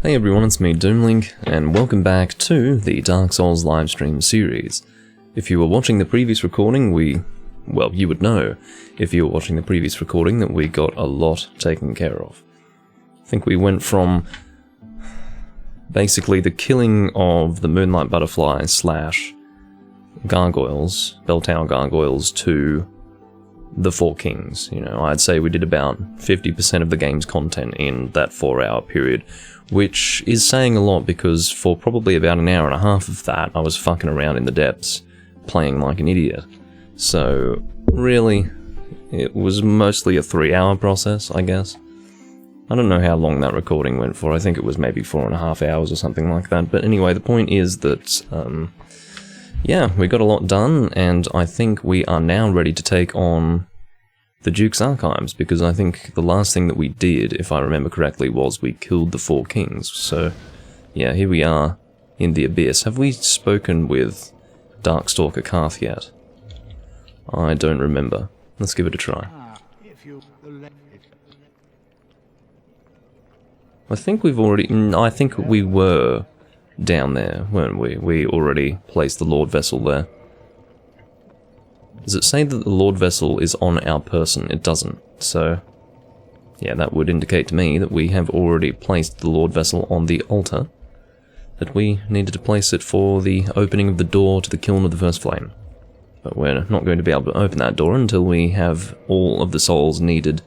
Hey everyone, it's me, Doomlink, and welcome back to the Dark Souls livestream series. If you were watching the previous recording, well, you would know, if you were watching the previous recording, that we got a lot taken care of. I think we went from basically the killing of the Moonlight Butterfly / gargoyles, bell tower gargoyles, to the Four Kings. You know, I'd say we did about 50% of the game's content in that 4-hour period, which is saying a lot because for probably about an hour and a half of that, I was fucking around in the depths, playing like an idiot. So, really, it was mostly a 3-hour process, I guess. I don't know how long that recording went for. I think it was maybe 4.5 hours or something like that. But anyway, the point is that, yeah, we got a lot done, and I think we are now ready to take on the Duke's Archives, because I think the last thing that we did, if I remember correctly, was we killed the Four Kings. So, yeah, here we are in the Abyss. Have we spoken with Darkstalker Karth yet? I don't remember. Let's give it a try. I think we've already... I think we were down there, weren't we? We already placed the Lord Vessel there. Does it say that the Lord Vessel is on our person? It doesn't. So, yeah, that would indicate to me that we have already placed the Lord Vessel on the altar. That we needed to place it for the opening of the door to the Kiln of the First Flame. But we're not going to be able to open that door until we have all of the souls needed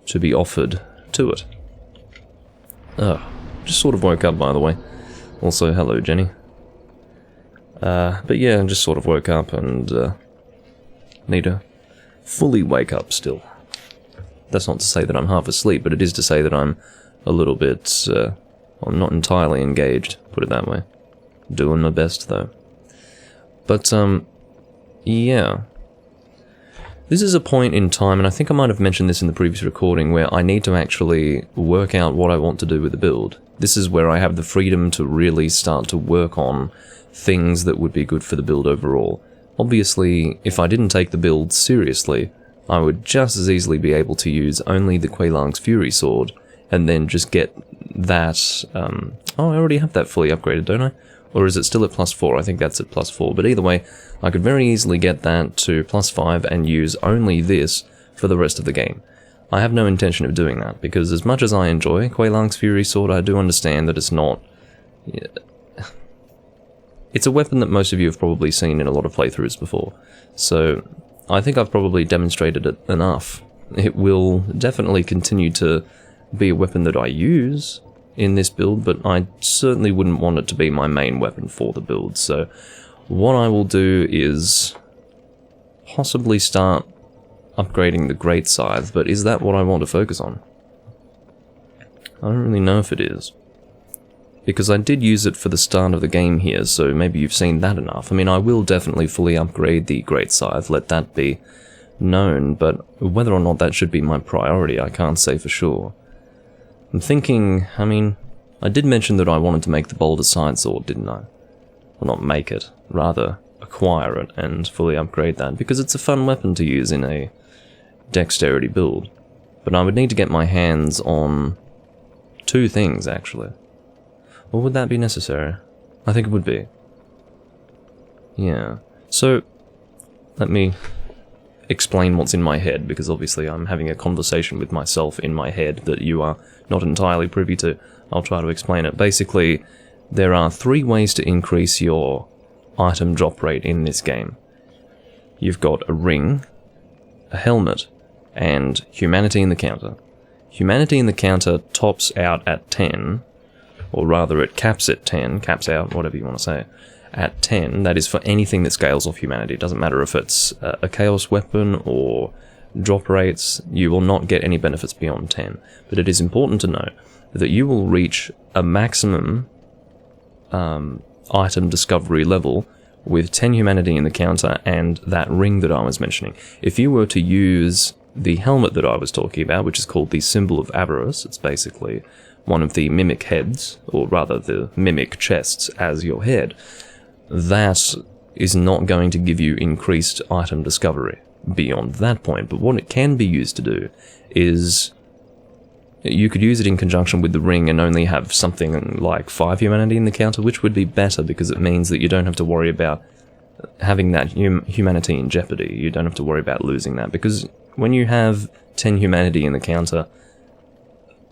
to be offered to it. Oh, just sort of woke up, by the way. Also, hello, Jenny. But yeah, just sort of woke up and need to fully wake up still. That's not to say that I'm half asleep, but it is to say that I'm a little bit, I'm not entirely engaged, put it that way. Doing my best, though. But, yeah. This is a point in time, and I think I might have mentioned this in the previous recording, where I need to actually work out what I want to do with the build. This is where I have the freedom to really start to work on things that would be good for the build overall. Obviously, if I didn't take the build seriously, I would just as easily be able to use only the Quelaag's Fury Sword, and then just get that, oh, I already have that fully upgraded, don't I? Or is it still at +4? I think that's at +4, but either way, I could very easily get that to +5 and use only this for the rest of the game. I have no intention of doing that, because as much as I enjoy Quelaag's Fury Sword, I do understand that it's not... Yeah, it's a weapon that most of you have probably seen in a lot of playthroughs before, so I think I've probably demonstrated it enough. It will definitely continue to be a weapon that I use in this build, but I certainly wouldn't want it to be my main weapon for the build, so what I will do is possibly start upgrading the Great Scythe, but is that what I want to focus on? I don't really know if it is. Because I did use it for the start of the game here, so maybe you've seen that enough. I mean, I will definitely fully upgrade the Great Scythe, let that be known, but whether or not that should be my priority, I can't say for sure. I'm thinking, I mean, I did mention that I wanted to make the Boulder Side Sword, didn't I? Well, not make it, rather acquire it and fully upgrade that, because it's a fun weapon to use in a Dexterity build. But I would need to get my hands on 2 things, actually. Or would that be necessary? I think it would be. Yeah. So, let me explain what's in my head, because obviously I'm having a conversation with myself in my head that you are not entirely privy to. I'll try to explain it. Basically, there are 3 ways to increase your item drop rate in this game. You've got a ring, a helmet, and Humanity in the Counter. Humanity in the Counter tops out at 10, or rather it caps at 10, caps out, whatever you want to say, at 10. That is for anything that scales off Humanity. It doesn't matter if it's a Chaos weapon or drop rates, you will not get any benefits beyond 10. But it is important to know that you will reach a maximum item discovery level with 10 Humanity in the Counter and that ring that I was mentioning. If you were to use the helmet that I was talking about, which is called the Symbol of Avarice, it's basically one of the mimic heads, or rather the mimic chests as your head, that is not going to give you increased item discovery beyond that point. But what it can be used to do is You could use it in conjunction with the ring and only have something like 5 humanity in the counter, which would be better because it means that you don't have to worry about having that humanity in jeopardy. You don't have to worry about losing that, because when you have 10 humanity in the counter,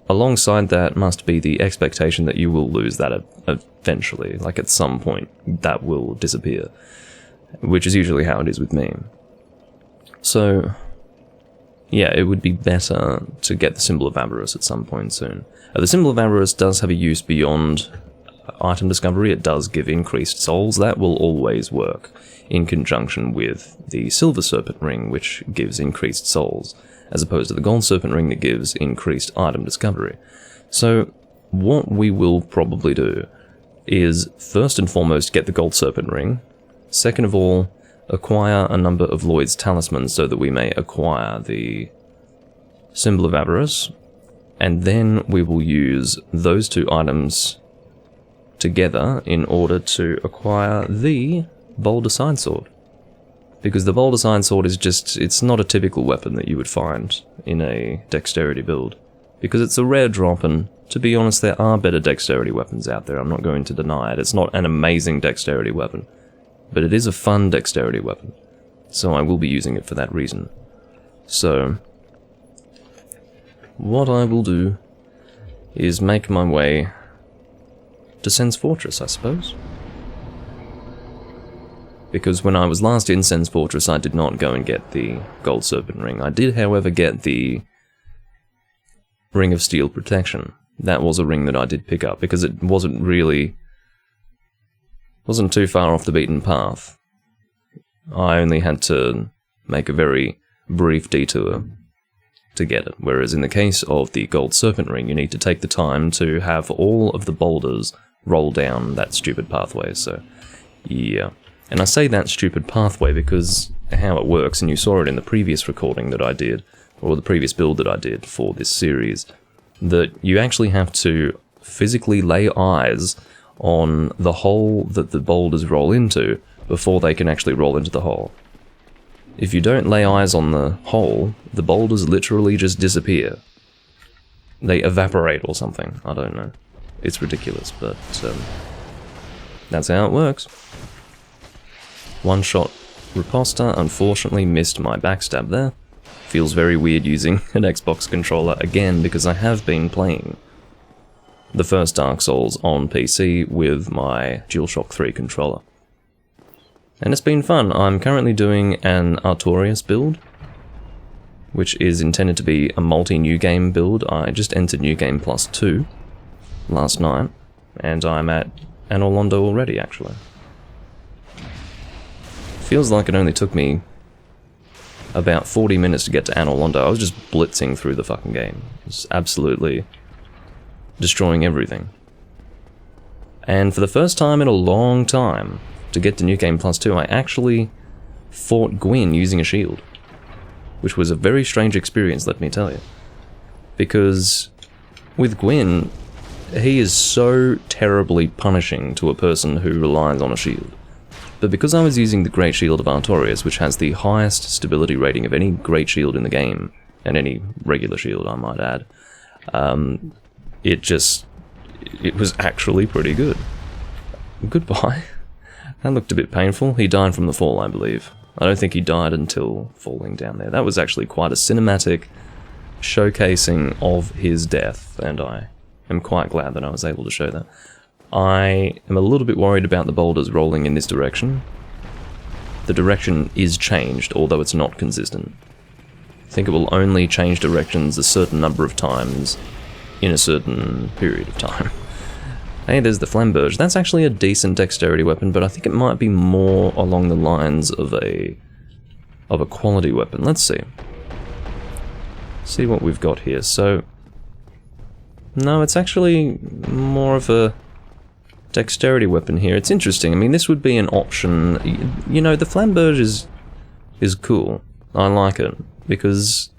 alongside that must be the expectation that you will lose that eventually. Like at some point, that will disappear, which is usually how it is with me. So yeah, it would be better to get the Symbol of Avarice at some point soon. The Symbol of Avarice does have a use beyond item discovery. It does give increased souls. That will always work in conjunction with the Silver Serpent Ring, which gives increased souls, as opposed to the Gold Serpent Ring that gives increased item discovery. So what we will probably do is, first and foremost, get the Gold Serpent Ring. Second of all, acquire a number of Lloyd's talismans so that we may acquire the Symbol of Avarice, and then we will use those 2 items together in order to acquire the Boulder Side Sword. Because the Boulder Side Sword is just, it's not a typical weapon that you would find in a Dexterity build. Because it's a rare drop, and to be honest, there are better Dexterity weapons out there, I'm not going to deny it. It's not an amazing Dexterity weapon, but it is a fun Dexterity weapon, so I will be using it for that reason. So, what I will do is make my way to Sen's Fortress, I suppose. Because when I was last in Sen's Fortress, I did not go and get the Gold Serpent Ring. I did, however, get the Ring of Steel Protection. That was a ring that I did pick up, because it wasn't too far off the beaten path. I only had to make a very brief detour to get it, whereas in the case of the Gold Serpent Ring, you need to take the time to have all of the boulders roll down that stupid pathway, so yeah. And I say that stupid pathway because how it works, and you saw it in the previous recording that I did, or the previous build that I did for this series, that you actually have to physically lay eyes on the hole that the boulders roll into before they can actually roll into the hole. If you don't lay eyes on the hole, the boulders literally just disappear. They evaporate or something, I don't know. It's ridiculous, but that's how it works. One-shot Riposta unfortunately missed my backstab there. Feels very weird using an Xbox controller again, because I have been playing the first Dark Souls on PC with my DualShock 3 controller. And it's been fun. I'm currently doing an Artorias build, which is intended to be a multi-new game build. I just entered New Game Plus 2 last night, and I'm at Anor Londo already, actually. Feels like it only took me about 40 minutes to get to Anor Londo. I was just blitzing through the fucking game. Just absolutely destroying everything. And for the first time in a long time, to get to New Game Plus 2, I actually fought Gwyn using a shield. Which was a very strange experience, let me tell you. Because with Gwyn, he is so terribly punishing to a person who relies on a shield. But because I was using the Great Shield of Artorias, which has the highest stability rating of any Great Shield in the game, and any regular shield I might add, it was actually pretty good. Goodbye. That looked a bit painful. He died from the fall, I believe. I don't think he died until falling down there. That was actually quite a cinematic showcasing of his death, and I am quite glad that I was able to show that. I am a little bit worried about the boulders rolling in this direction. The direction is changed, although it's not consistent. I think it will only change directions a certain number of times in a certain period of time. Hey, there's the Flamberge. That's actually a decent dexterity weapon, but I think it might be more along the lines of a quality weapon. Let's see. See what we've got here. So, no, it's actually more of a dexterity weapon here. It's interesting. I mean, this would be an option. You know, the Flamberge is cool. I like it because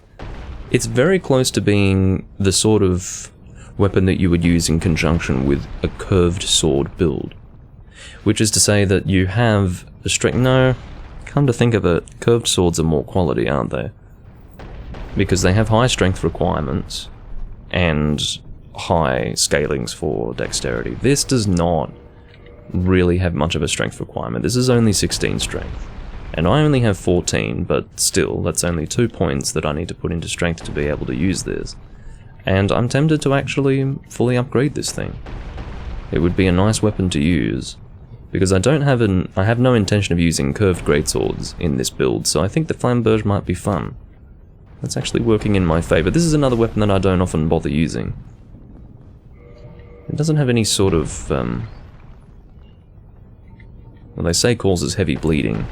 it's very close to being the sort of weapon that you would use in conjunction with a curved sword build. Which is to say that you have a strength... No, come to think of it, curved swords are more quality, aren't they? Because they have high strength requirements, and high scalings for dexterity. This does not really have much of a strength requirement. This is only 16 strength. And I only have 14, but still, that's only 2 points that I need to put into strength to be able to use this. And I'm tempted to actually fully upgrade this thing. It would be a nice weapon to use, because I have no intention of using curved greatswords in this build, so I think the flamberge might be fun. That's actually working in my favor. This is another weapon that I don't often bother using. It doesn't have any sort of, well, they say causes heavy bleeding.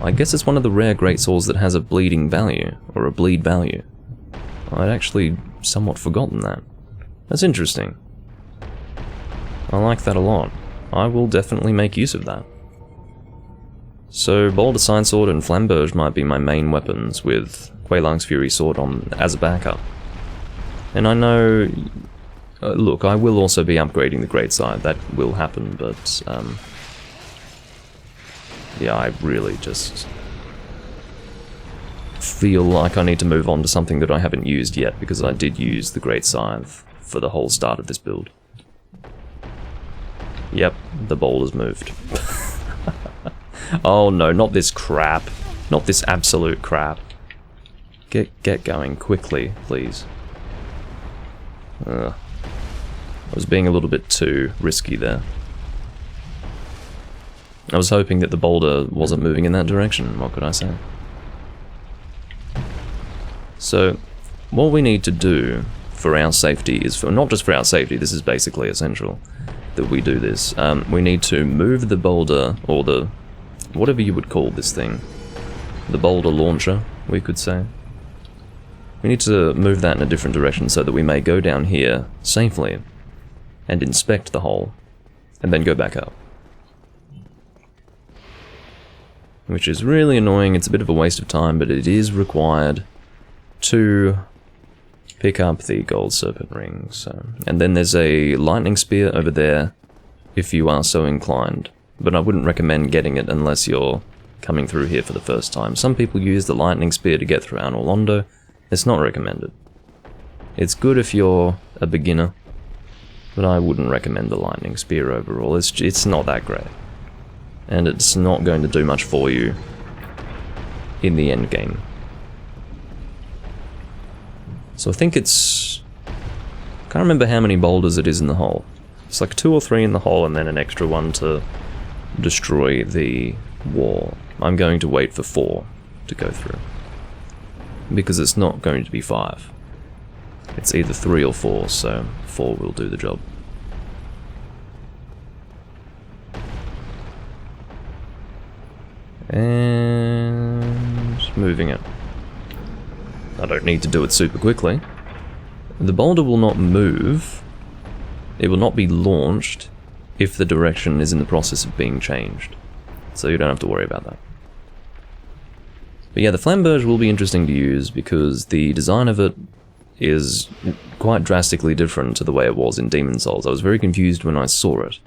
I guess it's one of the rare greatswords that has a bleeding value, or a bleed value. I'd actually somewhat forgotten that. That's interesting. I like that a lot. I will definitely make use of that. So, Boulder Side Sword and Flamberge might be my main weapons, with Quelaag's Fury Sword on as a backup. And I know... look, I will also be upgrading the Great Side, that will happen, but... yeah, I really just feel like I need to move on to something that I haven't used yet, because I did use the Great Scythe for the whole start of this build. Yep, the boulder's moved. Oh no, not this crap. Not this absolute crap. Get going quickly, please. I was being a little bit too risky there. I was hoping that the boulder wasn't moving in that direction, what could I say? So, what we need to do for our safety is, not just for our safety, this is basically essential that we do this. We need to move the boulder, or the, whatever you would call this thing, the boulder launcher, we could say. We need to move that in a different direction so that we may go down here safely and inspect the hole, and then go back up. Which is really annoying, it's a bit of a waste of time, but it is required to pick up the gold serpent ring. So, and then there's a lightning spear over there, if you are so inclined. But I wouldn't recommend getting it unless you're coming through here for the first time. Some people use the lightning spear to get through Anor Londo. It's not recommended. It's good if you're a beginner, but I wouldn't recommend the lightning spear overall. It's not that great. And it's not going to do much for you in the end game. So I think it's... can't remember how many boulders it is in the hole. It's like 2 or 3 in the hole and then an extra one to destroy the wall. I'm going to wait for 4 to go through, because it's not going to be 5. It's either 3 or 4, so 4 will do the job. And moving it. I don't need to do it super quickly. The boulder will not move. It will not be launched if the direction is in the process of being changed. So you don't have to worry about that. But yeah, the flamberge will be interesting to use because the design of it is quite drastically different to the way it was in Demon Souls. I was very confused when I saw it.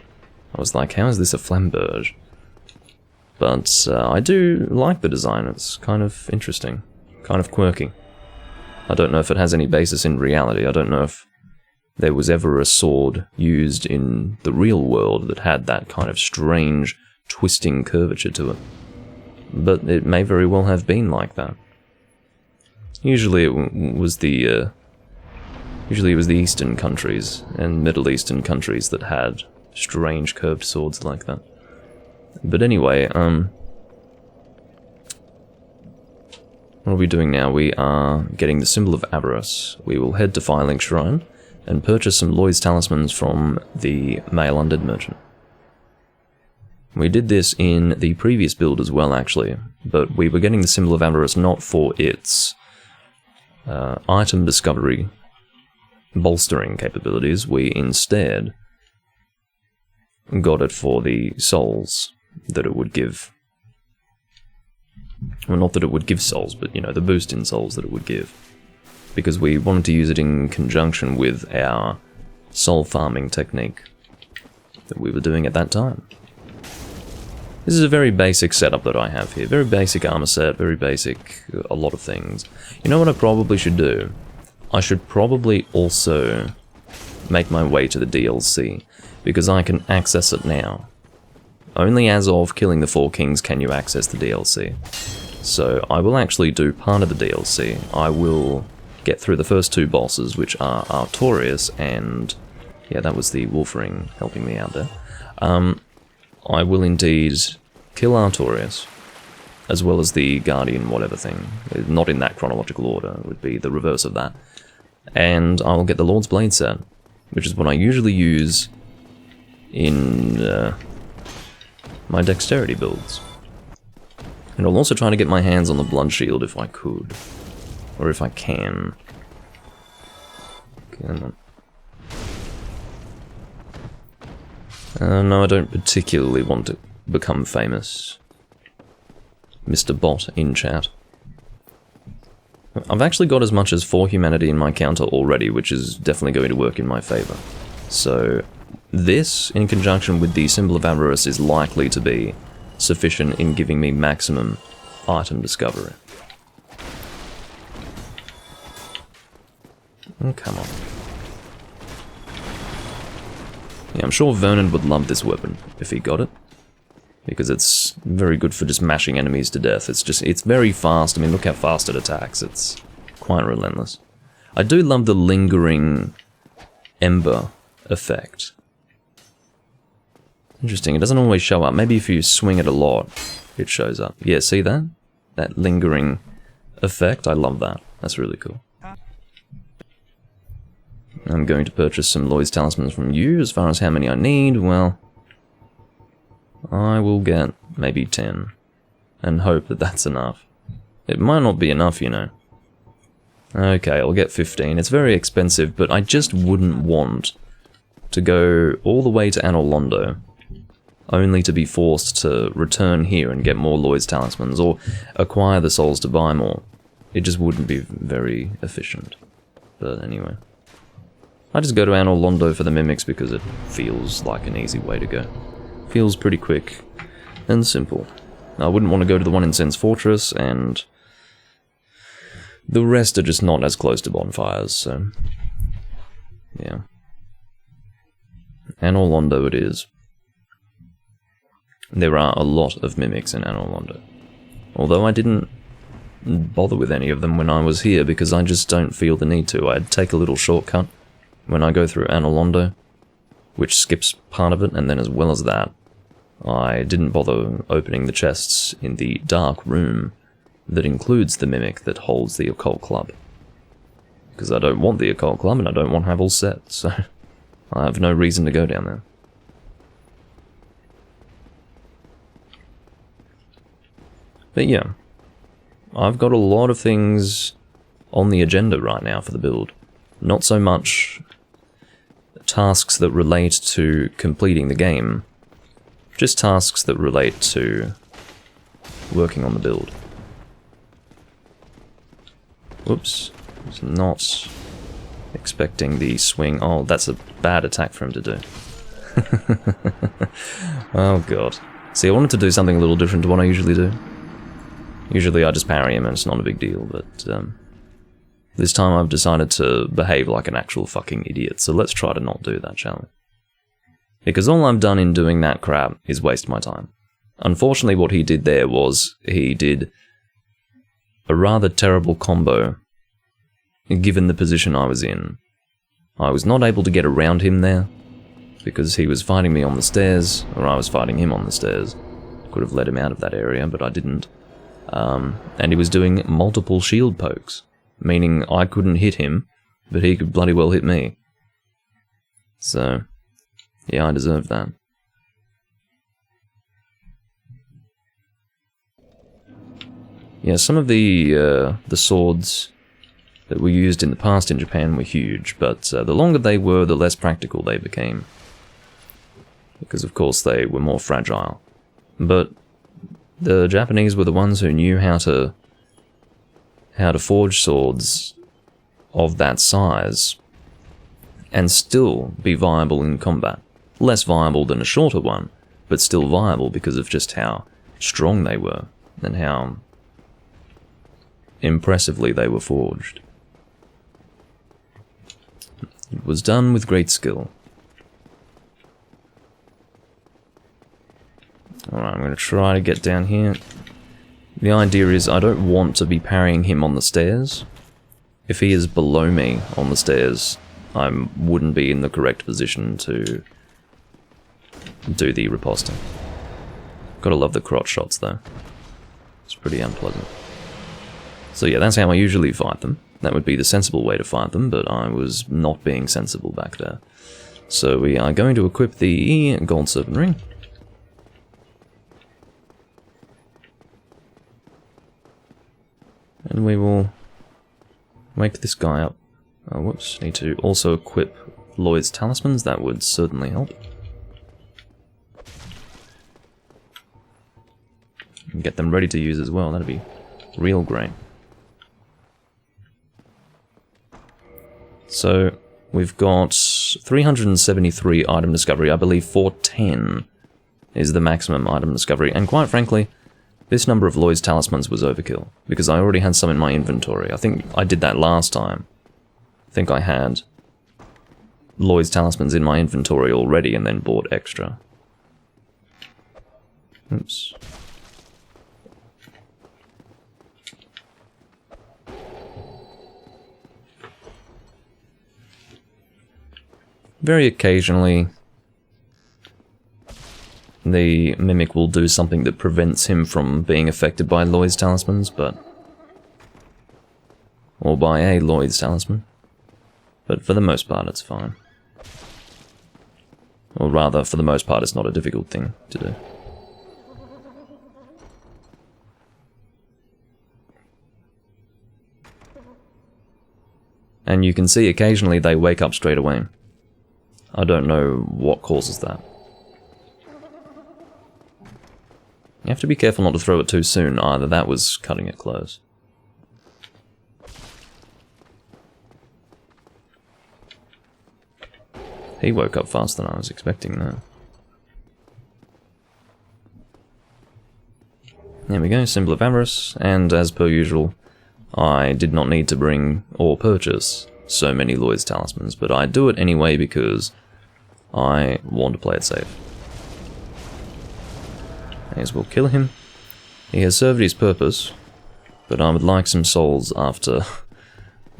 I was like, how is this a flamberge? But I do like the design. It's kind of interesting, kind of quirky. I don't know if it has any basis in reality. I don't know if there was ever a sword used in the real world that had that kind of strange, twisting curvature to it. But it may very well have been like that. Usually it was the Eastern countries and Middle Eastern countries that had strange curved swords like that. But anyway, what are we doing now? We are getting the Symbol of Avarice. We will head to Firelink Shrine and purchase some Lloyd's Talismans from the Male Undead Merchant. We did this in the previous build as well, actually, but we were getting the Symbol of Avarice not for its item discovery bolstering capabilities. We instead got it for the souls that it would give. Well, not that it would give souls, but, you know, the boost in souls that it would give. Because we wanted to use it in conjunction with our soul farming technique that we were doing at that time. This is a very basic setup that I have here. Very basic armor set, very basic, a lot of things. You know what I probably should do? I should probably also make my way to the DLC, because I can access it now. Only as of killing the 4 kings can you access the DLC. So I will actually do part of the DLC. I will get through the first 2 bosses, which are Artorias and... yeah, that was the Wolfring helping me out there. I will indeed kill Artorias, as well as the Guardian whatever thing. Not in that chronological order, it would be the reverse of that. And I will get the Lord's Blade set, which is what I usually use in my Dexterity builds. And I'll also try to get my hands on the Blood Shield if I could. Or if I can. Come on. No, I don't particularly want to become famous. Mr. Bot in chat. I've actually got as much as 4 humanity in my counter already, which is definitely going to work in my favour. So, this, in conjunction with the Symbol of Avarice, is likely to be sufficient in giving me maximum item discovery. Oh, come on. Yeah, I'm sure Vernon would love this weapon, if he got it. Because it's very good for just mashing enemies to death. It's very fast. I mean, look how fast it attacks. It's quite relentless. I do love the lingering ember effect. Interesting, it doesn't always show up. Maybe if you swing it a lot, it shows up. Yeah, see that? That lingering effect? I love that. That's really cool. I'm going to purchase some Lloyd's Talismans from you. As far as how many I need, well... I will get maybe 10. And hope that that's enough. It might not be enough, you know. Okay, I'll get 15. It's very expensive, but I just wouldn't want to go all the way to Anor Londo, only to be forced to return here and get more Lloyd's Talismans, or acquire the souls to buy more. It just wouldn't be very efficient. But anyway. I just go to Anor Londo for the mimics because it feels like an easy way to go. Feels pretty quick and simple. I wouldn't want to go to the one in Sen's Fortress, and the rest are just not as close to bonfires, so yeah. Anor Londo it is. There are a lot of mimics in Anor Londo. Although I didn't bother with any of them when I was here because I just don't feel the need to. I'd take a little shortcut when I go through Anor Londo, which skips part of it, and then as well as that, I didn't bother opening the chests in the dark room that includes the mimic that holds the occult club. Because I don't want the occult club and I don't want to have all set, so I have no reason to go down there. But yeah, I've got a lot of things on the agenda right now for the build. Not so much tasks that relate to completing the game, just tasks that relate to working on the build. Whoops, was not expecting the swing. Oh, that's a bad attack for him to do. Oh god. See, I wanted to do something a little different to what I usually do. Usually I just parry him and it's not a big deal, but this time I've decided to behave like an actual fucking idiot, so let's try to not do that, shall we? Because all I've done in doing that crap is waste my time. Unfortunately, what he did there was, he did a rather terrible combo, given the position I was in. I was not able to get around him there, because he was fighting me on the stairs, or I was fighting him on the stairs. Could have let him out of that area, but I didn't. And he was doing multiple shield pokes, meaning I couldn't hit him, but he could bloody well hit me. So, yeah, I deserved that. Yeah, some of the swords that were used in the past in Japan were huge, but the longer they were, the less practical they became. Because, of course, they were more fragile. But the Japanese were the ones who knew how to forge swords of that size and still be viable in combat. Less viable than a shorter one, but still viable because of just how strong they were and how impressively they were forged. It was done with great skill. Alright, I'm going to try to get down here. The idea is I don't want to be parrying him on the stairs. If he is below me on the stairs, I wouldn't be in the correct position to do the riposte. Gotta love the crotch shots though. It's pretty unpleasant. So yeah, that's how I usually fight them. That would be the sensible way to fight them, but I was not being sensible back there. So we are going to equip the Gold Serpent Ring. And we will wake this guy up. Oh, whoops, need to also equip Lloyd's Talismans, that would certainly help. And get them ready to use as well, that'd be real great. So, we've got 373 item discovery, I believe 410 is the maximum item discovery, and quite frankly, this number of Lloyd's Talismans was overkill, because I already had some in my inventory. I think I did that last time. I think I had Lloyd's Talismans in my inventory already and then bought extra. Oops. Very occasionally, the Mimic will do something that prevents him from being affected by Lloyd's Talismans, but... or by a Lloyd's Talisman. But for the most part, it's fine. Or rather, for the most part, it's not a difficult thing to do. And you can see occasionally they wake up straight away. I don't know what causes that. You have to be careful not to throw it too soon either, that was cutting it close. He woke up faster than I was expecting though. There we go, Symbol of Avarice, and as per usual, I did not need to bring or purchase so many Lloyd's Talismans, but I do it anyway because I want to play it safe. May as well kill him. He has served his purpose, but I would like some souls after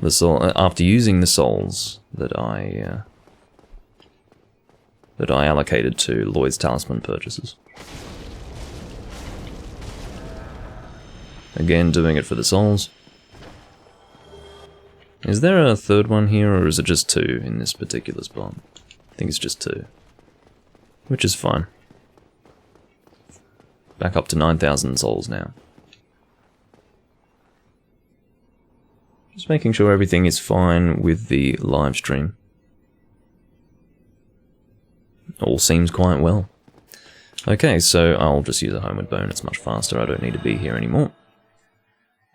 after using the souls that I allocated to Lloyd's Talisman purchases. Again, doing it for the souls. Is there a third one here, or is it just two in this particular spot? I think it's just two. Which is fine. Back up to 9,000 souls now. Just making sure everything is fine with the live stream. All seems quite well. Okay, so I'll just use a Homeward Bone, it's much faster, I don't need to be here anymore.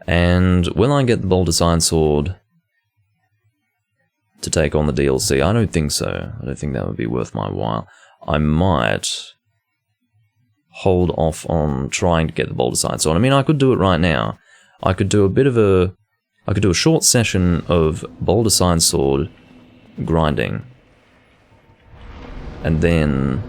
And will I get the Boulder's Iron Sword to take on the DLC? I don't think so. I don't think that would be worth my while. I might hold off on trying to get the Boulder's Iron Sword. I mean, I could do it right now. I could do a short session of Boulder's Iron Sword grinding. And then,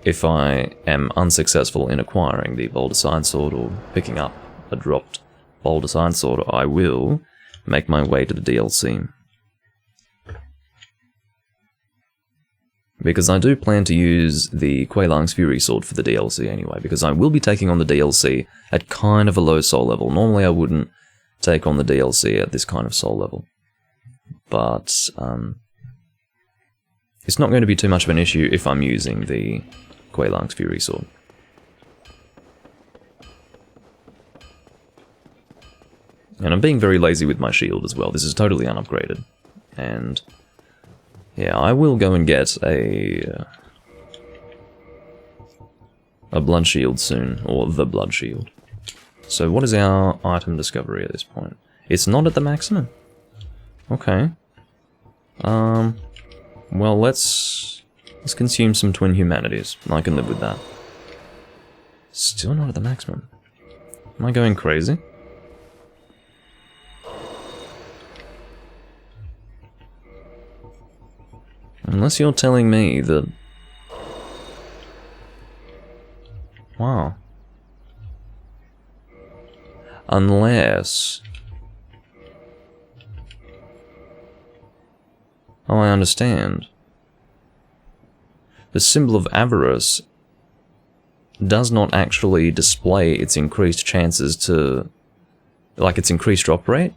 if I am unsuccessful in acquiring the Boulder's Iron Sword or picking up a dropped Boulder's Iron Sword, I will make my way to the DLC. Because I do plan to use the Quaylang's Fury Sword for the DLC anyway, because I will be taking on the DLC at kind of a low soul level. Normally I wouldn't take on the DLC at this kind of soul level. But, it's not going to be too much of an issue if I'm using the Quaylang's Fury Sword. And I'm being very lazy with my shield as well. This is totally unupgraded. And yeah, I will go and get a blood shield soon, or the blood shield. So what is our item discovery at this point? It's not at the maximum. Okay. Well, let's consume some Twin Humanities. I can live with that. Still not at the maximum. Am I going crazy? Unless you're telling me that... Wow. Unless... Oh, I understand. The symbol of avarice does not actually display its increased chances to... like its increased drop rate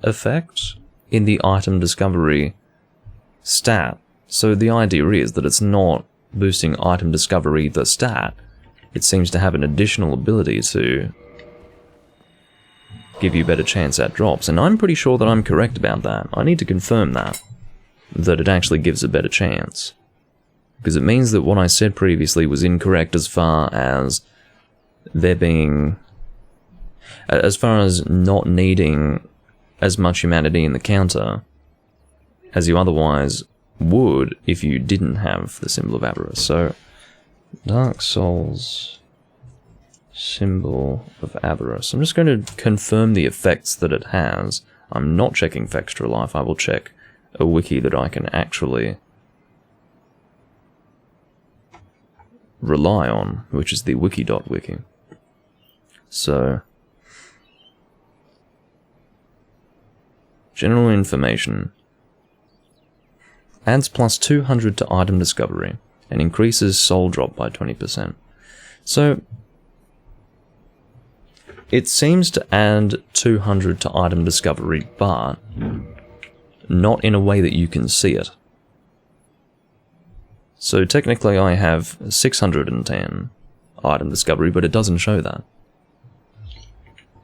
effect in the item discovery stat. So the idea is that it's not boosting item discovery the stat. It seems to have an additional ability to give you a better chance at drops. And I'm pretty sure that I'm correct about that. I need to confirm that it actually gives a better chance. Because it means that what I said previously was incorrect as far as there being... as far as not needing as much humanity in the counter as you otherwise would if you didn't have the symbol of avarice. So, Dark Souls symbol of avarice. I'm just going to confirm the effects that it has. I'm not checking for extra life. I will check a wiki that I can actually rely on, which is the wiki.wiki. So, general information. Adds plus 200 to item discovery and increases soul drop by 20%. So, it seems to add 200 to item discovery, but not in a way that you can see it. So technically I have 610 item discovery, but it doesn't show that.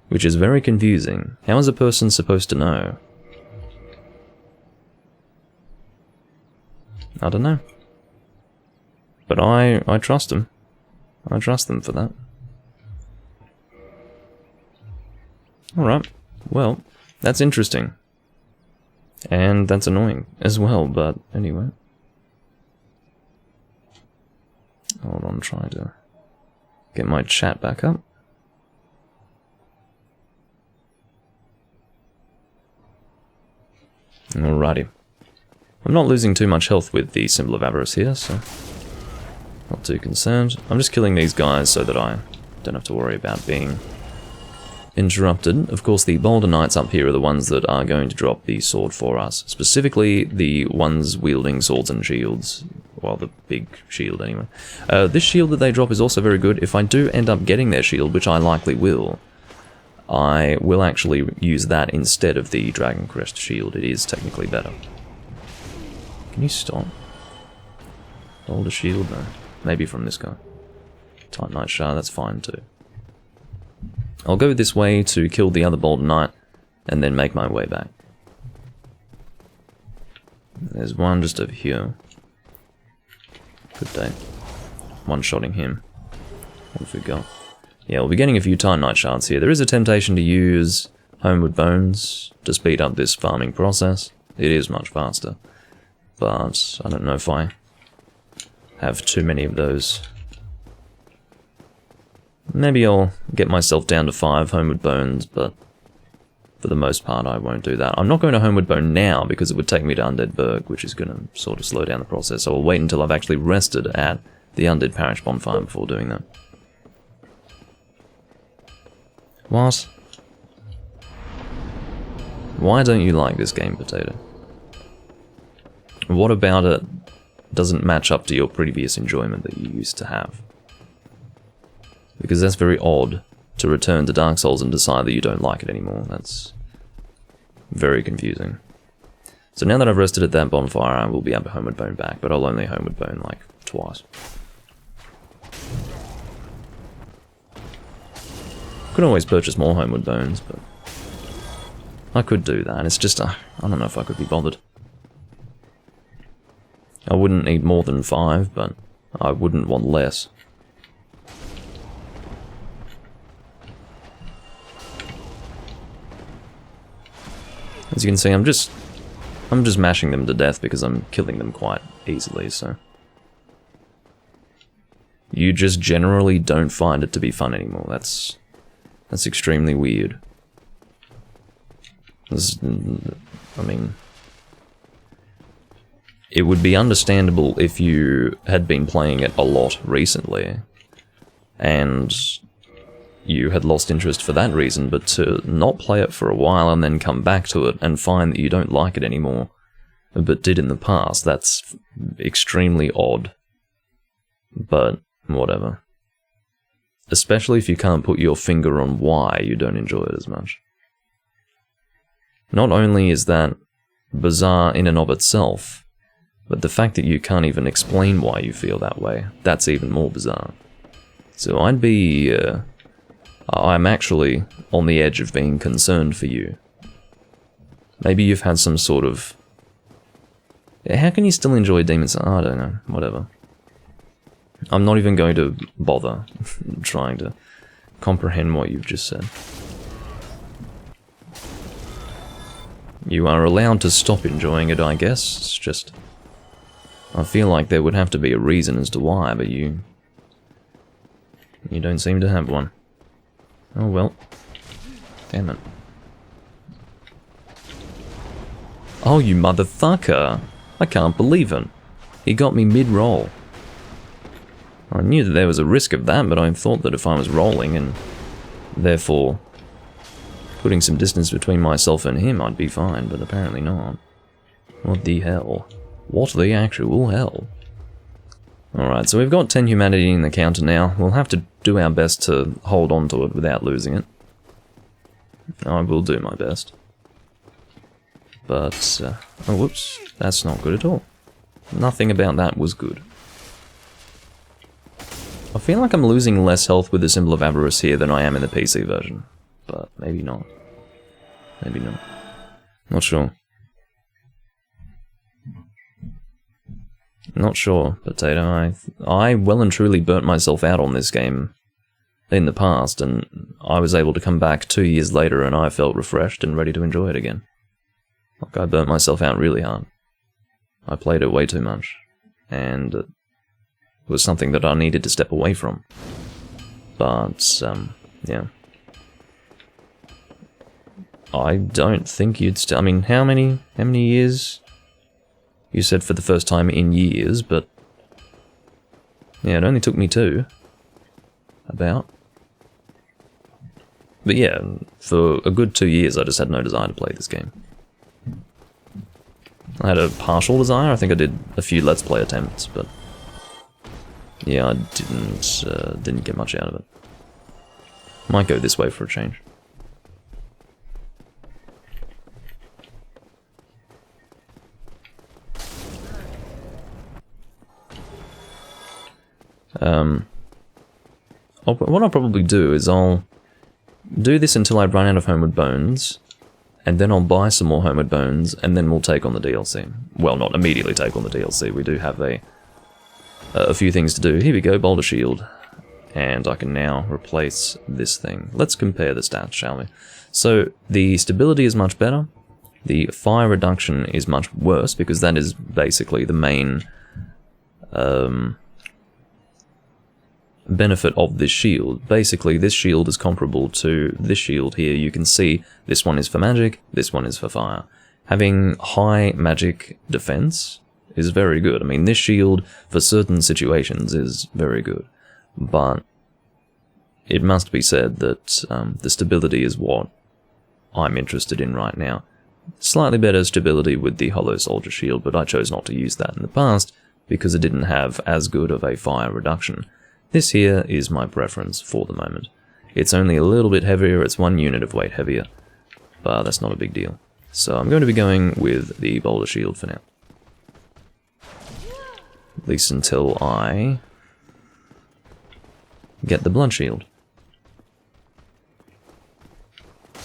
Which is very confusing. How is a person supposed to know? I don't know. But I trust them. I trust them for that. Alright, well, that's interesting. And that's annoying as well, but anyway. Hold on, trying to get my chat back up. Alrighty. I'm not losing too much health with the symbol of avarice here, so not too concerned. I'm just killing these guys so that I don't have to worry about being interrupted. Of course, the Boulder Knights up here are the ones that are going to drop the sword for us. Specifically, the ones wielding swords and shields. Well, the big shield, anyway. This shield that they drop is also very good. If I do end up getting their shield, which I likely will, I will actually use that instead of the Dragon Crest shield. It is technically better. Can you stop? Boulder shield? No. Maybe from this guy. Tight Knight Shard, that's fine too. I'll go this way to kill the other Boulder Knight, and then make my way back. There's one just over here. Good day. One-shotting him. What have we got? Yeah, we'll be getting a few Tight Knight Shards here. There is a temptation to use Homeward Bones to speed up this farming process. It is much faster. But I don't know if I have too many of those. Maybe I'll get myself down to 5 Homeward Bones, but for the most part I won't do that. I'm not going to Homeward Bone now because it would take me to Undead Burg, which is going to sort of slow down the process. So I'll wait until I've actually rested at the Undead Parish Bonfire before doing that. What? Why don't you like this game, Potato? What about it doesn't match up to your previous enjoyment that you used to have? Because that's very odd to return to Dark Souls and decide that you don't like it anymore. That's very confusing. So now that I've rested at that bonfire, I will be able to Homeward Bone back, but I'll only Homeward Bone like twice. Could always purchase more Homeward Bones, but I could do that. It's just, I don't know if I could be bothered. I wouldn't need more than 5, but I wouldn't want less. As you can see, I'm just mashing them to death because I'm killing them quite easily, so... You just generally don't find it to be fun anymore. That's extremely weird. I mean... it would be understandable if you had been playing it a lot recently, and you had lost interest for that reason, but to not play it for a while and then come back to it and find that you don't like it anymore, but did in the past, that's extremely odd. But whatever. Especially if you can't put your finger on why you don't enjoy it as much. Not only is that bizarre in and of itself, but the fact that you can't even explain why you feel that way, that's even more bizarre. So I'd be... I'm actually on the edge of being concerned for you. Maybe you've had some sort of... How can you still enjoy Demon's Souls? I don't know, whatever. I'm not even going to bother trying to comprehend what you've just said. You are allowed to stop enjoying it, I guess. It's just... I feel like there would have to be a reason as to why, but you don't seem to have one. Oh well. Damn it. Oh, you motherfucker! I can't believe it. He got me mid-roll. I knew that there was a risk of that, but I thought that if I was rolling and therefore putting some distance between myself and him, I'd be fine, but apparently not. What the hell? What the actual hell? Alright, so we've got 10 humanity in the counter now. We'll have to do our best to hold on to it without losing it. I will do my best. But, oh whoops, that's not good at all. Nothing about that was good. I feel like I'm losing less health with the Symbol of Avarice here than I am in the PC version. But maybe not. Maybe not. Not sure. Not sure, Potato. I well and truly burnt myself out on this game in the past, and I was able to come back 2 years later and I felt refreshed and ready to enjoy it again. Like, I burnt myself out really hard. I played it way too much, and it was something that I needed to step away from. But, yeah. I don't think you'd I mean, how many years? You said for the first time in years, but... yeah, it only took me 2. About. But yeah, for a good 2 years I just had no desire to play this game. I had a partial desire. I think I did a few Let's Play attempts, but... yeah, I didn't get much out of it. Might go this way for a change. What I'll probably do is I'll do this until I run out of Homeward Bones, and then I'll buy some more Homeward Bones, and then we'll take on the DLC. Well, not immediately take on the DLC, we do have a few things to do. Here we go, Boulder Shield. And I can now replace this thing. Let's compare the stats, shall we? So, the stability is much better. The fire reduction is much worse, because that is basically the main benefit of this shield. Basically, this shield is comparable to this shield here. You can see this one is for magic, this one is for fire. Having high magic defense is very good. I mean, this shield for certain situations is very good, but it must be said that the stability is what I'm interested in right now. Slightly better stability with the Hollow Soldier shield, but I chose not to use that in the past because it didn't have as good of a fire reduction. This here is my preference for the moment. It's only a little bit heavier, it's 1 unit of weight heavier, but that's not a big deal. So I'm going to be going with the Boulder Shield for now. At least until I get the Blood Shield.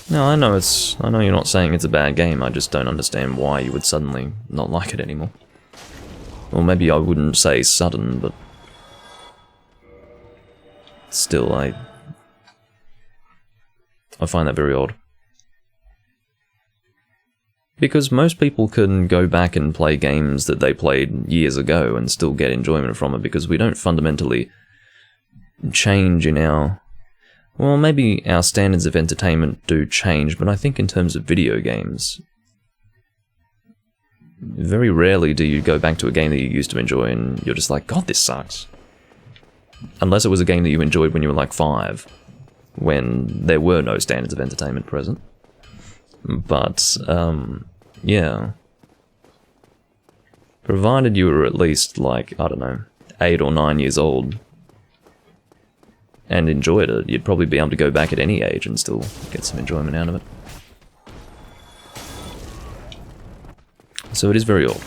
Now, I know you're not saying it's a bad game, I just don't understand why you would suddenly not like it anymore. Or maybe I wouldn't say sudden, but... still, I find that very odd. Because most people can go back and play games that they played years ago and still get enjoyment from it, because we don't fundamentally change in our... well, maybe our standards of entertainment do change, but I think in terms of video games, very rarely do you go back to a game that you used to enjoy and you're just like, God, this sucks. Unless it was a game that you enjoyed when you were like 5, when there were no standards of entertainment present. But, yeah. Provided you were at least, like, I don't know, 8 or 9 years old and enjoyed it, you'd probably be able to go back at any age and still get some enjoyment out of it. So it is very odd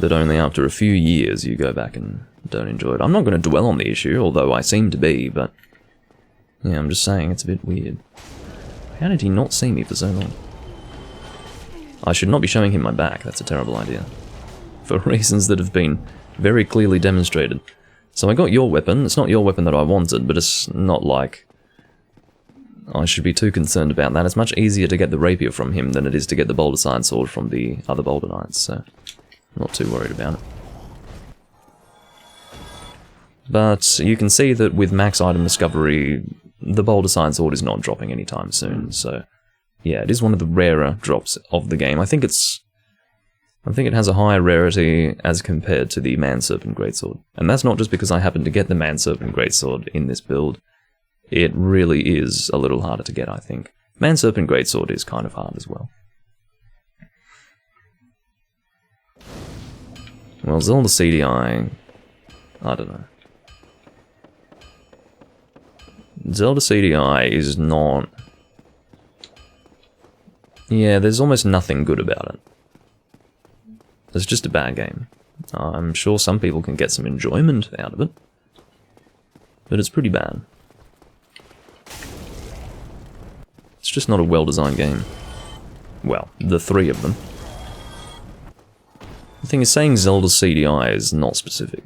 that only after a few years you go back and don't enjoy it. I'm not going to dwell on the issue, although I seem to be, but yeah, I'm just saying it's a bit weird. How did he not see me for so long? I should not be showing him my back, that's a terrible idea. For reasons that have been very clearly demonstrated. So I got your weapon. It's not your weapon that I wanted, but it's not like I should be too concerned about that. It's much easier to get the rapier from him than it is to get the Boulder Side Sword from the other Boulder Knights, so I'm not too worried about it. But you can see that with max item discovery, the Boulder Side Sword is not dropping anytime soon, so yeah, it is one of the rarer drops of the game. I think it has a higher rarity as compared to the Man Serpent Greatsword. And that's not just because I happen to get the Man Serpent Greatsword in this build. It really is a little harder to get, I think. Man Serpent Greatsword is kind of hard as well. Well, Zelda CDI... I don't know. Zelda CDI is not... Yeah, there's almost nothing good about it. It's just a bad game. I'm sure some people can get some enjoyment out of it, but it's pretty bad. It's just not a well-designed game. Well, the 3 of them. The thing is, saying Zelda CDI is not specific.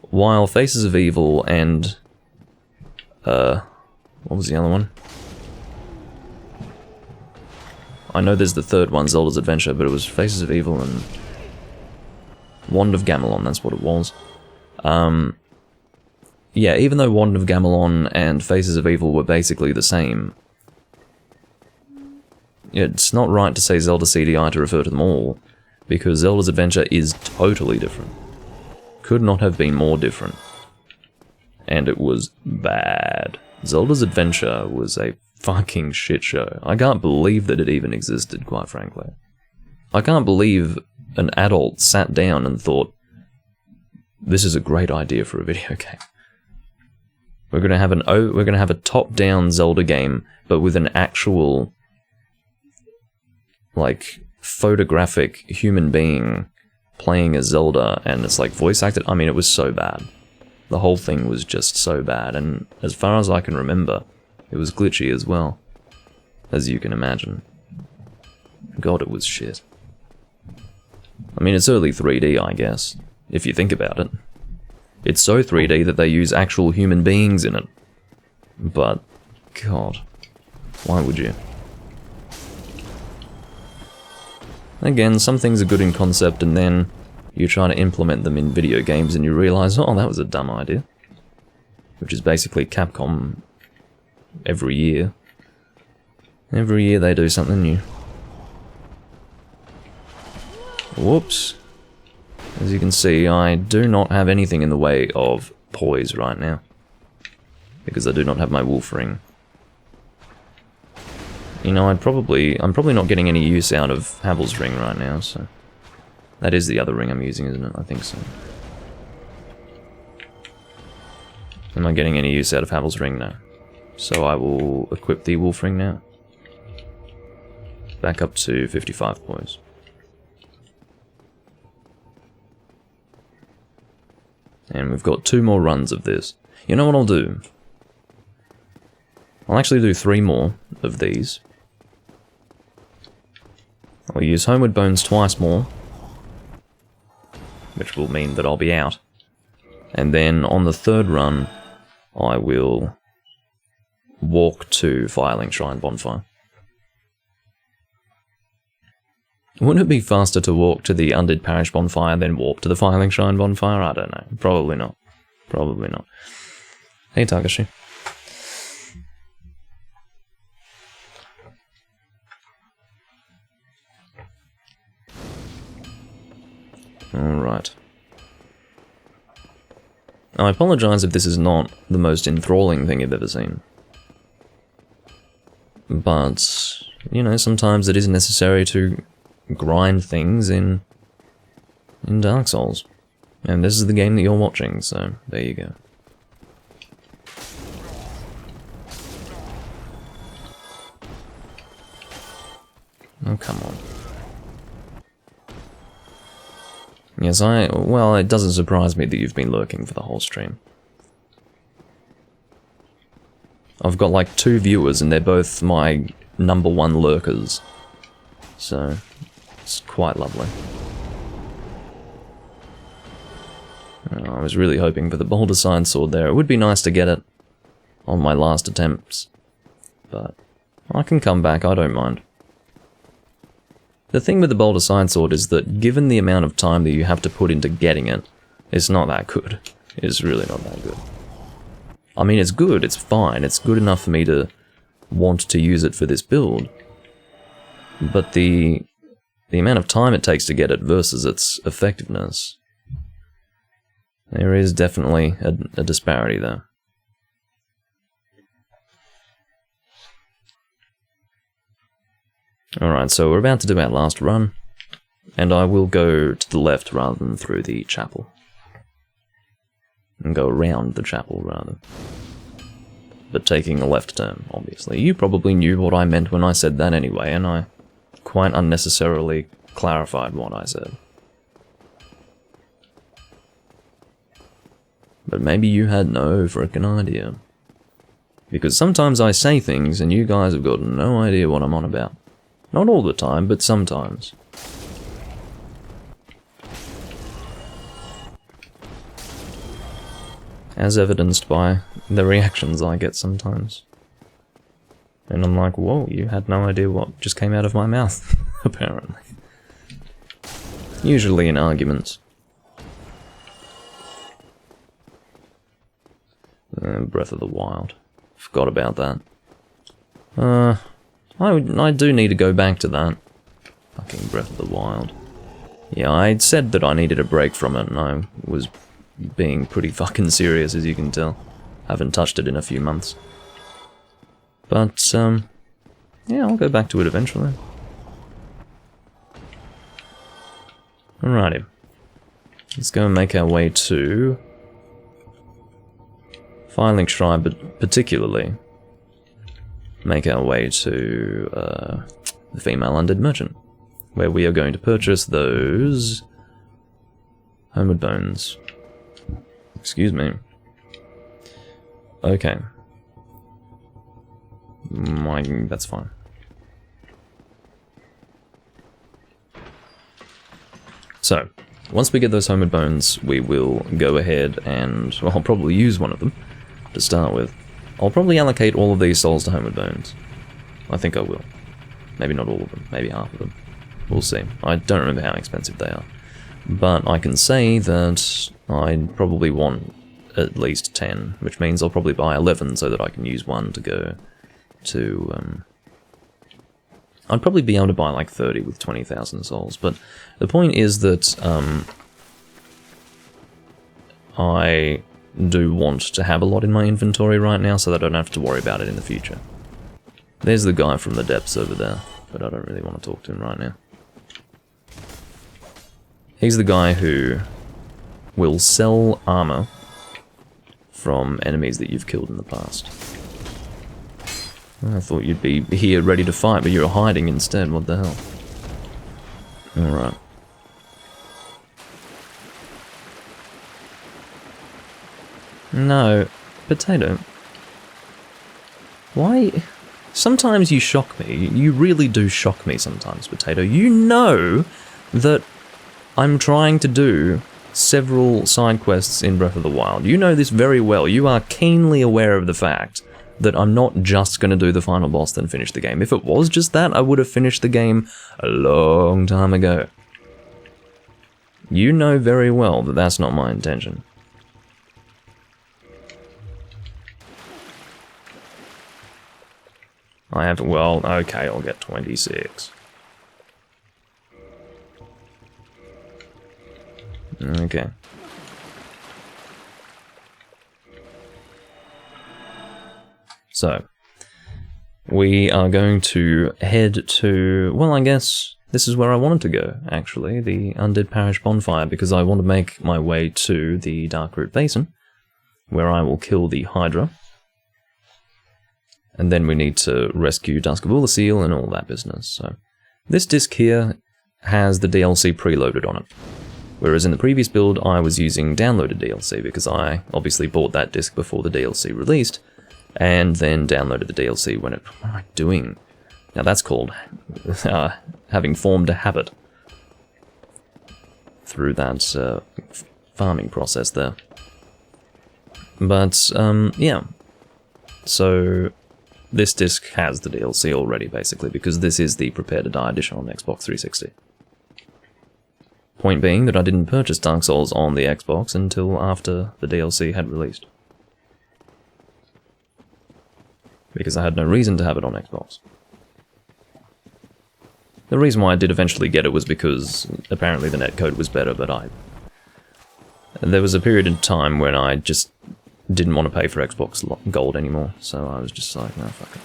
While Faces of Evil and... what was the other one? I know there's the 3rd one, Zelda's Adventure, but it was Faces of Evil and... Wand of Gamelon, that's what it was. Yeah, even though Wand of Gamelon and Faces of Evil were basically the same, it's not right to say Zelda CDI to refer to them all, because Zelda's Adventure is totally different. Could not have been more different. And it was bad. Zelda's Adventure was a fucking shit show. I can't believe that it even existed, quite frankly. I can't believe an adult sat down and thought, this is a great idea for a video game. We're gonna have a top-down Zelda game, but with an actual, like, photographic human being playing as Zelda, and it's like voice acted. I mean, it was so bad. The whole thing was just so bad, and as far as I can remember, it was glitchy as well, as you can imagine. God, it was shit. I mean, it's early 3D, I guess, if you think about it. It's so 3D that they use actual human beings in it. But, God, why would you? Again, some things are good in concept, and then you try to implement them in video games and you realize, oh, that was a dumb idea. Which is basically Capcom every year. Every year they do something new. Whoops. As you can see, I do not have anything in the way of poise right now, because I do not have my wolf ring. You know, I'm probably not getting any use out of Havel's ring right now, so... That is the other ring I'm using, isn't it? I think so. Am I getting any use out of Havel's ring? No. So I will equip the wolf ring now. Back up to 55 poise. And we've got 2 more runs of this. You know what I'll do? I'll actually do 3 more of these. I'll use Homeward Bones twice more, which will mean that I'll be out. And then on the 3rd run, I will walk to Firelink Shrine Bonfire. Wouldn't it be faster to walk to the Undead Parish Bonfire than walk to the Firelink Shrine Bonfire? I don't know. Probably not. Probably not. Hey, Takashi. Alright. I apologise if this is not the most enthralling thing you've ever seen. But, you know, sometimes it is necessary to grind things in Dark Souls. And this is the game that you're watching, so there you go. Oh, come on. Yes, well, it doesn't surprise me that you've been lurking for the whole stream. I've got like 2 viewers and they're both my #1 lurkers. So, it's quite lovely. I was really hoping for the Boulder Sign Sword there. It would be nice to get it on my last attempts. But I can come back, I don't mind. The thing with the Boulder Sign Sword is that given the amount of time that you have to put into getting it, it's not that good. It's really not that good. I mean, it's good, it's fine, it's good enough for me to want to use it for this build. But the amount of time it takes to get it versus its effectiveness, there is definitely a disparity there. Alright, so we're about to do our last run, and I will go to the left rather than through the chapel. And go around the chapel, rather. But taking a left turn, obviously. You probably knew what I meant when I said that anyway, and I quite unnecessarily clarified what I said. But maybe you had no frickin' idea. Because sometimes I say things and you guys have got no idea what I'm on about. Not all the time, but sometimes. As evidenced by the reactions I get sometimes. And I'm like, whoa, you had no idea what just came out of my mouth, apparently. Usually in arguments. Breath of the Wild. Forgot about that. I do need to go back to that. Fucking Breath of the Wild. Yeah, I said that I needed a break from it, and I was being pretty fucking serious, as you can tell. Haven't touched it in a few months. But, yeah, I'll go back to it eventually. Alrighty. Let's go and make our way to Firelink Shrine, but particularly make our way to the Female Undead Merchant, where we are going to purchase those Homeward Bones. Excuse me. Okay. That's fine. So, once we get those Homeward Bones, we will go ahead and, well, I'll probably use one of them to start with. I'll probably allocate all of these souls to Homeward Bones. I think I will. Maybe not all of them, maybe half of them. We'll see. I don't remember how expensive they are. But I can say that I probably want at least 10, which means I'll probably buy 11 so that I can use one to go to, I'd probably be able to buy like 30 with 20,000 souls, but the point is that, I do want to have a lot in my inventory right now so that I don't have to worry about it in the future. There's the guy from the depths over there, but I don't really want to talk to him right now. He's the guy who will sell armor from enemies that you've killed in the past. I thought you'd be here ready to fight, but you're hiding instead, what the hell? Alright. No, Potato. Why? Sometimes you shock me. You really do shock me sometimes, Potato. You know that I'm trying to do several side quests in Breath of the Wild. You know this very well. You are keenly aware of the fact that I'm not just going to do the final boss then finish the game. If it was just that, I would have finished the game a long time ago. You know very well that that's not my intention. I have, well, okay, I'll get 26. Okay. So, we are going to head to, well, I guess this is where I wanted to go, actually, the Undead Parish Bonfire, because I want to make my way to the Darkroot Basin, where I will kill the Hydra. And then we need to rescue Duskavula Seal and all that business. So, this disc here has the DLC preloaded on it. Whereas in the previous build, I was using downloaded DLC, because I obviously bought that disc before the DLC released, and then downloaded the DLC when it... What am I doing? Now that's called having formed a habit through that farming process there. But, yeah. So, this disc has the DLC already, basically, because this is the Prepare to Die edition on Xbox 360. Point being that I didn't purchase Dark Souls on the Xbox until after the DLC had released. Because I had no reason to have it on Xbox. The reason why I did eventually get it was because apparently the netcode was better, but there was a period in time when I just didn't want to pay for Xbox Gold anymore, so I was just like, no, fuck it.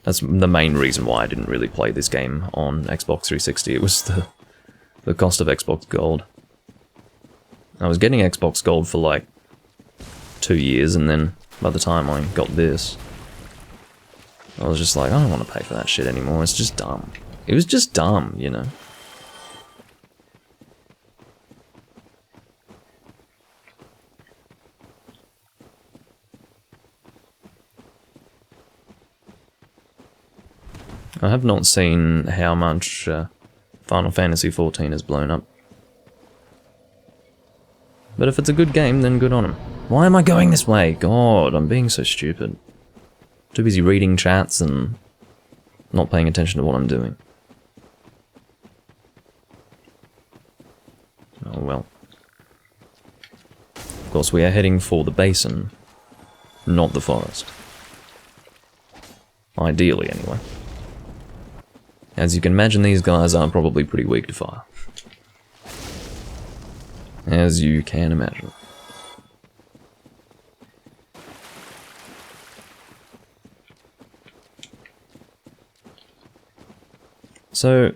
That's the main reason why I didn't really play this game on Xbox 360. It was the cost of Xbox Gold. I was getting Xbox Gold for like 2 years, and then by the time I got this, I was just like, I don't want to pay for that shit anymore, it's just dumb. It was just dumb, you know? I have not seen how much Final Fantasy XIV has blown up. But if it's a good game, then good on him. Why am I going this way? God, I'm being so stupid. Too busy reading chats and not paying attention to what I'm doing. Oh well. Of course, we are heading for the basin, not the forest. Ideally, anyway. As you can imagine, these guys are probably pretty weak to fire. As you can imagine. So,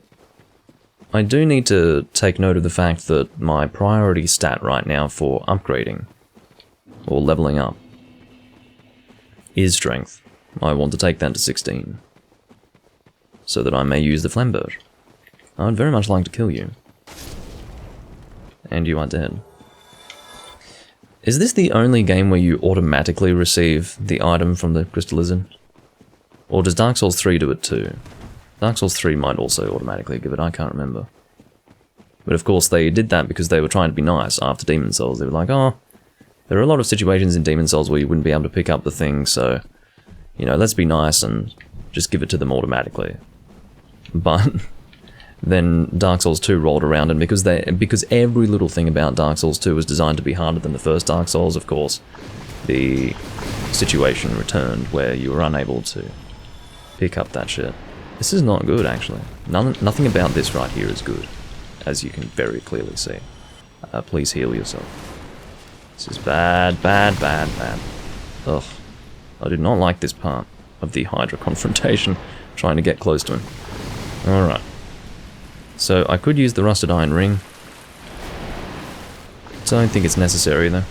I do need to take note of the fact that my priority stat right now for upgrading, or leveling up, is strength. I want to take that to 16. So that I may use the Flamberge. I would very much like to kill you. And you are dead. Is this the only game where you automatically receive the item from the Crystal Lizard? Or does Dark Souls 3 do it too? Dark Souls 3 might also automatically give it, I can't remember. But of course they did that because they were trying to be nice after Demon Souls. They were like, oh, there are a lot of situations in Demon Souls where you wouldn't be able to pick up the thing, so, you know, let's be nice and just give it to them automatically. But then Dark Souls 2 rolled around, and because every little thing about Dark Souls 2 was designed to be harder than the first Dark Souls, of course, the situation returned where you were unable to pick up that shit. This is not good, actually. Nothing about this right here is good, as you can very clearly see. Please heal yourself. This is bad, bad, bad, bad. Ugh. I did not like this part of the Hydra confrontation, trying to get close to him. Alright. So, I could use the Rusted Iron Ring. Don't think it's necessary, though.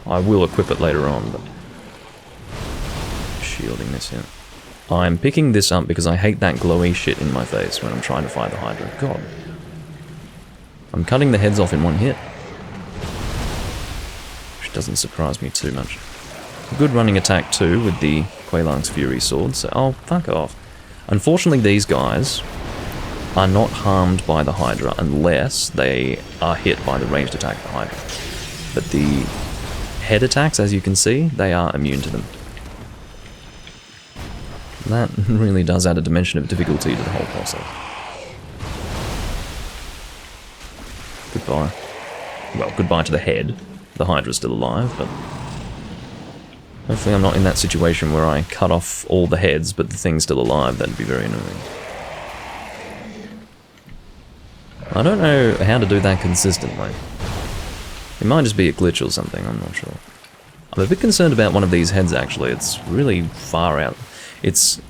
I will equip it later on, but... Shielding this here. I'm picking this up because I hate that glowy shit in my face when I'm trying to fight the Hydra. God. I'm cutting the heads off in one hit. Which doesn't surprise me too much. A good running attack, too, with the Quelank's Fury Sword, so... Oh, fuck off. Unfortunately, these guys are not harmed by the Hydra unless they are hit by the ranged attack of the Hydra. But the head attacks, as you can see, they are immune to them. That really does add a dimension of difficulty to the whole process. Goodbye. Well, goodbye to the head. The Hydra's still alive, but... Hopefully I'm not in that situation where I cut off all the heads, but the thing's still alive. That'd be very annoying. I don't know how to do that consistently. It might just be a glitch or something, I'm not sure. I'm a bit concerned about one of these heads, actually. It's really far out. It's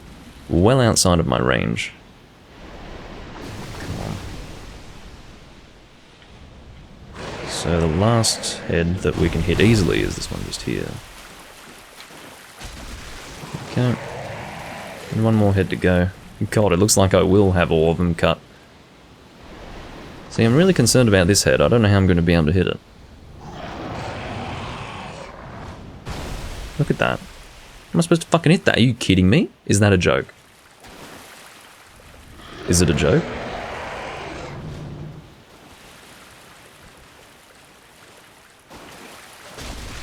well outside of my range. Come on. So the last head that we can hit easily is this one just here. Okay. And one more head to go. God, it looks like I will have all of them cut. See, I'm really concerned about this head. I don't know how I'm going to be able to hit it. Look at that. Am I supposed to fucking hit that? Are you kidding me? Is that a joke? Is it a joke?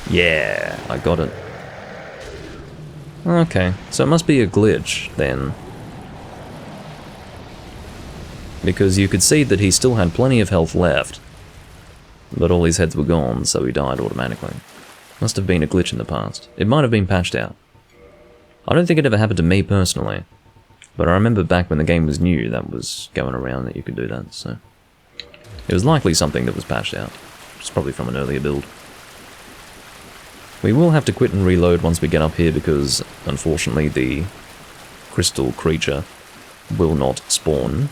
Yeah, I got it. Okay, so it must be a glitch, then. Because you could see that he still had plenty of health left. But all his heads were gone, so he died automatically. Must have been a glitch in the past. It might have been patched out. I don't think it ever happened to me personally. But I remember back when the game was new, that was going around that you could do that, so... It was likely something that was patched out. It's probably from an earlier build. We will have to quit and reload once we get up here because, unfortunately, the crystal creature will not spawn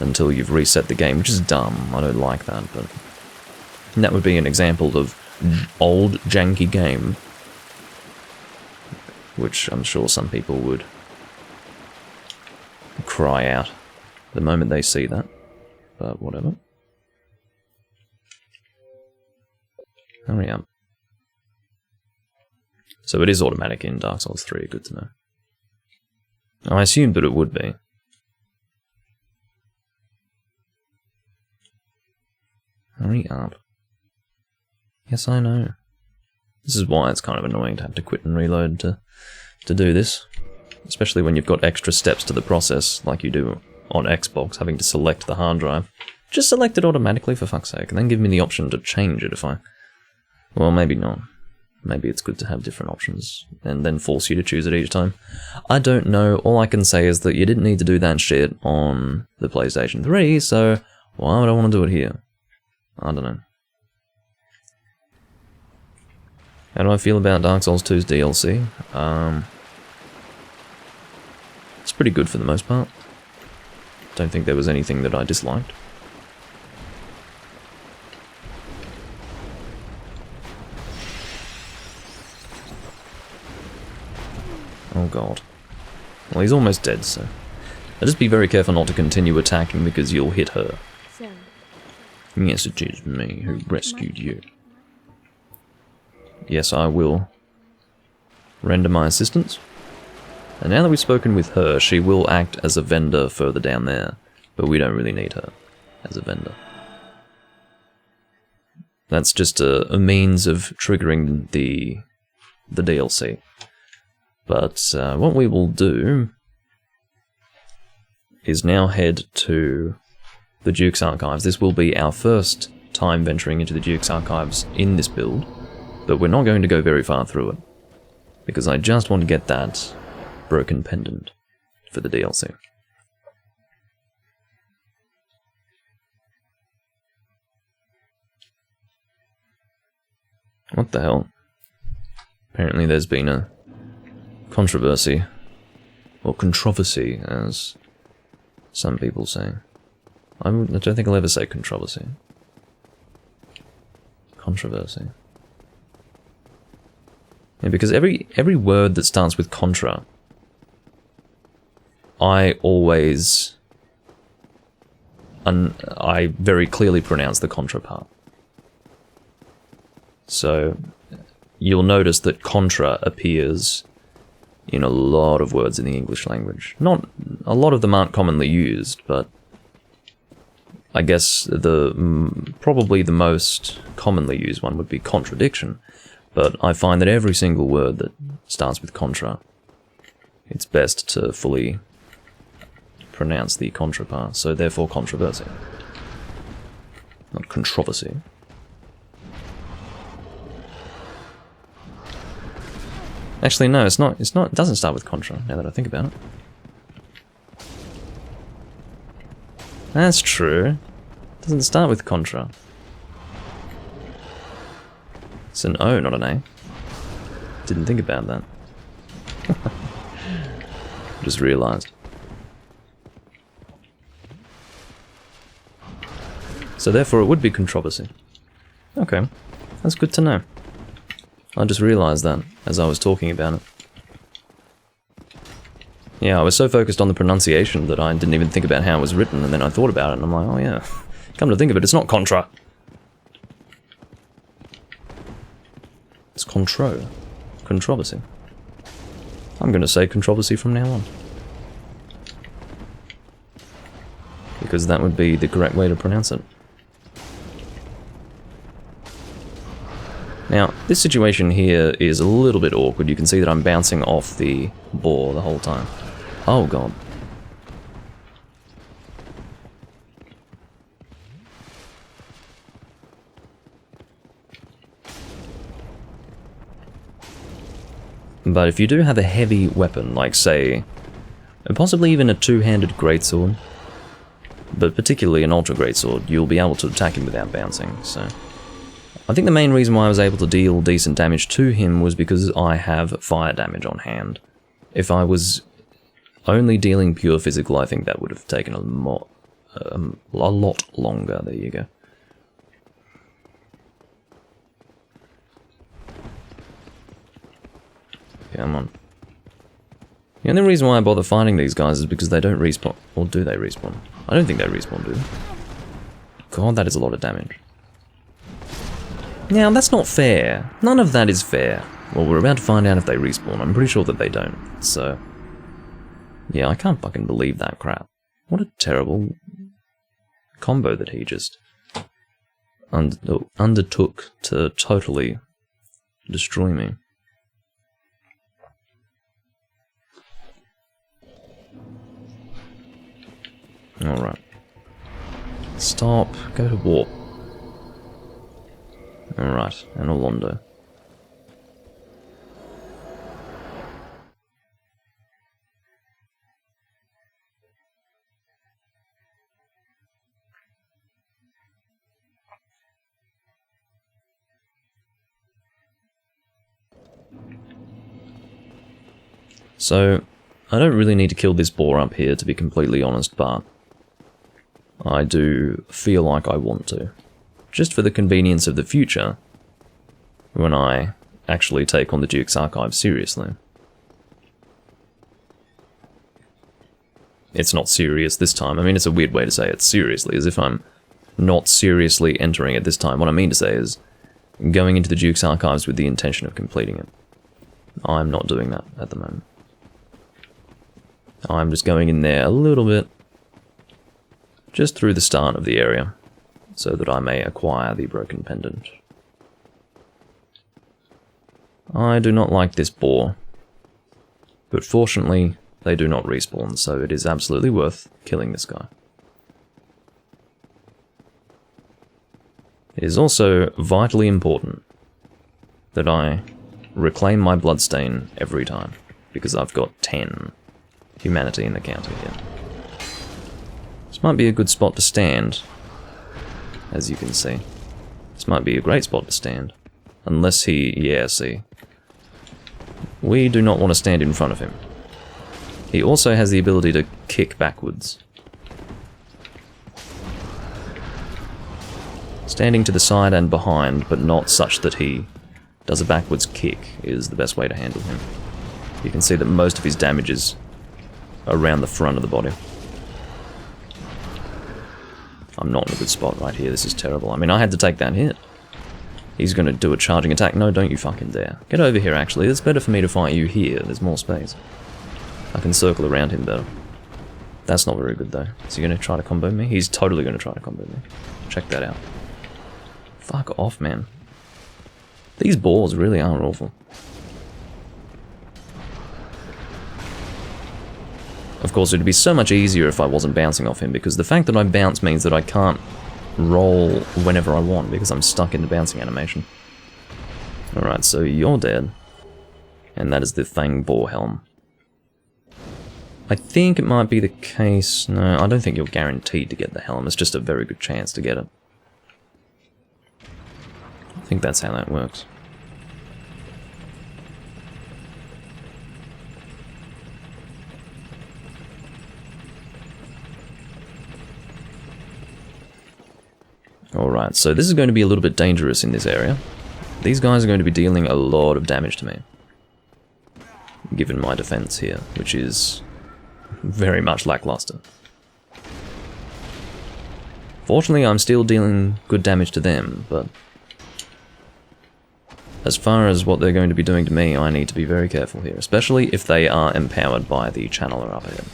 until you've reset the game, which is dumb. I don't like that, but that would be an example of old, janky game, which I'm sure some people would cry out the moment they see that, but whatever. Hurry up. So it is automatic in Dark Souls 3, good to know. I assumed that it would be. Hurry up. Yes, I know. This is why it's kind of annoying to have to quit and reload to do this. Especially when you've got extra steps to the process, like you do on Xbox, having to select the hard drive. Just select it automatically, for fuck's sake, and then give me the option to change it if I... Well, maybe not. Maybe it's good to have different options, and then force you to choose it each time. I don't know. All I can say is that you didn't need to do that shit on the PlayStation 3, so why would I want to do it here? I don't know. How do I feel about Dark Souls 2's DLC? It's pretty good for the most part. Don't think there was anything that I disliked. Oh god. Well, he's almost dead, so... I'll just be very careful not to continue attacking because you'll hit her. Yes, it is me who rescued you. Yes, I will render my assistance. And now that we've spoken with her, she will act as a vendor further down there. But we don't really need her as a vendor. That's just a means of triggering the DLC. But what we will do is now head to the Duke's Archives. This will be our first time venturing into the Duke's Archives in this build, but we're not going to go very far through it, because I just want to get that broken pendant for the DLC. What the hell? Apparently there's been a controversy, or controversy, as some people say. I don't think I'll ever say controversy. Controversy. Yeah, because every word that starts with contra, I always... I very clearly pronounce the contra part. So, you'll notice that contra appears in a lot of words in the English language. Not a lot of them aren't commonly used, but I guess probably the most commonly used one would be contradiction. But I find that every single word that starts with contra, it's best to fully pronounce the contra part, so therefore controversy. Not controversy. Actually, no, it's not, it doesn't start with contra, now that I think about it. That's true. Doesn't start with contra. It's an O, not an A. Didn't think about that. Just realised. So therefore it would be controversy. Okay, that's good to know. I just realised that as I was talking about it. Yeah, I was so focused on the pronunciation that I didn't even think about how it was written, and then I thought about it and I'm like, oh yeah, come to think of it, it's not contra. It's contro. Controversy. I'm going to say controversy from now on. Because that would be the correct way to pronounce it. Now, this situation here is a little bit awkward. You can see that I'm bouncing off the boar the whole time. Oh god. But if you do have a heavy weapon, like say, possibly even a two-handed greatsword, but particularly an ultra greatsword, you'll be able to attack him without bouncing, so... I think the main reason why I was able to deal decent damage to him was because I have fire damage on hand. If I was only dealing pure physical, I think that would have taken a lot longer. There you go. Come on. The only reason why I bother fighting these guys is because they don't respawn. Or do they respawn? I don't think they respawn, do they? God, that is a lot of damage. Now, that's not fair. None of that is fair. Well, we're about to find out if they respawn. I'm pretty sure that they don't, so... Yeah, I can't fucking believe that crap. What a terrible combo that he just undertook to totally destroy me. Alright. Stop. Go to warp. Alright, and Olondo. So, I don't really need to kill this boar up here, to be completely honest, but I do feel like I want to. Just for the convenience of the future, when I actually take on the Duke's Archive seriously. It's not serious this time. I mean, it's a weird way to say it seriously, as if I'm not seriously entering it this time. What I mean to say is going into the Duke's Archives with the intention of completing it. I'm not doing that at the moment. I'm just going in there a little bit, just through the start of the area, so that I may acquire the broken pendant. I do not like this boar, but fortunately they do not respawn, so it is absolutely worth killing this guy. It is also vitally important that I reclaim my bloodstain every time, because I've got 10 humanity in the counter here. This might be a good spot to stand, as you can see. This might be a great spot to stand. Unless he... yeah, see. We do not want to stand in front of him. He also has the ability to kick backwards. Standing to the side and behind, but not such that he does a backwards kick, is the best way to handle him. You can see that most of his damage is around the front of the body. I'm not in a good spot right here, this is terrible. I mean, I had to take that hit. He's gonna do a charging attack. No, don't you fucking dare. Get over here, actually. It's better for me to fight you here. There's more space. I can circle around him better. That's not very good, though. Is he gonna try to combo me? He's totally gonna try to combo me. Check that out. Fuck off, man. These boars really are awful. Of course, it'd be so much easier if I wasn't bouncing off him, because the fact that I bounce means that I can't roll whenever I want, because I'm stuck in the bouncing animation. Alright, so you're dead. And that is the Fang Boar Helm. I think it might be the case... No, I don't think you're guaranteed to get the helm. It's just a very good chance to get it. I think that's how that works. Alright, so this is going to be a little bit dangerous in this area. These guys are going to be dealing a lot of damage to me, given my defense here, which is very much lackluster. Fortunately, I'm still dealing good damage to them, but as far as what they're going to be doing to me, I need to be very careful here, especially if they are empowered by the channeler up ahead.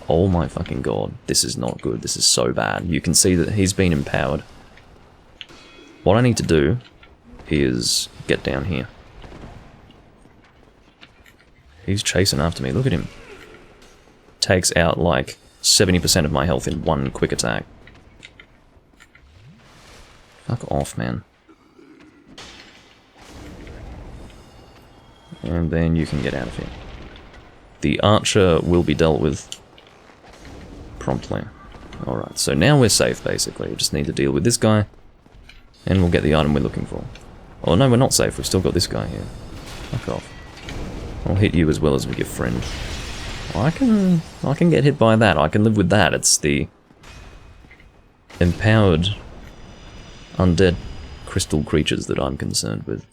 Oh my fucking god, this is not good, this is so bad. You can see that he's been empowered. What I need to do is get down here. He's chasing after me, look at him. Takes out like 70% of my health in one quick attack. Fuck off, man. And then you can get out of here. The archer will be dealt with promptly. Alright, so now we're safe basically. We just need to deal with this guy. And we'll get the item we're looking for. Oh no, we're not safe. We've still got this guy here. Fuck off. I'll hit you as well as we get friend. I can get hit by that. I can live with that. It's the empowered undead crystal creatures that I'm concerned with.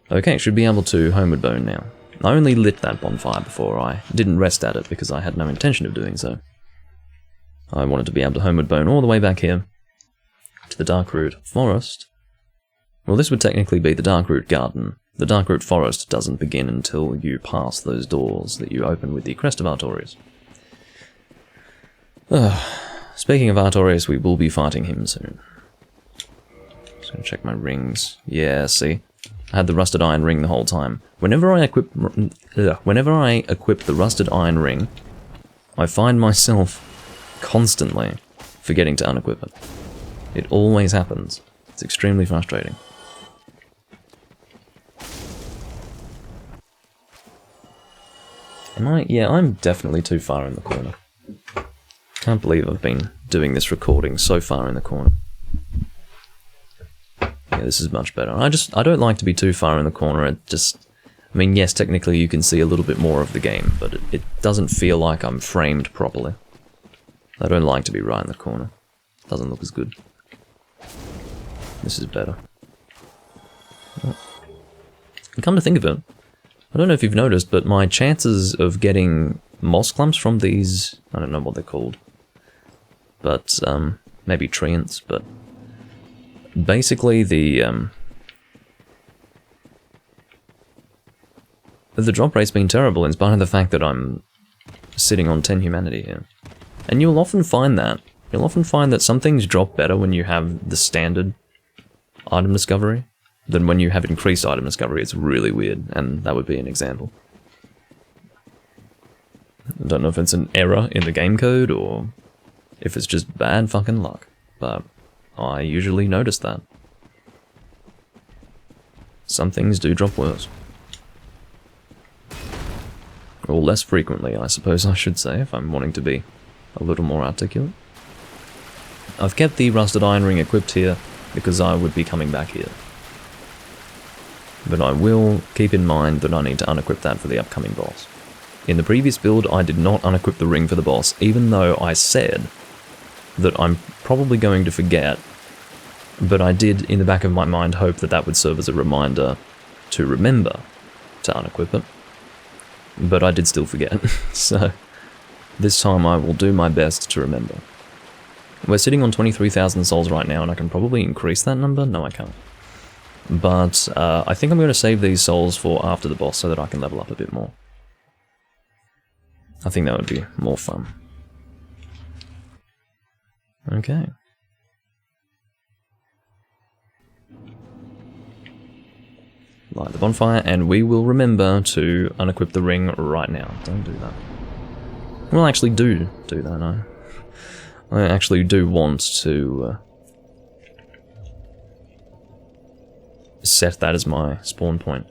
Okay, should be able to homeward bone now. I only lit that bonfire before. I didn't rest at it because I had no intention of doing so. I wanted to be able to homeward bone all the way back here to the Darkroot Forest. Well, this would technically be the Darkroot Garden. The Darkroot Forest doesn't begin until you pass those doors that you open with the Crest of Artorias. Speaking of Artorias, we will be fighting him soon. Just gonna check my rings. Yeah, see? I had the Rusted Iron Ring the whole time. Whenever I equip the Rusted Iron Ring, I find myself constantly forgetting to unequip it. It always happens. It's extremely frustrating. Am I? Yeah, I'm definitely too far in the corner. Can't believe I've been doing this recording so far in the corner. Yeah, this is much better. I don't like to be too far in the corner. I mean, yes, technically you can see a little bit more of the game, but it doesn't feel like I'm framed properly. I don't like to be right in the corner. Doesn't look as good. This is better. Oh. And come to think of it, I don't know if you've noticed, but my chances of getting moss clumps from these, I don't know what they're called, but maybe treants, but basically the drop rate's been terrible in spite of the fact that I'm sitting on 10 humanity here. And you'll often find that. You'll often find that some things drop better when you have the standard item discovery than when you have increased item discovery. It's really weird, and that would be an example. I don't know if it's an error in the game code or if it's just bad fucking luck, but I usually notice that. Some things do drop worse. Or less frequently, I suppose I should say, if I'm wanting to be a little more articulate. I've kept the Rusted Iron Ring equipped here because I would be coming back here. But I will keep in mind that I need to unequip that for the upcoming boss. In the previous build, I did not unequip the ring for the boss, even though I said that I'm probably going to forget, but I did, in the back of my mind, hope that that would serve as a reminder to remember to unequip it. But I did still forget, so this time I will do my best to remember. We're sitting on 23,000 souls right now, and I can probably increase that number? No, I can't. But I think I'm going to save these souls for after the boss so that I can level up a bit more. I think that would be more fun. Okay. Light the bonfire, and we will remember to unequip the ring right now. Don't do that. Well, actually do that, I actually do want to set that as my spawn point.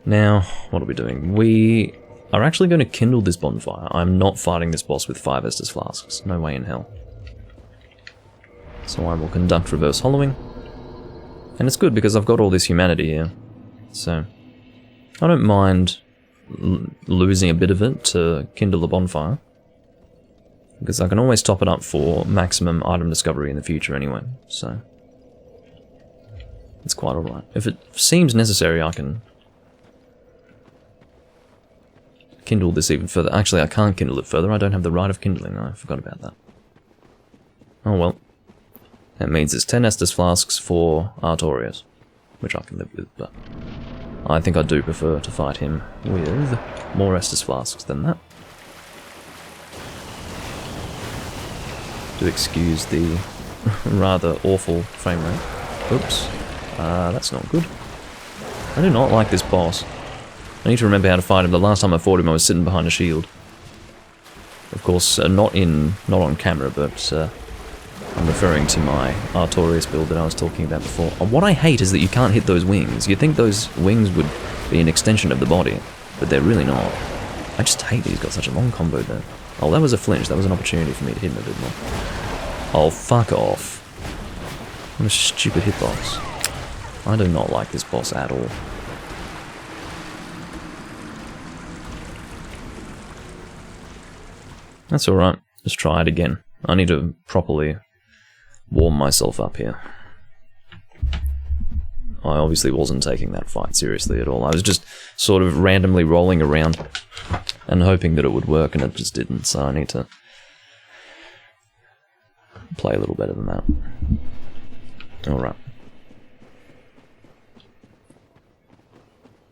Now, what are we doing? We are actually going to kindle this bonfire. I'm not fighting this boss with 5 Estus Flasks. No way in hell. So I will conduct reverse hollowing. And it's good because I've got all this humanity here. So I don't mind losing a bit of it to kindle the bonfire. Because I can always top it up for maximum item discovery in the future anyway. So it's quite alright. If it seems necessary, I can kindle this even further. Actually, I can't kindle it further. I don't have the right of kindling. I forgot about that. Oh well. That means it's 10 Estus Flasks for Artorias, which I can live with, but I think I do prefer to fight him with more Estus Flasks than that. Do excuse the rather awful frame rate. Oops. That's not good. I do not like this boss. I need to remember how to fight him. The last time I fought him I was sitting behind a shield. Of course, not on camera, but I'm referring to my Artorias build that I was talking about before. What I hate is that you can't hit those wings. You'd think those wings would be an extension of the body, but they're really not. I just hate that he's got such a long combo there. Oh, that was a flinch. That was an opportunity for me to hit him a bit more. Oh, fuck off. What a stupid hitbox. I do not like this boss at all. That's alright. Just try it again. I need to properly warm myself up here. I obviously wasn't taking that fight seriously at all. I was just sort of randomly rolling around and hoping that it would work, and it just didn't, so I need to play a little better than that. Alright.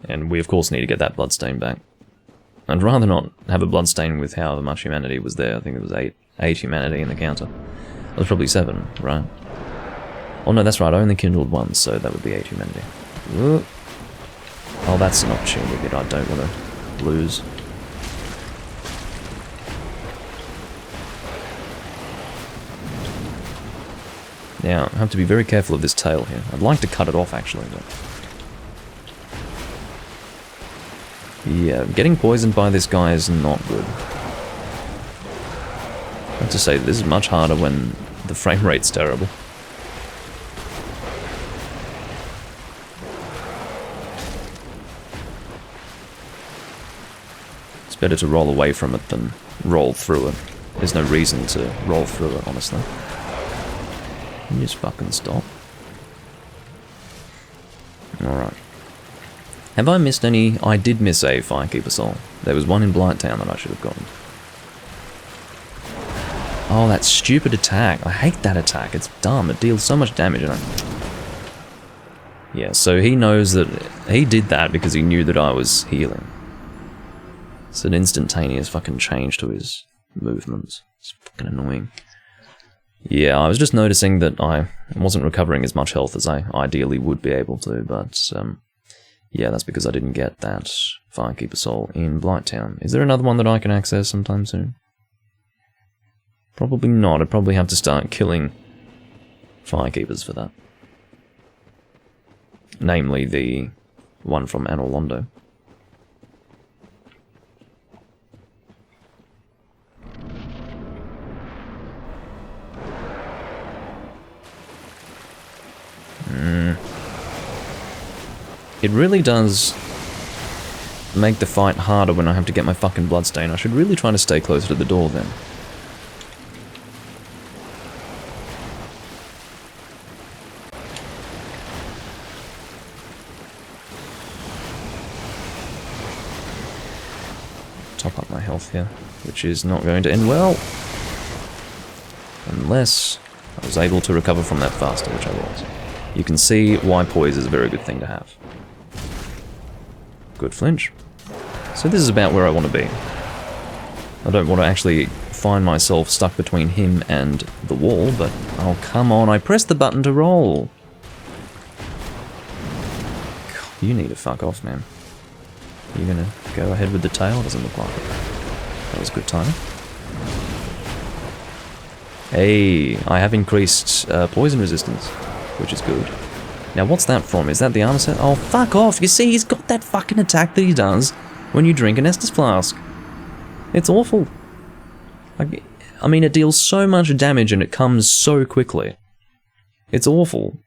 And we of course need to get that bloodstain back. I'd rather not have a bloodstain with however much humanity was there. I think it was 8 humanity in the counter. It was probably 7, right? Oh no, that's right, I only kindled once, so that would be 8 humanity. Whoa. Oh, that's an opportunity that I don't want to lose. Now, I have to be very careful of this tail here. I'd like to cut it off, actually, but... yeah, getting poisoned by this guy is not good. I have to say, this is much harder when the frame rate's terrible. It's better to roll away from it than roll through it. There's no reason to roll through it, honestly. Can you just fucking stop? Alright. Have I missed any? I did miss a Firekeeper Soul. There was one in Blighttown that I should have gotten. Oh, that stupid attack. I hate that attack. It's dumb. It deals so much damage. Yeah, so he knows that he did that because he knew that I was healing. It's an instantaneous fucking change to his movements. It's fucking annoying. Yeah, I was just noticing that I wasn't recovering as much health as I ideally would be able to, but yeah, that's because I didn't get that Firekeeper Soul in Blighttown. Is there another one that I can access sometime soon? Probably not. I'd probably have to start killing Firekeepers for that. Namely the one from Anor Londo. It really does make the fight harder when I have to get my fucking bloodstain. I should really try to stay closer to the door then. Top up my health here, which is not going to end well. Unless I was able to recover from that faster, which I was. You can see why poise is a very good thing to have. Good flinch. So this is about where I want to be. I don't want to actually find myself stuck between him and the wall, but oh come on, I pressed the button to roll. God, you need to fuck off, man. You gonna go ahead with the tail? Doesn't look like it. That was good timing. Hey, I have increased poison resistance, which is good. Now what's that from? Is that the armor set? Oh, fuck off! You see, he's got that fucking attack that he does when you drink an Estus flask. It's awful. I mean, it deals so much damage and it comes so quickly. It's awful.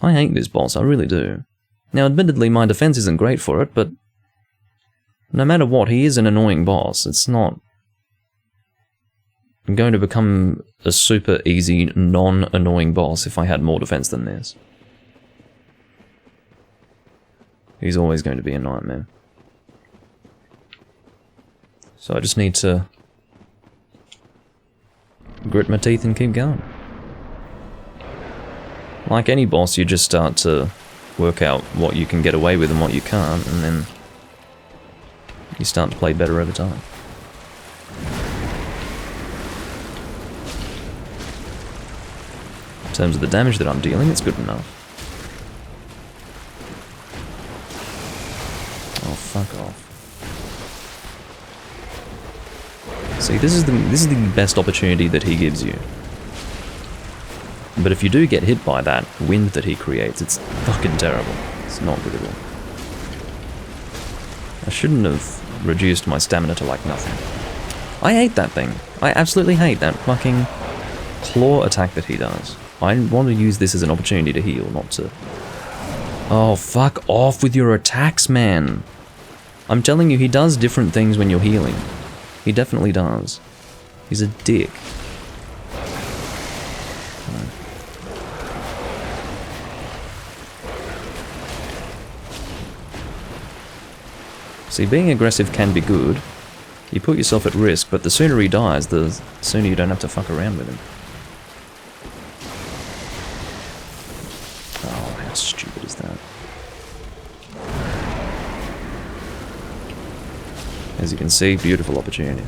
I hate this boss, I really do. Now, admittedly, my defense isn't great for it, but no matter what, he is an annoying boss. It's not going to become a super easy, non-annoying boss if I had more defense than this. He's always going to be a nightmare. So I just need to grit my teeth and keep going. Like any boss, you just start to work out what you can get away with and what you can't, and then you start to play better over time. In terms of the damage that I'm dealing, it's good enough. Oh, fuck off. See, this is the best opportunity that he gives you. But if you do get hit by that wind that he creates, it's fucking terrible. It's not good at all. I shouldn't have reduced my stamina to like nothing. I hate that thing. I absolutely hate that fucking claw attack that he does. I want to use this as an opportunity to heal, not to... Oh, fuck off with your attacks, man. I'm telling you, he does different things when you're healing. He definitely does. He's a dick. See, being aggressive can be good. You put yourself at risk, but the sooner he dies, the sooner you don't have to fuck around with him. Oh, how stupid is that? As you can see, beautiful opportunity.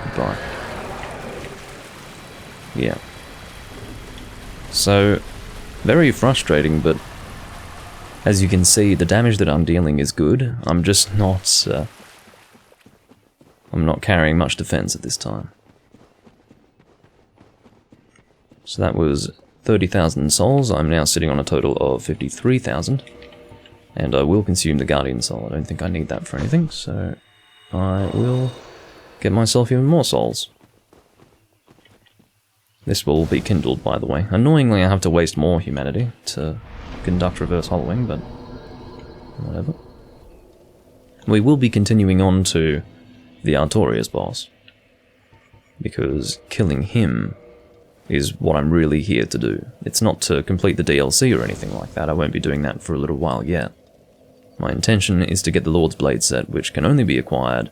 Goodbye. Yeah. So, very frustrating, but as you can see, the damage that I'm dealing is good. I'm just not, I'm not carrying much defense at this time. So that was 30,000 souls. I'm now sitting on a total of 53,000. And I will consume the Guardian Soul. I don't think I need that for anything, so I will get myself even more souls. This will be kindled, by the way. Annoyingly, I have to waste more humanity to conduct reverse hollowing, but whatever. We will be continuing on to the Artorias boss, because killing him is what I'm really here to do. It's not to complete the DLC or anything like that. I won't be doing that for a little while yet. My intention is to get the Lord's Blade set, which can only be acquired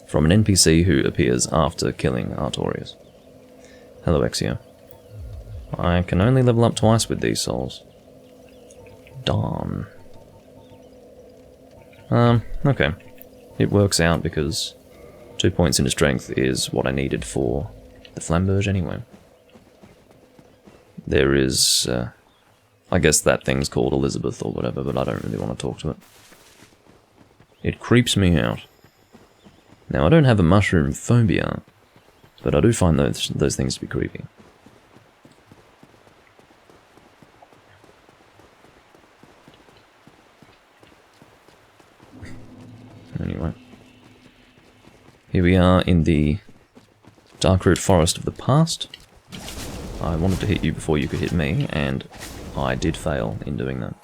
from an NPC who appears after killing Artorias. Hello, Exio. I can only level up twice with these souls. Darn. Okay. It works out because 2 points into strength is what I needed for the Flamberge anyway. There is, I guess that thing's called Elizabeth or whatever, but I don't really want to talk to it. It creeps me out. Now, I don't have a mushroom phobia, but I do find those things to be creepy. Anyway. Here we are in the Darkroot Forest of the Past. I wanted to hit you before you could hit me, and I did fail in doing that.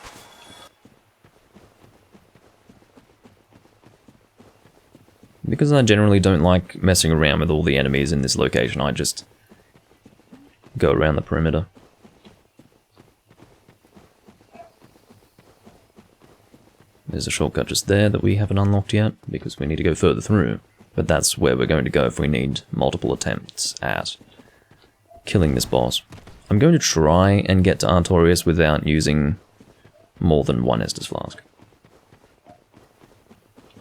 Because I generally don't like messing around with all the enemies in this location, I just go around the perimeter. There's a shortcut just there that we haven't unlocked yet, because we need to go further through. But that's where we're going to go if we need multiple attempts at killing this boss. I'm going to try and get to Artorias without using more than one Estus Flask.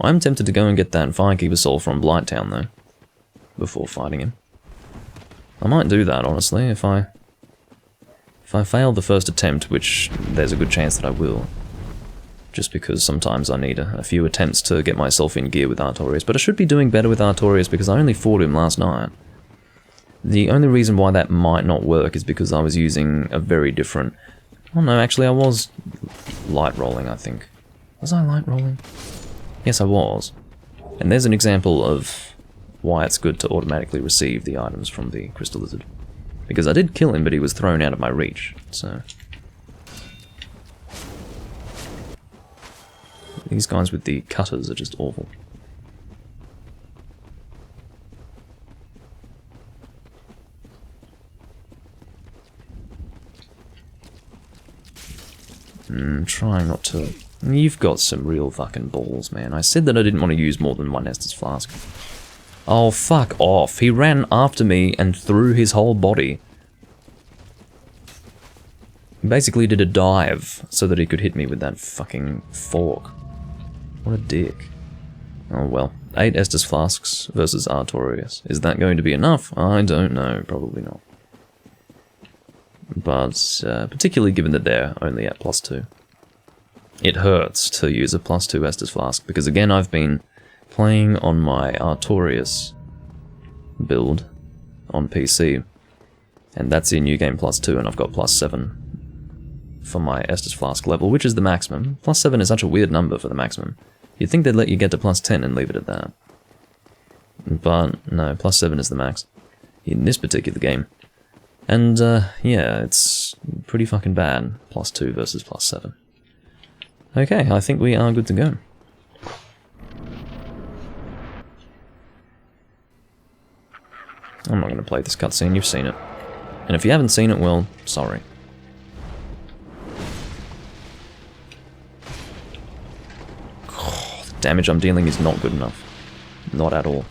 I'm tempted to go and get that Firekeeper Soul from Blighttown, though, before fighting him. I might do that, honestly, if I fail the first attempt, which there's a good chance that I will. Just because sometimes I need a few attempts to get myself in gear with Artorias, but I should be doing better with Artorias because I only fought him last night. The only reason why that might not work is because I was using a very different... Oh no, actually I was light rolling, I think. Was I light rolling? Yes, I was. And there's an example of why it's good to automatically receive the items from the crystal lizard. Because I did kill him, but he was thrown out of my reach, so... These guys with the cutters are just awful. Trying not to... You've got some real fucking balls, man. I said that I didn't want to use more than one Estus Flask. Oh, fuck off. He ran after me and threw his whole body. He basically did a dive so that he could hit me with that fucking fork. What a dick. Oh well. 8 Estus Flasks versus Artorias. Is that going to be enough? I don't know. Probably not. But, particularly given that they're only at +2. It hurts to use a +2 Estus Flask, because again I've been playing on my Artorias build on PC, and that's in New Game +2, and I've got +7 for my Estus Flask level, which is the maximum. +7 is such a weird number for the maximum. You'd think they'd let you get to +10 and leave it at that. But no, +7 is the max in this particular game. And, yeah, it's pretty fucking bad. +2 versus +7. Okay, I think we are good to go. I'm not going to play this cutscene, you've seen it. And if you haven't seen it, well, sorry. The damage I'm dealing is not good enough. Not at all.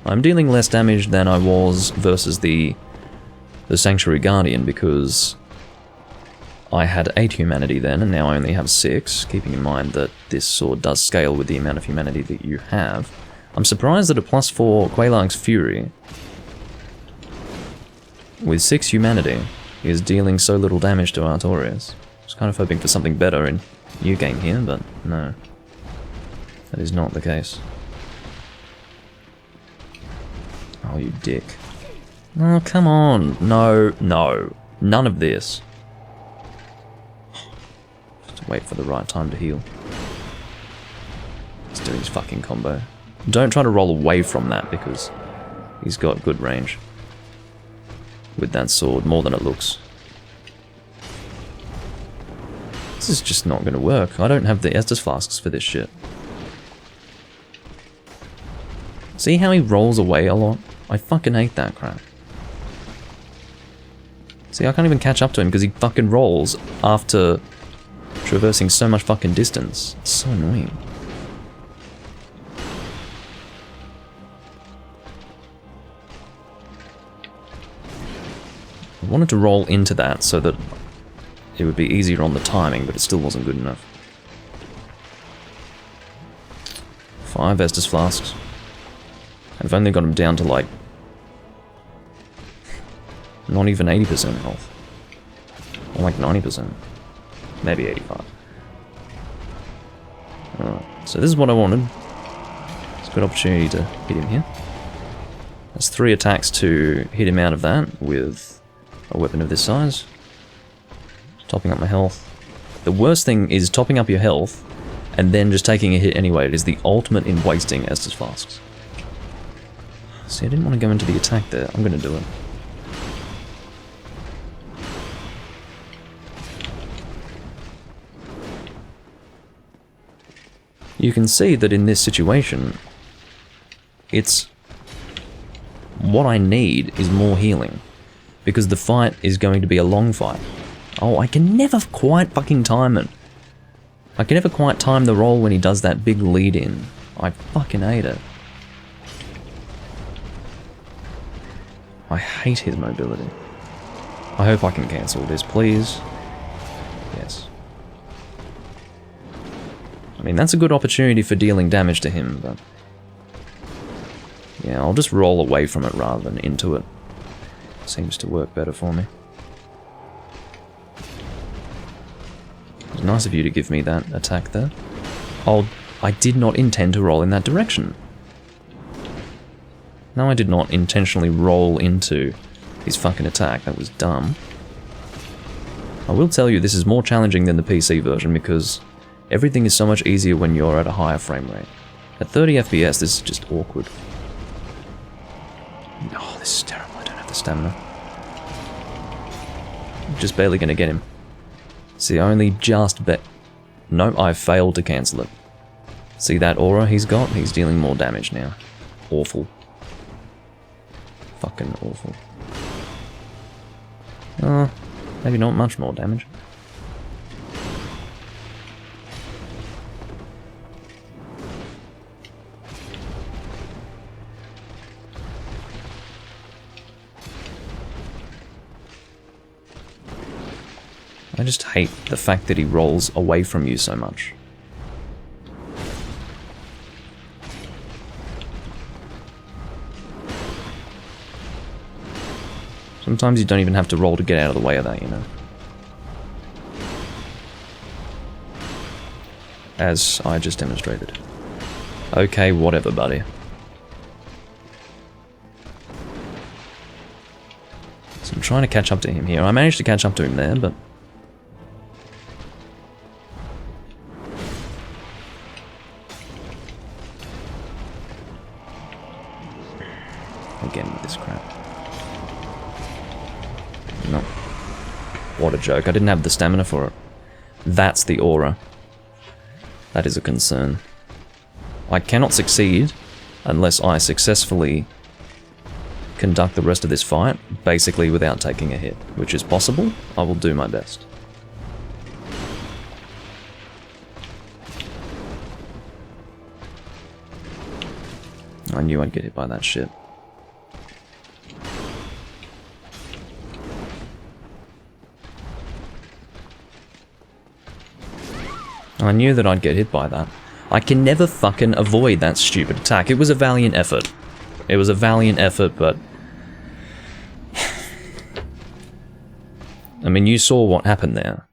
I'm dealing less damage than I was versus the Sanctuary Guardian, because I had 8 humanity then, and now I only have 6, keeping in mind that this sword does scale with the amount of humanity that you have. I'm surprised that a +4 Quelaag's Fury with 6 humanity is dealing so little damage to Artorias. I was kind of hoping for something better in New Game here, but no. That is not the case. Oh, you dick. Oh, come on. No, no. None of this. Have to wait for the right time to heal. Let's do his fucking combo. Don't try to roll away from that, because he's got good range with that sword, more than it looks. This is just not going to work. I don't have the Estus Flasks for this shit. See how he rolls away a lot? I fucking hate that crap. See, I can't even catch up to him because he fucking rolls after traversing so much fucking distance. It's so annoying. I wanted to roll into that so that it would be easier on the timing, but it still wasn't good enough. 5 Estus Flasks. I've only got him down to like not even 80% health. Or like 90%. Maybe 85. Alright, so this is what I wanted. It's a good opportunity to hit him here. There's 3 attacks to hit him out of that with a weapon of this size. Topping up my health. The worst thing is topping up your health and then just taking a hit anyway. It is the ultimate in wasting Estus Flasks. See, I didn't want to go into the attack there. I'm going to do it. You can see that in this situation, it's... what I need is more healing. Because the fight is going to be a long fight. Oh, I can never quite fucking time it. I can never quite time the roll when he does that big lead in. I fucking hate it. I hate his mobility. I hope I can cancel this, please. Yes. I mean, that's a good opportunity for dealing damage to him, but... yeah, I'll just roll away from it rather than into it. Seems to work better for me. It's nice of you to give me that attack there. I did not intend to roll in that direction. No, I did not intentionally roll into his fucking attack. That was dumb. I will tell you, this is more challenging than the PC version because everything is so much easier when you're at a higher frame rate. At 30 FPS, this is just awkward. Oh, this is terrible. I don't have the stamina. I'm just barely gonna get him. See, I only just bet. No, I failed to cancel it. See that aura he's got? He's dealing more damage now. Awful. Fucking awful. Maybe not much more damage. I just hate the fact that he rolls away from you so much. Sometimes you don't even have to roll to get out of the way of that, you know. As I just demonstrated. Okay, whatever, buddy. So I'm trying to catch up to him here. I managed to catch up to him there, but... Again with this crap. No. What a joke. I didn't have the stamina for it. That's the aura. That is a concern. I cannot succeed unless I successfully conduct the rest of this fight, basically without taking a hit, which is possible. I will do my best. I knew I'd get hit by that shit. I knew that I'd get hit by that. I can never fucking avoid that stupid attack. It was a valiant effort. It was a valiant effort, but... I mean, you saw what happened there.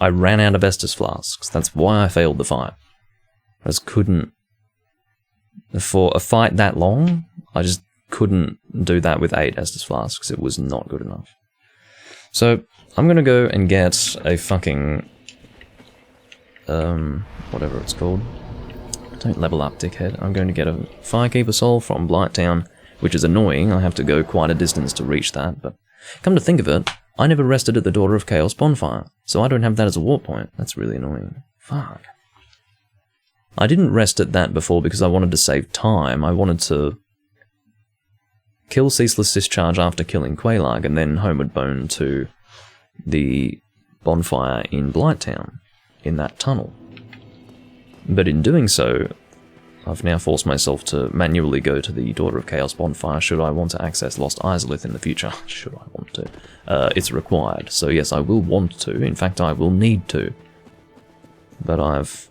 I ran out of Estus flasks. That's why I failed the fight. I just couldn't... For a fight that long, I just couldn't do that with 8 Estus flasks. It was not good enough. So, I'm gonna go and get a fucking... whatever it's called. Don't level up, dickhead. I'm going to get a Firekeeper Soul from Blighttown, which is annoying. I have to go quite a distance to reach that, but come to think of it, I never rested at the Daughter of Chaos bonfire, so I don't have that as a warp point. That's really annoying. Fuck. I didn't rest at that before because I wanted to save time. I wanted to kill Ceaseless Discharge after killing Quelaag and then Homeward Bone to the bonfire in Blighttown, in that tunnel. But in doing so, I've now forced myself to manually go to the Daughter of Chaos bonfire should I want to access Lost Izalith in the future. Should I want to. It's required, so yes, I will want to. In fact, I will need to. But I've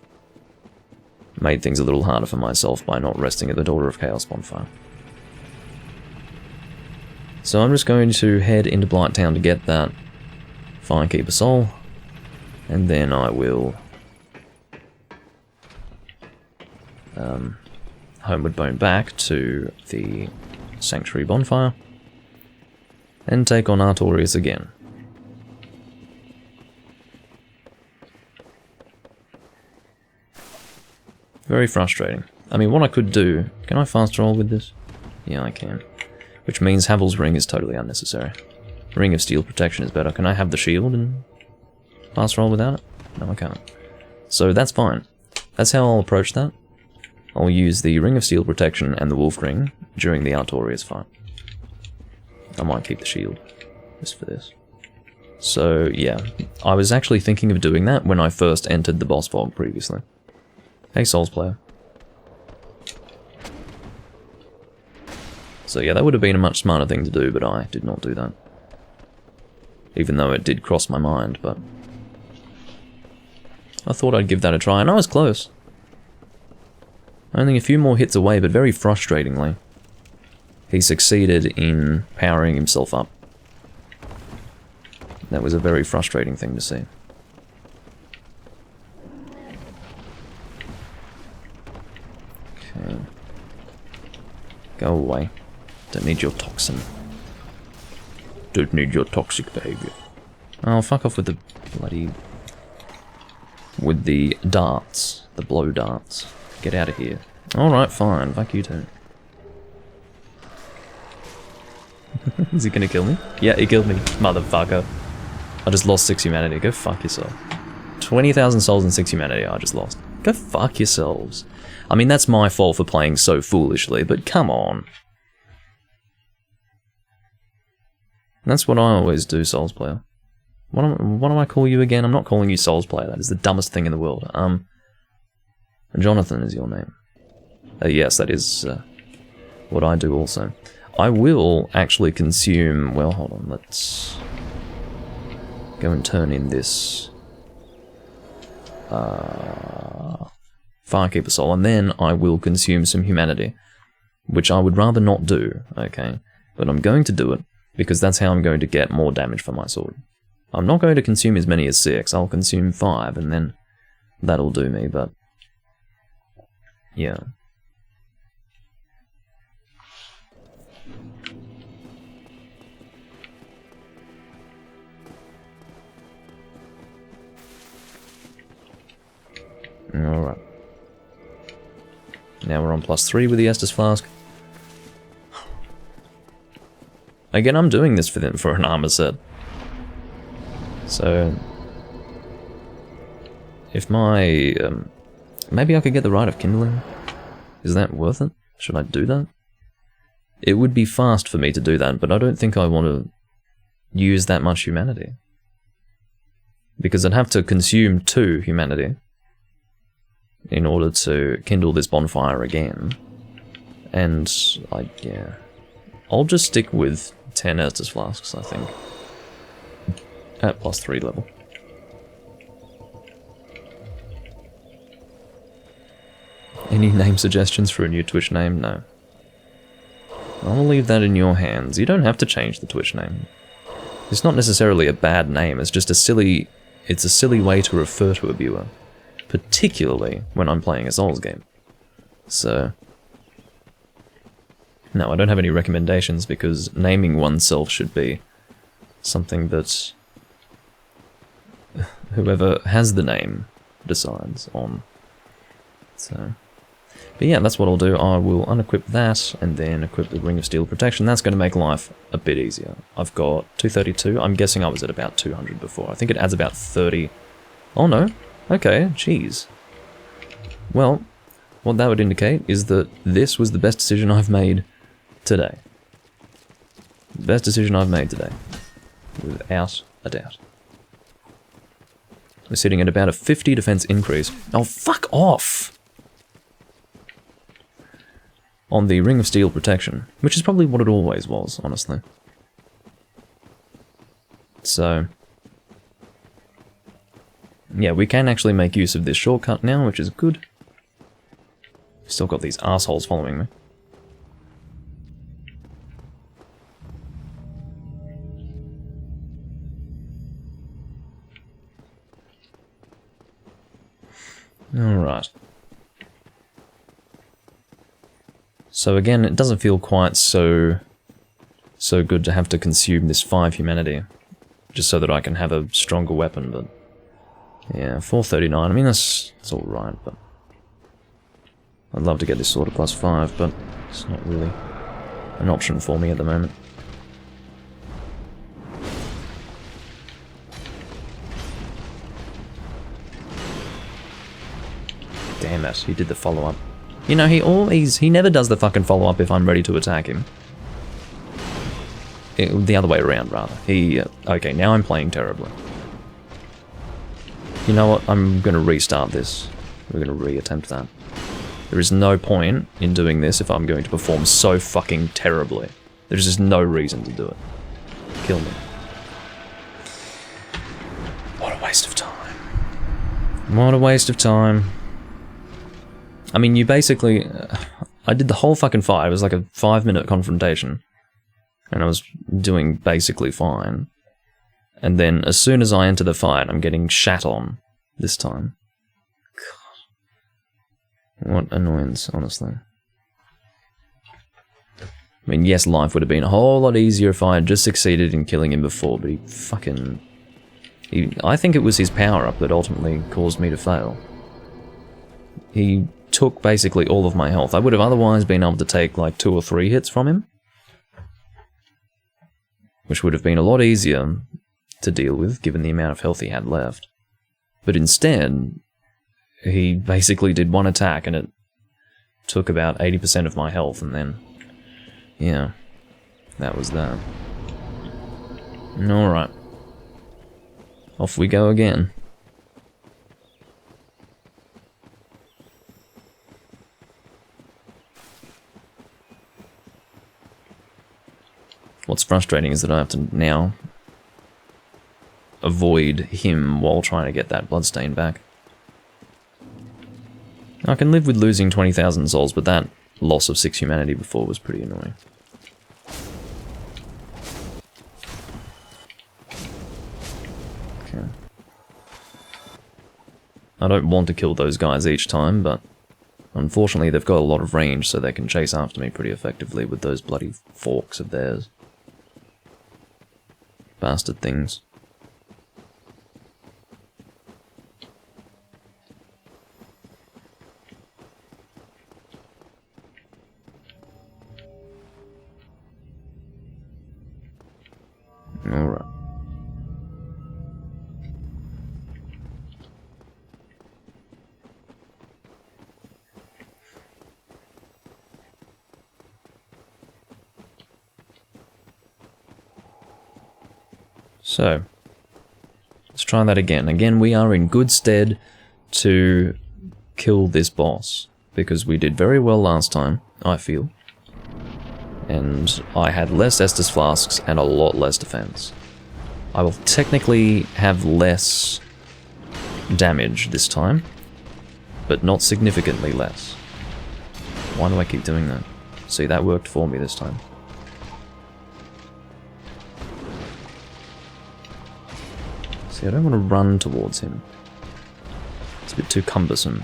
made things a little harder for myself by not resting at the Daughter of Chaos bonfire. So I'm just going to head into Blighttown to get that Firekeeper Soul, and then I will Homeward Bone back to the Sanctuary bonfire and take on Artorias again. Very frustrating. I mean, what I could do... Can I fast roll with this? Yeah, I can. Which means Havel's Ring is totally unnecessary. Ring of Steel Protection is better. Can I have the shield and fast roll without it? No, I can't. So that's fine. That's how I'll approach that. I'll use the Ring of Steel Protection and the Wolf Ring during the Artorias fight. I might keep the shield just for this. So, yeah. I was actually thinking of doing that when I first entered the boss fog previously. Hey, Souls player. So yeah, that would have been a much smarter thing to do, but I did not do that. Even though it did cross my mind, but... I thought I'd give that a try, and I was close. Only a few more hits away, but very frustratingly, he succeeded in powering himself up. That was a very frustrating thing to see. Go away. Don't need your toxin. Don't need your toxic behavior. Oh, fuck off with the bloody... with the darts. The blow darts. Get out of here. Alright, fine. Fuck you too. Is he gonna kill me? Yeah, he killed me. Motherfucker. I just lost 6 humanity. Go fuck yourself. 20,000 souls and 6 humanity I just lost. Go fuck yourselves. I mean, that's my fault for playing so foolishly, but come on. That's what I always do, Souls player. What do I call you again? I'm not calling you Souls player. That is the dumbest thing in the world. Jonathan is your name. Yes, that is what I do also. I will actually consume... Well, hold on. Let's go and turn in this Firekeeper Soul, and then I will consume some humanity, which I would rather not do, okay? But I'm going to do it, because that's how I'm going to get more damage for my sword. I'm not going to consume as many as 6, I'll consume 5, and then that'll do me, but... yeah. Alright. Now we're on +3 with the Estus Flask. Again, I'm doing this for an armor set. So... if my... maybe I could get the Rite of Kindling? Is that worth it? Should I do that? It would be fast for me to do that, but I don't think I want to use that much humanity. Because I'd have to consume 2 humanity in order to kindle this bonfire again. And, yeah. I'll just stick with 10 Estus Flasks, I think. At +3 level. Any name suggestions for a new Twitch name? No. I'll leave that in your hands. You don't have to change the Twitch name. It's not necessarily a bad name, it's just a silly... it's a silly way to refer to a viewer. Particularly when I'm playing a Souls game. So... no, I don't have any recommendations because naming oneself should be something that whoever has the name decides on. So... but yeah, that's what I'll do. I will unequip that and then equip the Ring of Steel Protection. That's going to make life a bit easier. I've got 232. I'm guessing I was at about 200 before. I think it adds about 30. Oh no. Okay, jeez. Well, what that would indicate is that this was the best decision I've made today. The best decision I've made today. Without a doubt. We're sitting at about a 50 defense increase. Oh, fuck off! On the Ring of Steel Protection, which is probably what it always was, honestly. So... yeah, we can actually make use of this shortcut now, which is good. Still got these assholes following me. Alright. So again, it doesn't feel quite so good to have to consume this 5 humanity, just so that I can have a stronger weapon, but... yeah, 439, I mean that's alright, but... I'd love to get this sword at +5, but it's not really an option for me at the moment. Damn it, he did the follow-up. You know, he never does the fucking follow-up if I'm ready to attack him. The other way around, rather. Okay, now I'm playing terribly. You know what, I'm gonna restart this. We're gonna re-attempt that. There is no point in doing this if I'm going to perform so fucking terribly. There's just no reason to do it. Kill me. What a waste of time. What a waste of time. I mean, you basically... I did the whole fucking fight. It was like a 5-minute confrontation. And I was doing basically fine. And then, as soon as I enter the fight, I'm getting shat on this time. God. What annoyance, honestly. I mean, yes, life would have been a whole lot easier if I had just succeeded in killing him before, but he fucking... I think it was his power-up that ultimately caused me to fail. He took basically all of my health. I would have otherwise been able to take like 2 or 3 hits from him, which would have been a lot easier to deal with, given the amount of health he had left. But instead, he basically did one attack and it took about 80% of my health, and then... yeah, that was that. Alright. Off we go again. What's frustrating is that I have to now avoid him while trying to get that bloodstain back. I can live with losing 20,000 souls, but that loss of 6 humanity before was pretty annoying. Okay. I don't want to kill those guys each time, but unfortunately they've got a lot of range, so they can chase after me pretty effectively with those bloody forks of theirs. Bastard things. Alright. So, let's try that again. Again, we are in good stead to kill this boss, because we did very well last time, I feel. And I had less Estus Flasks and a lot less defense. I will technically have less damage this time, but not significantly less. Why do I keep doing that? See, that worked for me this time. See, I don't want to run towards him. It's a bit too cumbersome.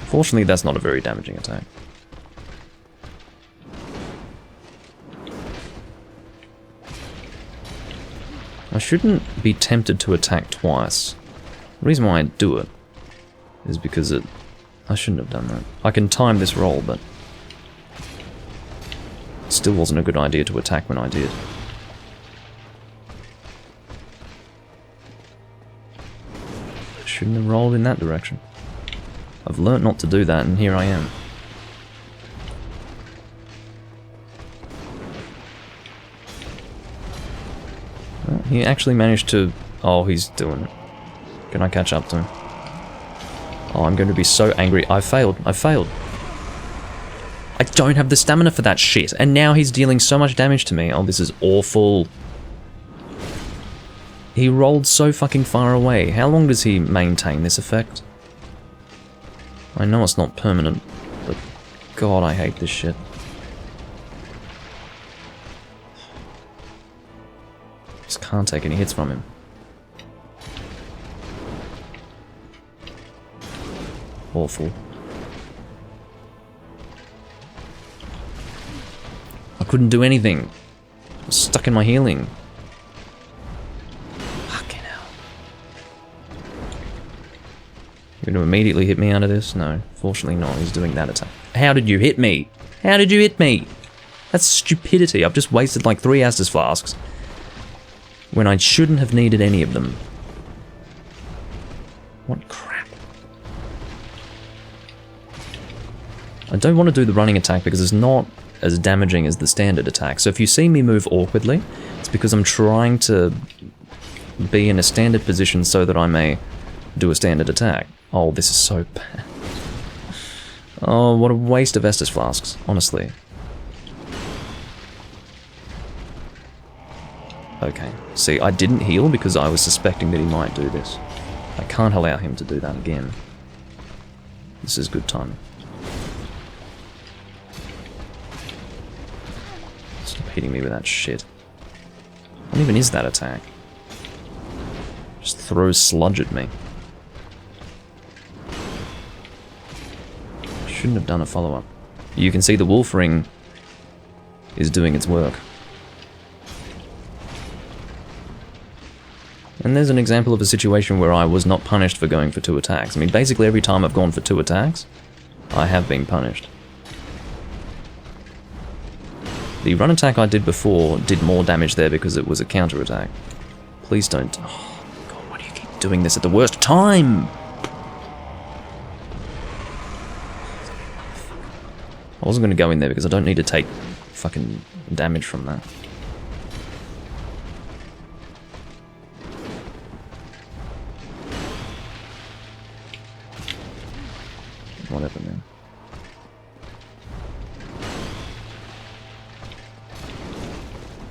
Fortunately, that's not a very damaging attack. I shouldn't be tempted to attack twice. The reason why I do it is because I shouldn't have done that. I can time this roll, but it still wasn't a good idea to attack when I did. I shouldn't have rolled in that direction. I've learnt not to do that, and here I am. Well, he actually managed to... oh, he's doing it. Can I catch up to him? Oh, I'm going to be so angry. I failed. I failed. I don't have the stamina for that shit, and now he's dealing so much damage to me. Oh, this is awful. He rolled so fucking far away. How long does he maintain this effect? I know it's not permanent, but God, I hate this shit. Just can't take any hits from him. Awful. I couldn't do anything. I was stuck in my healing. You're going to immediately hit me out of this? No, fortunately not. He's doing that attack. How did you hit me? How did you hit me? That's stupidity. I've just wasted like 3 Estus Flasks when I shouldn't have needed any of them. What crap. I don't want to do the running attack because it's not as damaging as the standard attack. So if you see me move awkwardly, it's because I'm trying to be in a standard position so that I may do a standard attack. Oh, this is so bad. Oh, what a waste of Estus Flasks, honestly. Okay, see, I didn't heal because I was suspecting that he might do this. I can't allow him to do that again. This is good timing. Stop hitting me with that shit. What even is that attack? Just throws sludge at me. shouldn't have done a follow-up. You can see the wolf ring is doing its work. And there's an example of a situation where I was not punished for going for 2 attacks. I mean, basically every time I've gone for 2 attacks, I have been punished. The run attack I did before did more damage there because it was a counter attack. Please don't... Oh, God, why do you keep doing this at the worst time? I wasn't going to go in there because I don't need to take fucking damage from that. Whatever, man.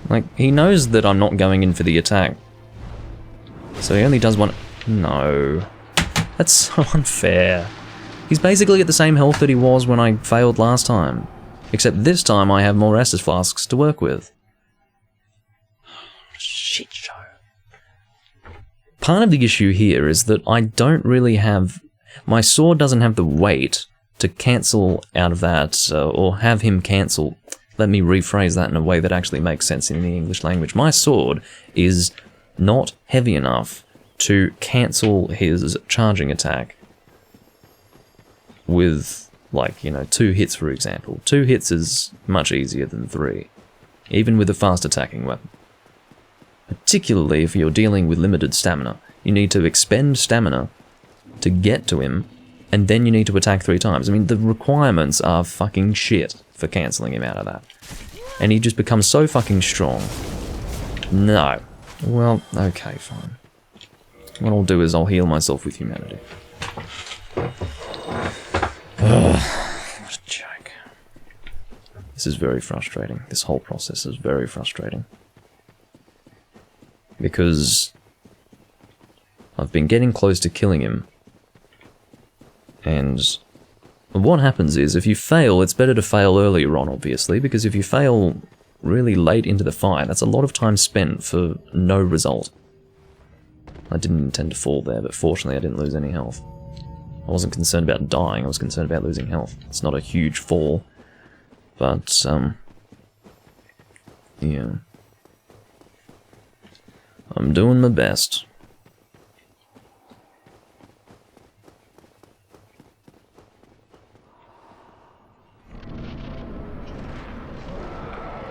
Like, he knows that I'm not going in for the attack. So he only does one... No. That's so unfair. He's basically at the same health that he was when I failed last time. Except this time I have more Estus Flasks to work with. Shit show. Part of the issue here is that I don't really have... My sword doesn't have the weight to cancel out of that, or have him cancel... Let me rephrase that in a way that actually makes sense in the English language. My sword is not heavy enough to cancel his charging attack with, like, you know, 2 hits, for example. 2 hits is much easier than 3, even with a fast attacking weapon. Particularly if you're dealing with limited stamina. You need to expend stamina to get to him, and then you need to attack 3 times. I mean, the requirements are fucking shit for cancelling him out of that. And he just becomes so fucking strong. No. Well, okay, fine. What I'll do is I'll heal myself with humanity. Ugh, what a joke. This is very frustrating. This whole process is very frustrating. Because I've been getting close to killing him. And what happens is, if you fail, it's better to fail earlier on, obviously, because if you fail really late into the fight, that's a lot of time spent for no result. I didn't intend to fall there, but fortunately I didn't lose any health. I wasn't concerned about dying, I was concerned about losing health. It's not a huge fall, but, yeah. I'm doing my best.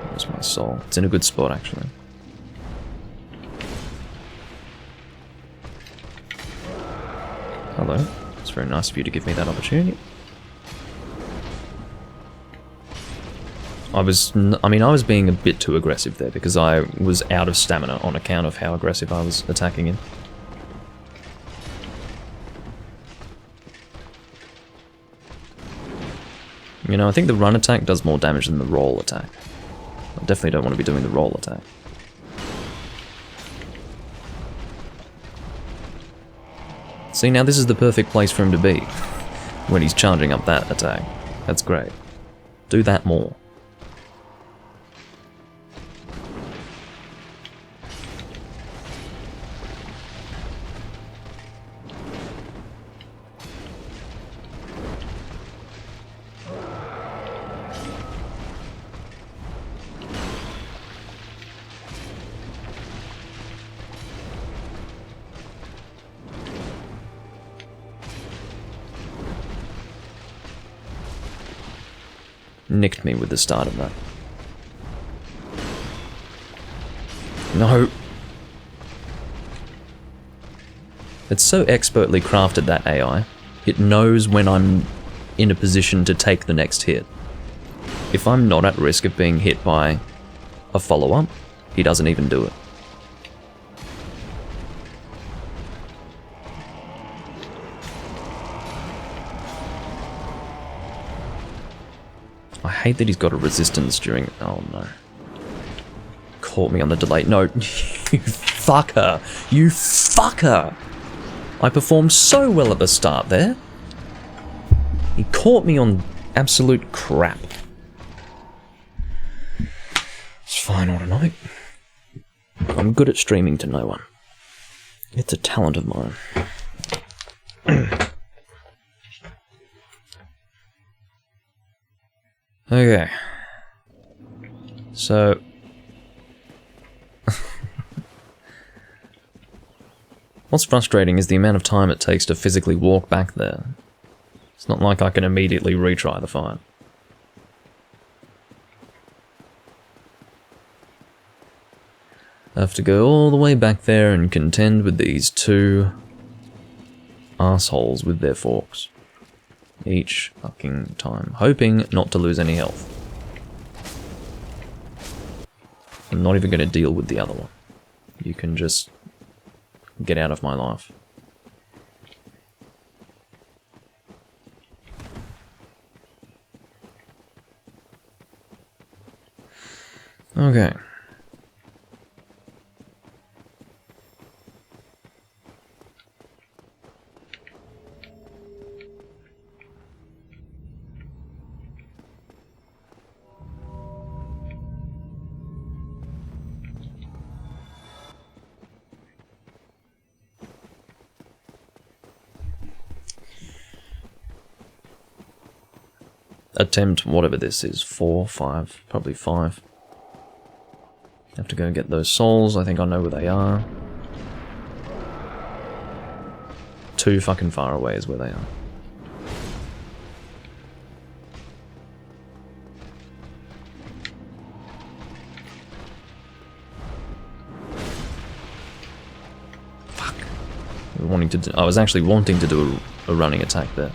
Where's my soul? It's in a good spot, actually. Hello. It's very nice of you to give me that opportunity. I was being a bit too aggressive there because I was out of stamina on account of how aggressive I was attacking him. You know, I think the run attack does more damage than the roll attack. I definitely don't want to be doing the roll attack. See, now this is the perfect place for him to be, when he's charging up that attack. That's great. Do that more. Nicked me with the start of that. No. It's so expertly crafted, that AI. It knows when I'm in a position to take the next hit. If I'm not at risk of being hit by a follow-up, he doesn't even do it. I hate that he's got a resistance during... Oh no. Caught me on the delay. No, you fucker. You fucker. I performed so well at the start there. He caught me on absolute crap. It's fine, Autonomic. I'm good at streaming to no one. It's a talent of mine. Okay. So... what's frustrating is the amount of time it takes to physically walk back there. It's not like I can immediately retry the fight. I have to go all the way back there and contend with these two assholes with their forks. Each fucking time. Hoping not to lose any health. I'm not even going to deal with the other one. You can just get out of my life. Okay. Attempt whatever this is, 4, 5, probably 5. Have to go and get those souls, I think I know where they are. Too fucking far away is where they are. Fuck. I was actually wanting to do a running attack there.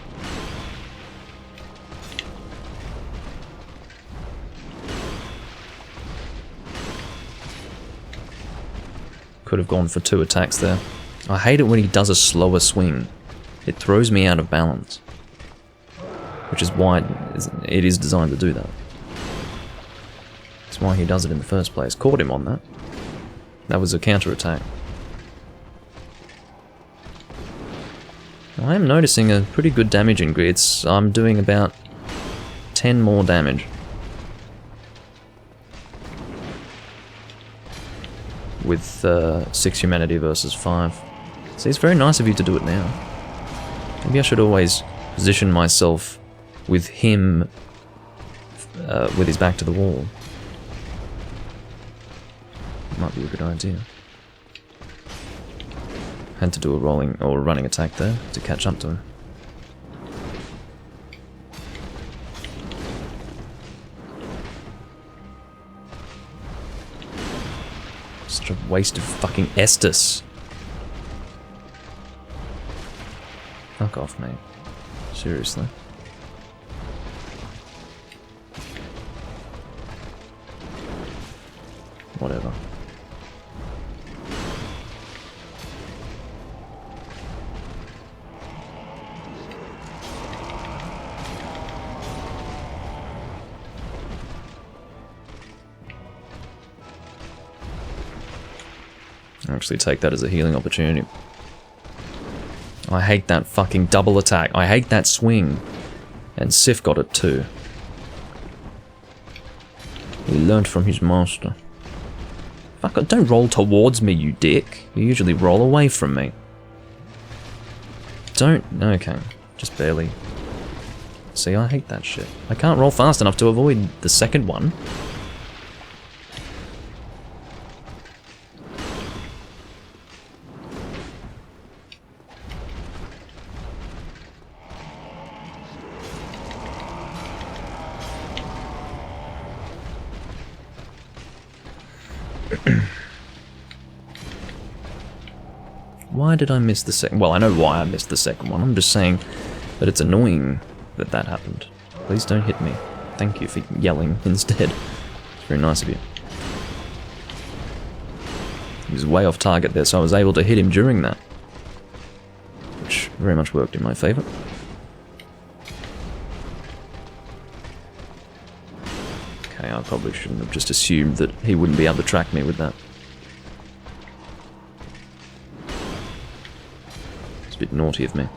Could have gone for 2 attacks there. I hate it when he does a slower swing. It throws me out of balance. Which is why it is designed to do that. That's why he does it in the first place. Caught him on that. That was a counter-attack. I am noticing a pretty good damage in grids. I'm doing about 10 more damage. With 6 humanity versus 5. See, it's very nice of you to do it now. Maybe I should always position myself with him with his back to the wall. Might be a good idea. Had to do a rolling or a running attack there to catch up to him. Such a waste of fucking Estus. Fuck off, mate. Seriously. Whatever. Actually take that as a healing opportunity. I hate that fucking double attack. I hate that swing. And Sif got it too. He learned from his master. Fuck, don't roll towards me, you dick. You usually roll away from me. Don't... Okay. Just barely. See, I hate that shit. I can't roll fast enough to avoid the second one. Why did I miss the second? Well, I know why I missed the second one. I'm just saying that it's annoying that that happened. Please don't hit me. Thank you for yelling instead. It's very nice of you. He was way off target there, so I was able to hit him during that. Which very much worked in my favour. Okay, I probably shouldn't have just assumed that he wouldn't be able to track me with that. It's a bit naughty of me.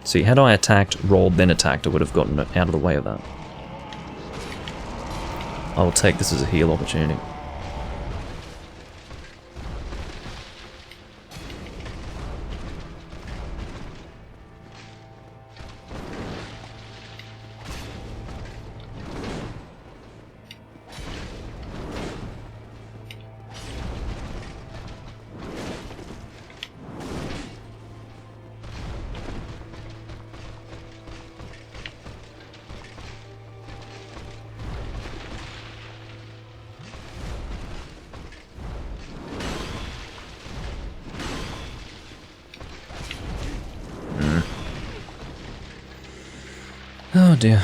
See, had I attacked, rolled, then attacked, I would have gotten out of the way of that. I will take this as a heal opportunity. Oh dear.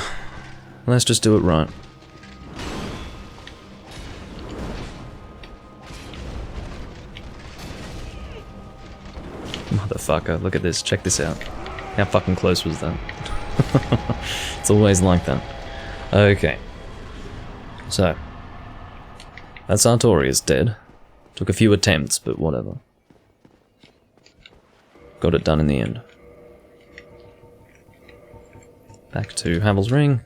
Let's just do it right. Motherfucker, look at this, check this out. How fucking close was that? It's always like that. Okay. So. That's Artorias dead. Took a few attempts, but whatever. Got it done in the end. Back to Havel's Ring.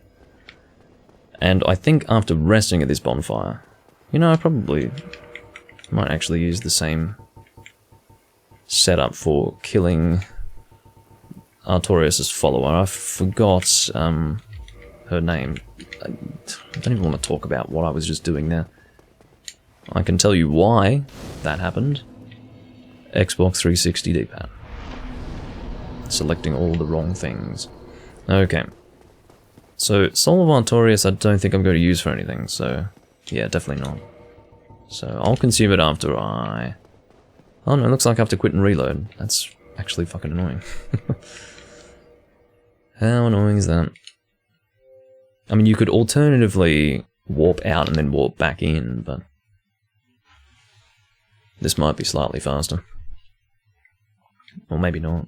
And I think after resting at this bonfire, you know, I probably might actually use the same setup for killing Artorias' follower. I forgot her name. I don't even want to talk about what I was just doing there. I can tell you why that happened. Xbox 360 D-pad. Selecting all the wrong things. Okay. So, Soul of Artorias I don't think I'm going to use for anything, so yeah, definitely not. So, I'll consume it after I... Oh no, it looks like I have to quit and reload. That's actually fucking annoying. How annoying is that? I mean, you could alternatively warp out and then warp back in, but... This might be slightly faster. Or maybe not.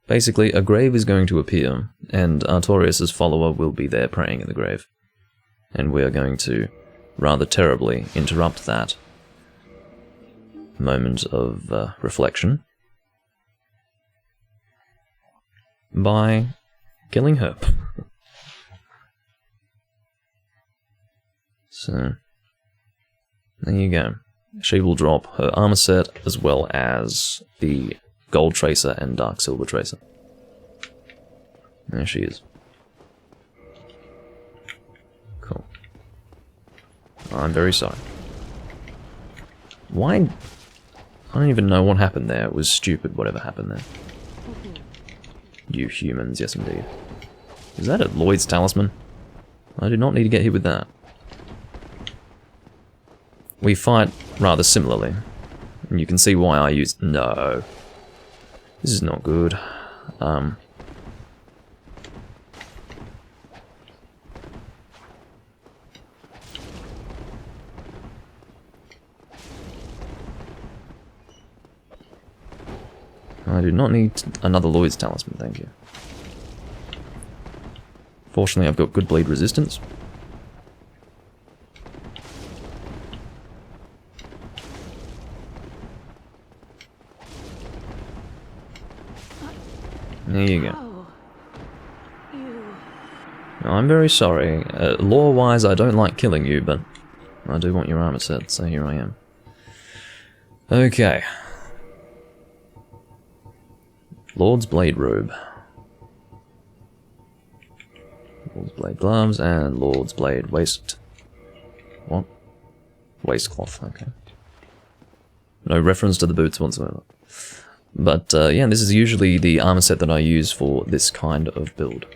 Basically, a grave is going to appear, and Artorias' follower will be there praying in the grave. And we are going to, rather terribly, interrupt that moment of reflection by killing her. So, there you go. She will drop her armor set as well as the Gold Tracer and Dark Silver Tracer. There she is. Cool. I'm very sorry. Why? I don't even know what happened there. It was stupid, whatever happened there. You humans, yes indeed. Is that a Lloyd's talisman? I do not need to get hit with that. We fight rather similarly. And you can see why I use... No. This is not good. I do not need another Lloyd's talisman, thank you. Fortunately, I've got good bleed resistance. There you go. Now, I'm very sorry. Lore-wise, I don't like killing you, but I do want your armor set, so here I am. Okay. Lord's Blade Robe. Lord's Blade Gloves, and Lord's Blade Waist... What? Waistcloth, okay. No reference to the boots whatsoever. But, yeah, this is usually the armor set that I use for this kind of build.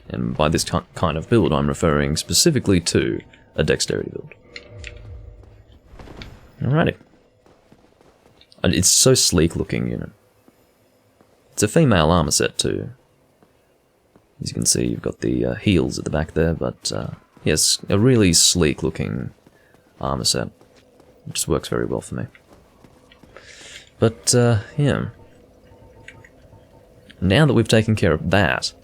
And by this kind of build, I'm referring specifically to a Dexterity build. Alrighty. And it's so sleek looking, you know. It's a female armor set too. As you can see, you've got the heels at the back there, but yes, a really sleek looking armor set. It just works very well for me. But, yeah. Now that we've taken care of that,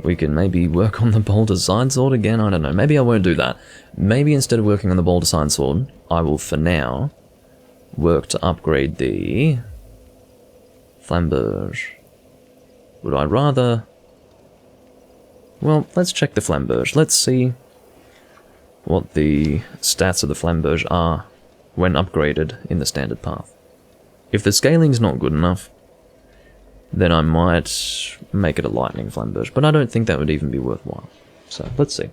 we can maybe work on the Boulder Side Sword again, I don't know. Maybe I won't do that. Maybe instead of working on the Boulder Side Sword, I will, for now, work to upgrade the Flamberge. Would I rather... Well, let's check the Flamberge. Let's see what the stats of the Flamberge are when upgraded in the standard path. If the scaling's not good enough, then I might make it a lightning Flamberge, but I don't think that would even be worthwhile. So, let's see.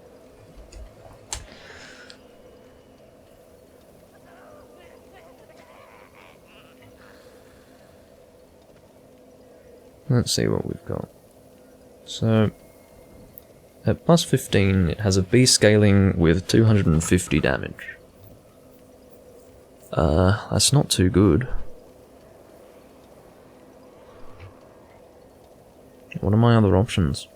Let's see what we've got. So, at plus 15, it has a B scaling with 250 damage. That's not too good. What are my other options?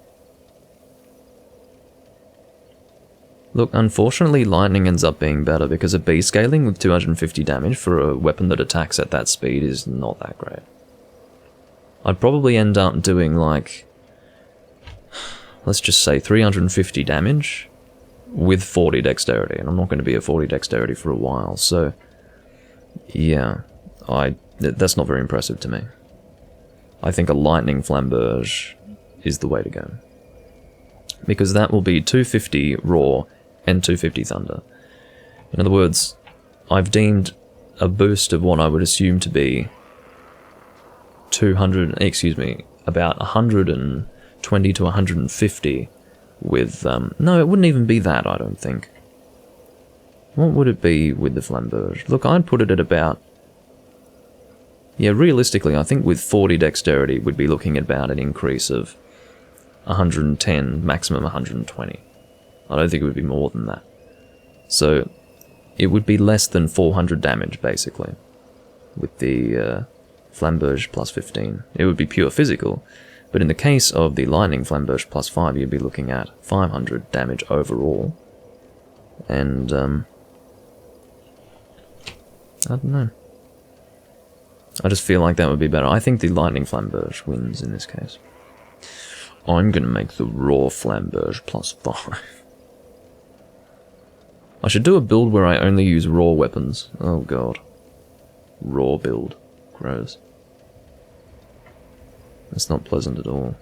Look, unfortunately lightning ends up being better because a B scaling with 250 damage for a weapon that attacks at that speed is not that great. I'd probably end up doing like, let's just say 350 damage with 40 dexterity, and I'm not going to be at 40 dexterity for a while, so yeah, that's not very impressive to me. I think a lightning flamberge is the way to go. Because that will be 250 raw and 250 thunder. In other words, I've deemed a boost of what I would assume to be about 120 to 150 with, no, it wouldn't even be that, I don't think. What would it be with the flamberge? Look, I'd put it at about, yeah, realistically, I think with 40 dexterity, we'd be looking at about an increase of 110, maximum 120. I don't think it would be more than that. So, it would be less than 400 damage, basically, with the flamberge plus 15. It would be pure physical, but in the case of the lightning flamberge plus 5, you'd be looking at 500 damage overall. And, I don't know. I just feel like that would be better. I think the lightning flamberge wins in this case. I'm gonna make the raw flamberge plus 5. I should do a build where I only use raw weapons. Oh god. Raw build. Gross. That's not pleasant at all.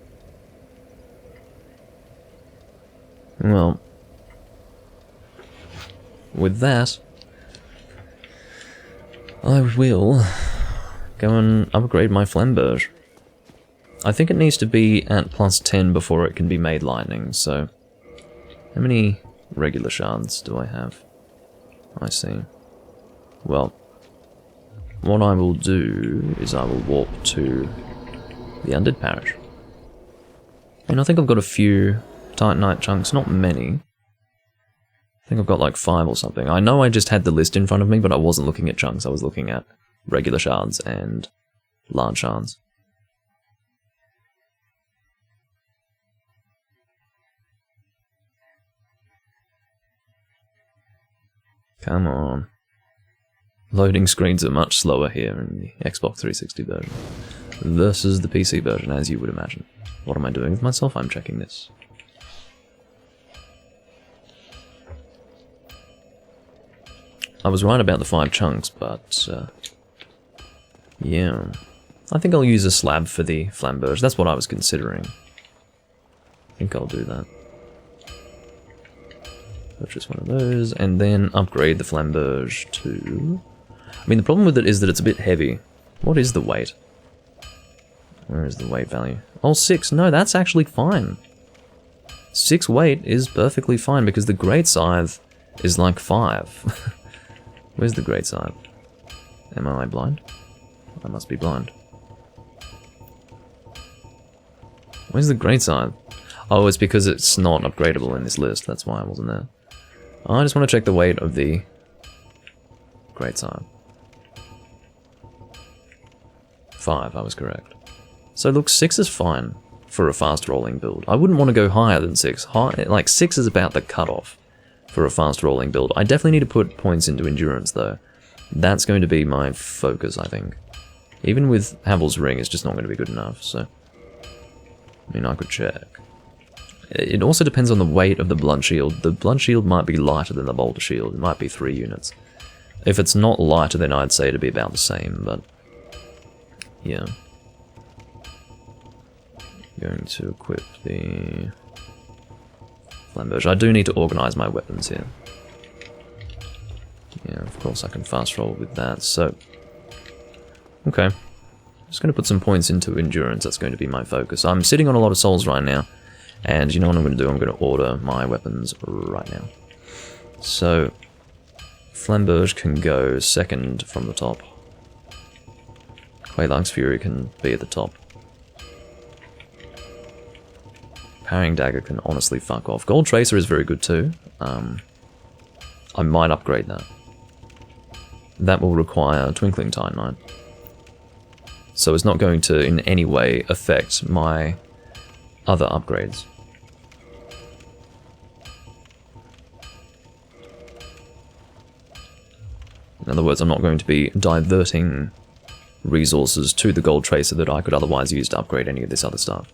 Well, with that, I will go and upgrade my flamberge. I think it needs to be at plus 10 before it can be made lightning, so how many regular shards do I have? I see. Well, what I will do is I will warp to the Undead Parish. And I think I've got a few Titanite chunks, not many. I think I've got like 5 or something. I know I just had the list in front of me, but I wasn't looking at chunks, I was looking at regular shards and large shards. Come on. Loading screens are much slower here in the Xbox 360 version versus the PC version, as you would imagine. What am I doing with myself? I'm checking this. I was right about the 5 chunks, but yeah. I think I'll use a slab for the flamberge. That's what I was considering. I think I'll do that. Purchase one of those, and then upgrade the flamberge to... I mean, the problem with it is that it's a bit heavy. What is the weight? Where is the weight value? Oh, 6. No, that's actually fine. 6 weight is perfectly fine, because the great scythe is like 5. Where's the great scythe? Am I blind? I must be blind. Where's the great scythe? Oh, it's because it's not upgradable in this list, that's why I wasn't there. I just want to check the weight of the great scythe. 5, I was correct. So look, 6 is fine for a fast rolling build. I wouldn't want to go higher than 6. Like 6 is about the cutoff for a fast rolling build. I definitely need to put points into endurance though. That's going to be my focus, I think. Even with Havel's Ring, it's just not going to be good enough, so... I mean, I could check. It also depends on the weight of the blunt shield. The blunt shield might be lighter than the bolter shield. It might be 3 units. If it's not lighter, then I'd say it'd be about the same, but... yeah. Going to equip the... flamberge. I do need to organize my weapons here. Yeah, of course I can fast roll with that, so... okay. I'm just going to put some points into endurance. That's going to be my focus. I'm sitting on a lot of souls right now. And you know what I'm going to do? I'm going to order my weapons right now. So, flamberge can go 2nd from the top. Quelaag's Fury can be at the top. Parrying Dagger can honestly fuck off. Gold Tracer is very good too. I might upgrade that. That will require Twinkling Titanite. So it's not going to in any way affect my other upgrades. In other words, I'm not going to be diverting resources to the gold tracer that I could otherwise use to upgrade any of this other stuff.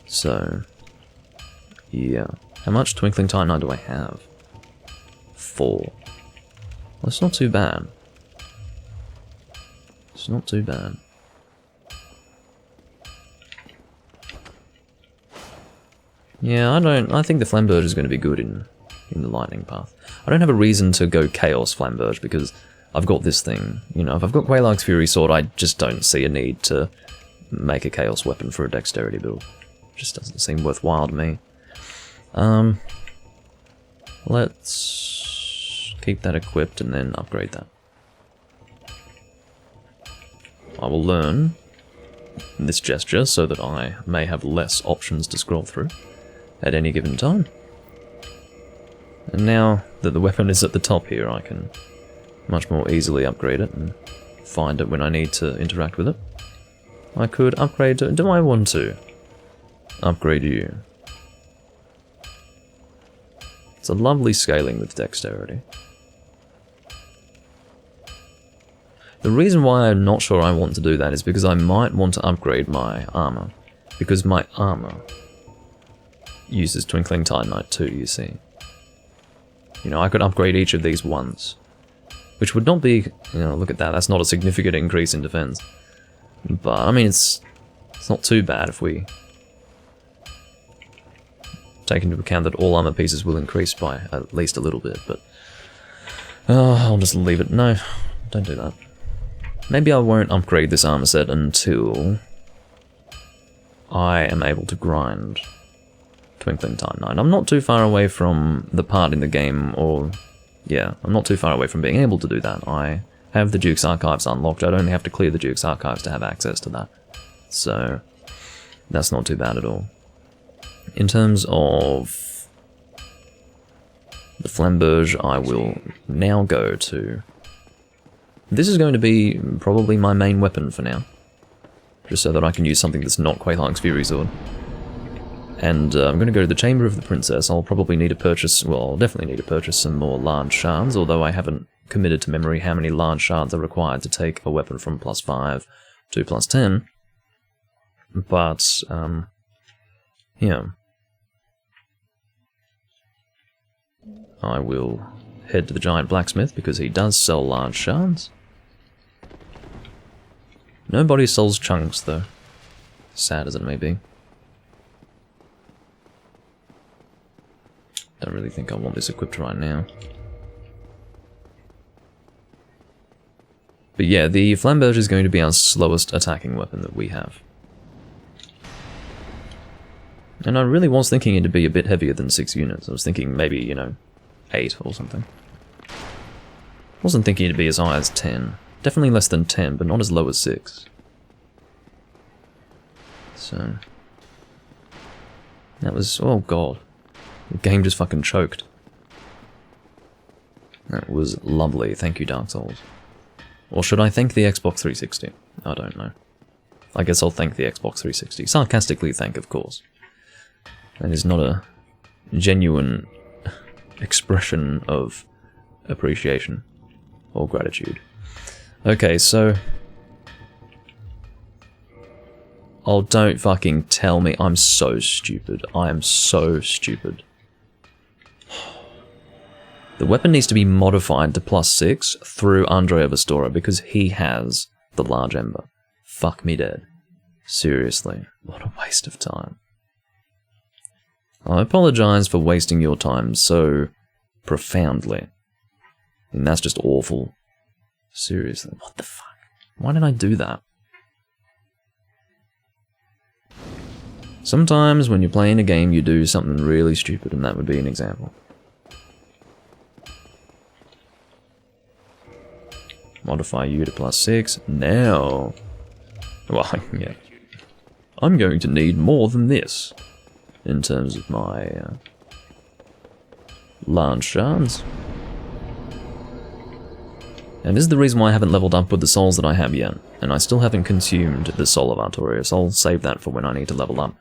So, yeah. How much Twinkling Titanite do I have? 4. Well, it's not too bad. It's not too bad. Yeah, I think the Flamberge is going to be good in the lightning path. I don't have a reason to go Chaos Flamberge because I've got this thing. You know, if I've got Quelaag's Fury Sword, I just don't see a need to make a Chaos weapon for a Dexterity build. It just doesn't seem worthwhile to me. Let's keep that equipped and then upgrade that. I will learn this gesture so that I may have less options to scroll through at any given time. And now that the weapon is at the top here, I can much more easily upgrade it and find it when I need to interact with it. I could upgrade... Do I want to upgrade you? It's a lovely scaling with Dexterity. The reason why I'm not sure I want to do that is because I might want to upgrade my armor. Because my armor uses Twinkling Titanite too, you see. You know, I could upgrade each of these once. Which would not be, you know, look at that, that's not a significant increase in defense. But, I mean, it's not too bad if we take into account that all armor pieces will increase by at least a little bit, but... I'll just leave it. No, don't do that. Maybe I won't upgrade this armor set until I am able to grind Twinkling Titanite. I'm not too far away from the part in the game, or... yeah, I'm not too far away from being able to do that. I have the Duke's Archives unlocked. I'd only have to clear the Duke's Archives to have access to that. So, that's not too bad at all. In terms of the Flamberge, I will now go to... This is going to be probably my main weapon for now. Just so that I can use something that's not Quelaag's Fury Sword. And I'm going to go to the Chamber of the Princess. I'll probably need to purchase... well, I'll definitely need to purchase some more large shards, although I haven't committed to memory how many large shards are required to take a weapon from +5 to +10. But, yeah. I will head to the Giant Blacksmith because he does sell large shards. Nobody sells chunks, though. Sad as it may be. Don't really think I want this equipped right now. But yeah, the Flamberge is going to be our slowest attacking weapon that we have. And I really was thinking it to be a bit heavier than 6 units. I was thinking maybe, you know, 8 or something. Wasn't thinking it'd be as high as 10. Definitely less than 10, but not as low as 6. So... that was... oh god. The game just fucking choked. That was lovely, thank you Dark Souls. Or should I thank the Xbox 360? I don't know. I guess I'll thank the Xbox 360. Sarcastically thank, of course. That is not a genuine expression of appreciation or gratitude. Okay, so... oh, don't fucking tell me I'm so stupid. I am so stupid. The weapon needs to be modified to +6 through Andre of Astora because he has the large ember. Fuck me dead. Seriously, what a waste of time. I apologize for wasting your time so profoundly. And that's just awful. Seriously, what the fuck? Why did I do that? Sometimes when you're playing a game you do something really stupid, and that would be an example. Modify you to +6. Now... well, yeah. I'm going to need more than this in terms of my large shards. And this is the reason why I haven't leveled up with the souls that I have yet. and I still haven't consumed the Soul of Artorias. I'll save that for when I need to level up.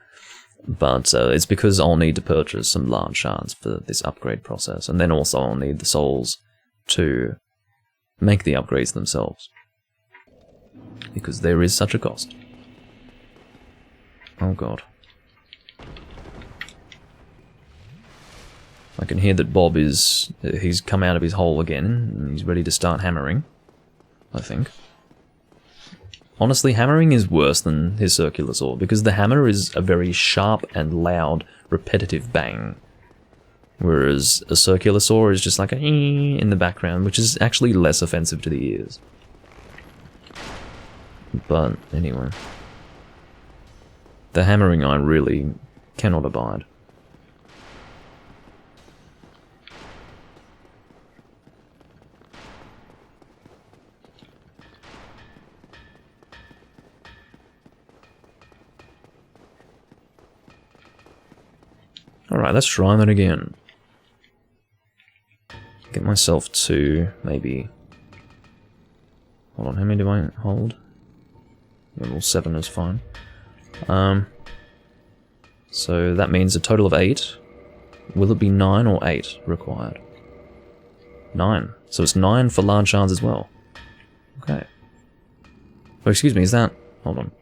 But it's because I'll need to purchase some large shards for this upgrade process, and then also I'll need the souls to make the upgrades themselves. Because there is such a cost. Oh god. I can hear that Bob he's come out of his hole again, and he's ready to start hammering, I think. Honestly, hammering is worse than his circular saw, because the hammer is a very sharp and loud, repetitive bang. Whereas a circular saw is just like a in the background, which is actually less offensive to the ears. But anyway. The hammering I really cannot abide. Alright, let's try that again. Get myself to maybe... Hold on, how many do I hold? Level 7 is fine. So that means a total of 8. Will it be 9 or 8 required? 9. So it's 9 for large shards as well. Okay. Oh, excuse me, is that... Hold on.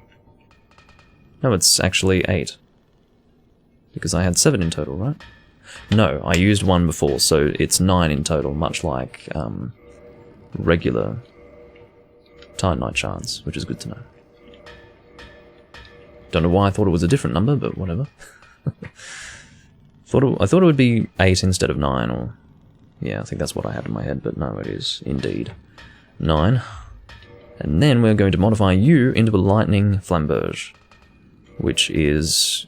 No, it's actually 8. Because I had 7 in total, right? No, I used 1 before, so it's 9 in total, much like regular Titanite shards, which is good to know. Don't know why I thought it was a different number, but whatever. I thought it would be 8 instead of 9, or... Yeah, I think that's what I had in my head, but no, it is indeed 9. And then we're going to modify you into a lightning flamberge, which is...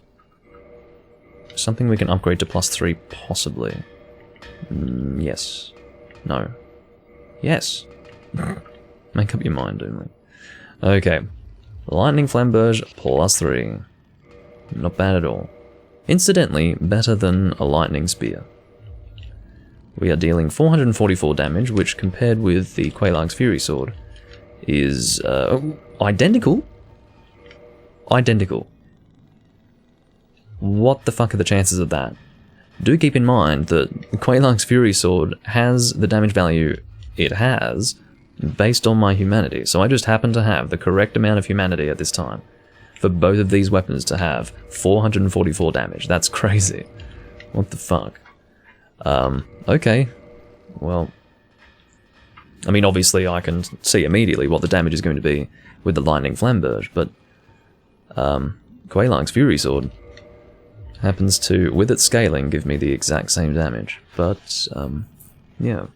something we can upgrade to +3, possibly. Yes. No. Yes. Make up your mind, only. Okay. Lightning Flamberge +3. Not bad at all. Incidentally, better than a lightning spear. We are dealing 444 damage, which compared with the Quelaag's Fury Sword is identical. Identical. What the fuck are the chances of that? Do keep in mind that Quelaag's Fury Sword has the damage value it has based on my humanity, so I just happen to have the correct amount of humanity at this time for both of these weapons to have 444 damage. That's crazy. What the fuck? Okay. Well, I mean, obviously I can see immediately what the damage is going to be with the Lightning Flamberge, but Quelaag's Fury Sword happens to, with its scaling, give me the exact same damage. But, yeah.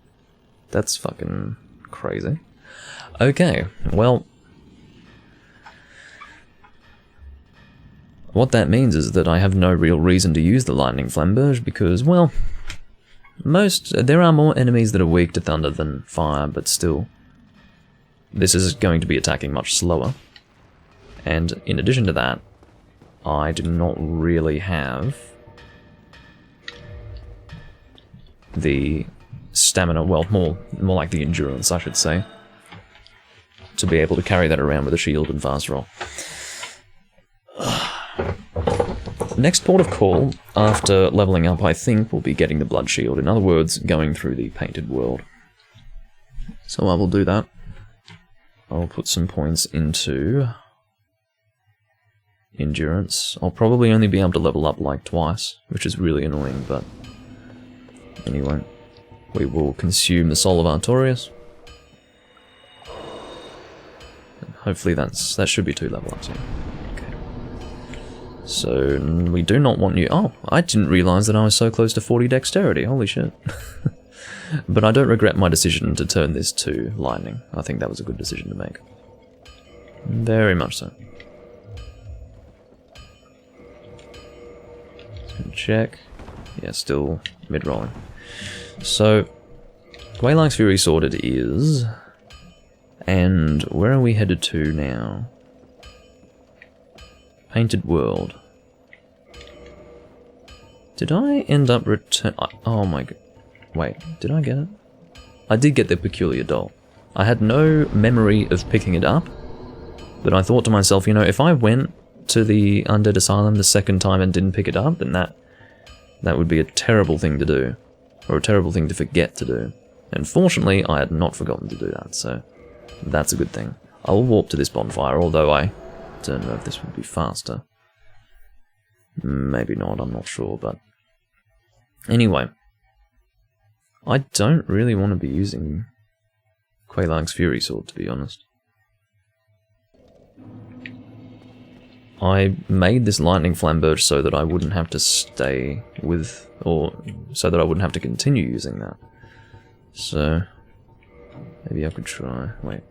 That's fucking crazy. Okay, well... what that means is that I have no real reason to use the Lightning Flamberge because, well... there are more enemies that are weak to thunder than fire, but still... this is going to be attacking much slower. And in addition to that, I do not really have the stamina, well, more like the endurance, I should say, to be able to carry that around with a shield and fast roll. Next port of call, after leveling up, I think, will be getting the blood shield. In other words, going through the painted world. So I will do that. I'll put some points into endurance. I'll probably only be able to level up like twice, which is really annoying, but anyway. We will consume the Soul of Artorias. And hopefully that should be 2 level ups, yeah. Okay. So, we do not want you... oh, I didn't realise that I was so close to 40 Dexterity, holy shit. But I don't regret my decision to turn this to Lightning. I think that was a good decision to make. Very much so. Check. Yeah, still mid-rolling. So, Quelaag's Fury Sword it is. And where are we headed to now? Painted World. Did I end up return... oh my god. Wait, did I get it? I did get the Peculiar Doll. I had no memory of picking it up, But I thought to myself, you know, if I went to the Undead Asylum the second time and didn't pick it up, then that would be a terrible thing to do. Or a terrible thing to forget to do. And fortunately, I had not forgotten to do that, so that's a good thing. I'll warp to this bonfire, although I don't know if this would be faster. Maybe not, I'm not sure, but... Anyway. I don't really want to be using Quelaag's Fury Sword, to be honest. I made this Lightning Flamberge so that I wouldn't have to stay with, or so that I wouldn't have to continue using that. So, maybe I could try, wait.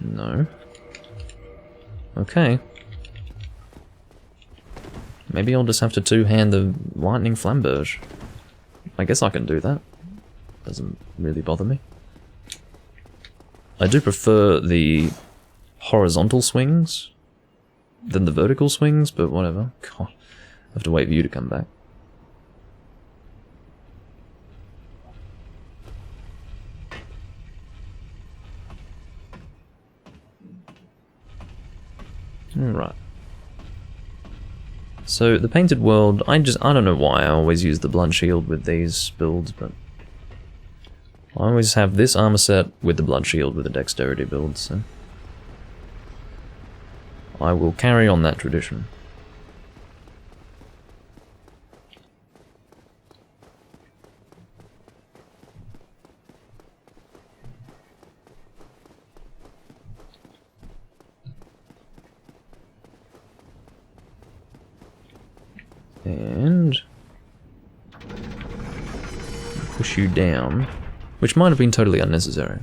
No. Okay. Maybe I'll just have to two-hand the Lightning Flamberge. I guess I can do that. Doesn't really bother me. I do prefer the horizontal swings than the vertical swings, but whatever. God, I have to wait for you to come back. Alright. So, the Painted World, I don't know why I always use the Blood Shield with these builds, but I always have this armor set with the Blood Shield with the Dexterity build, so I will carry on that tradition. And push you down, which might have been totally unnecessary.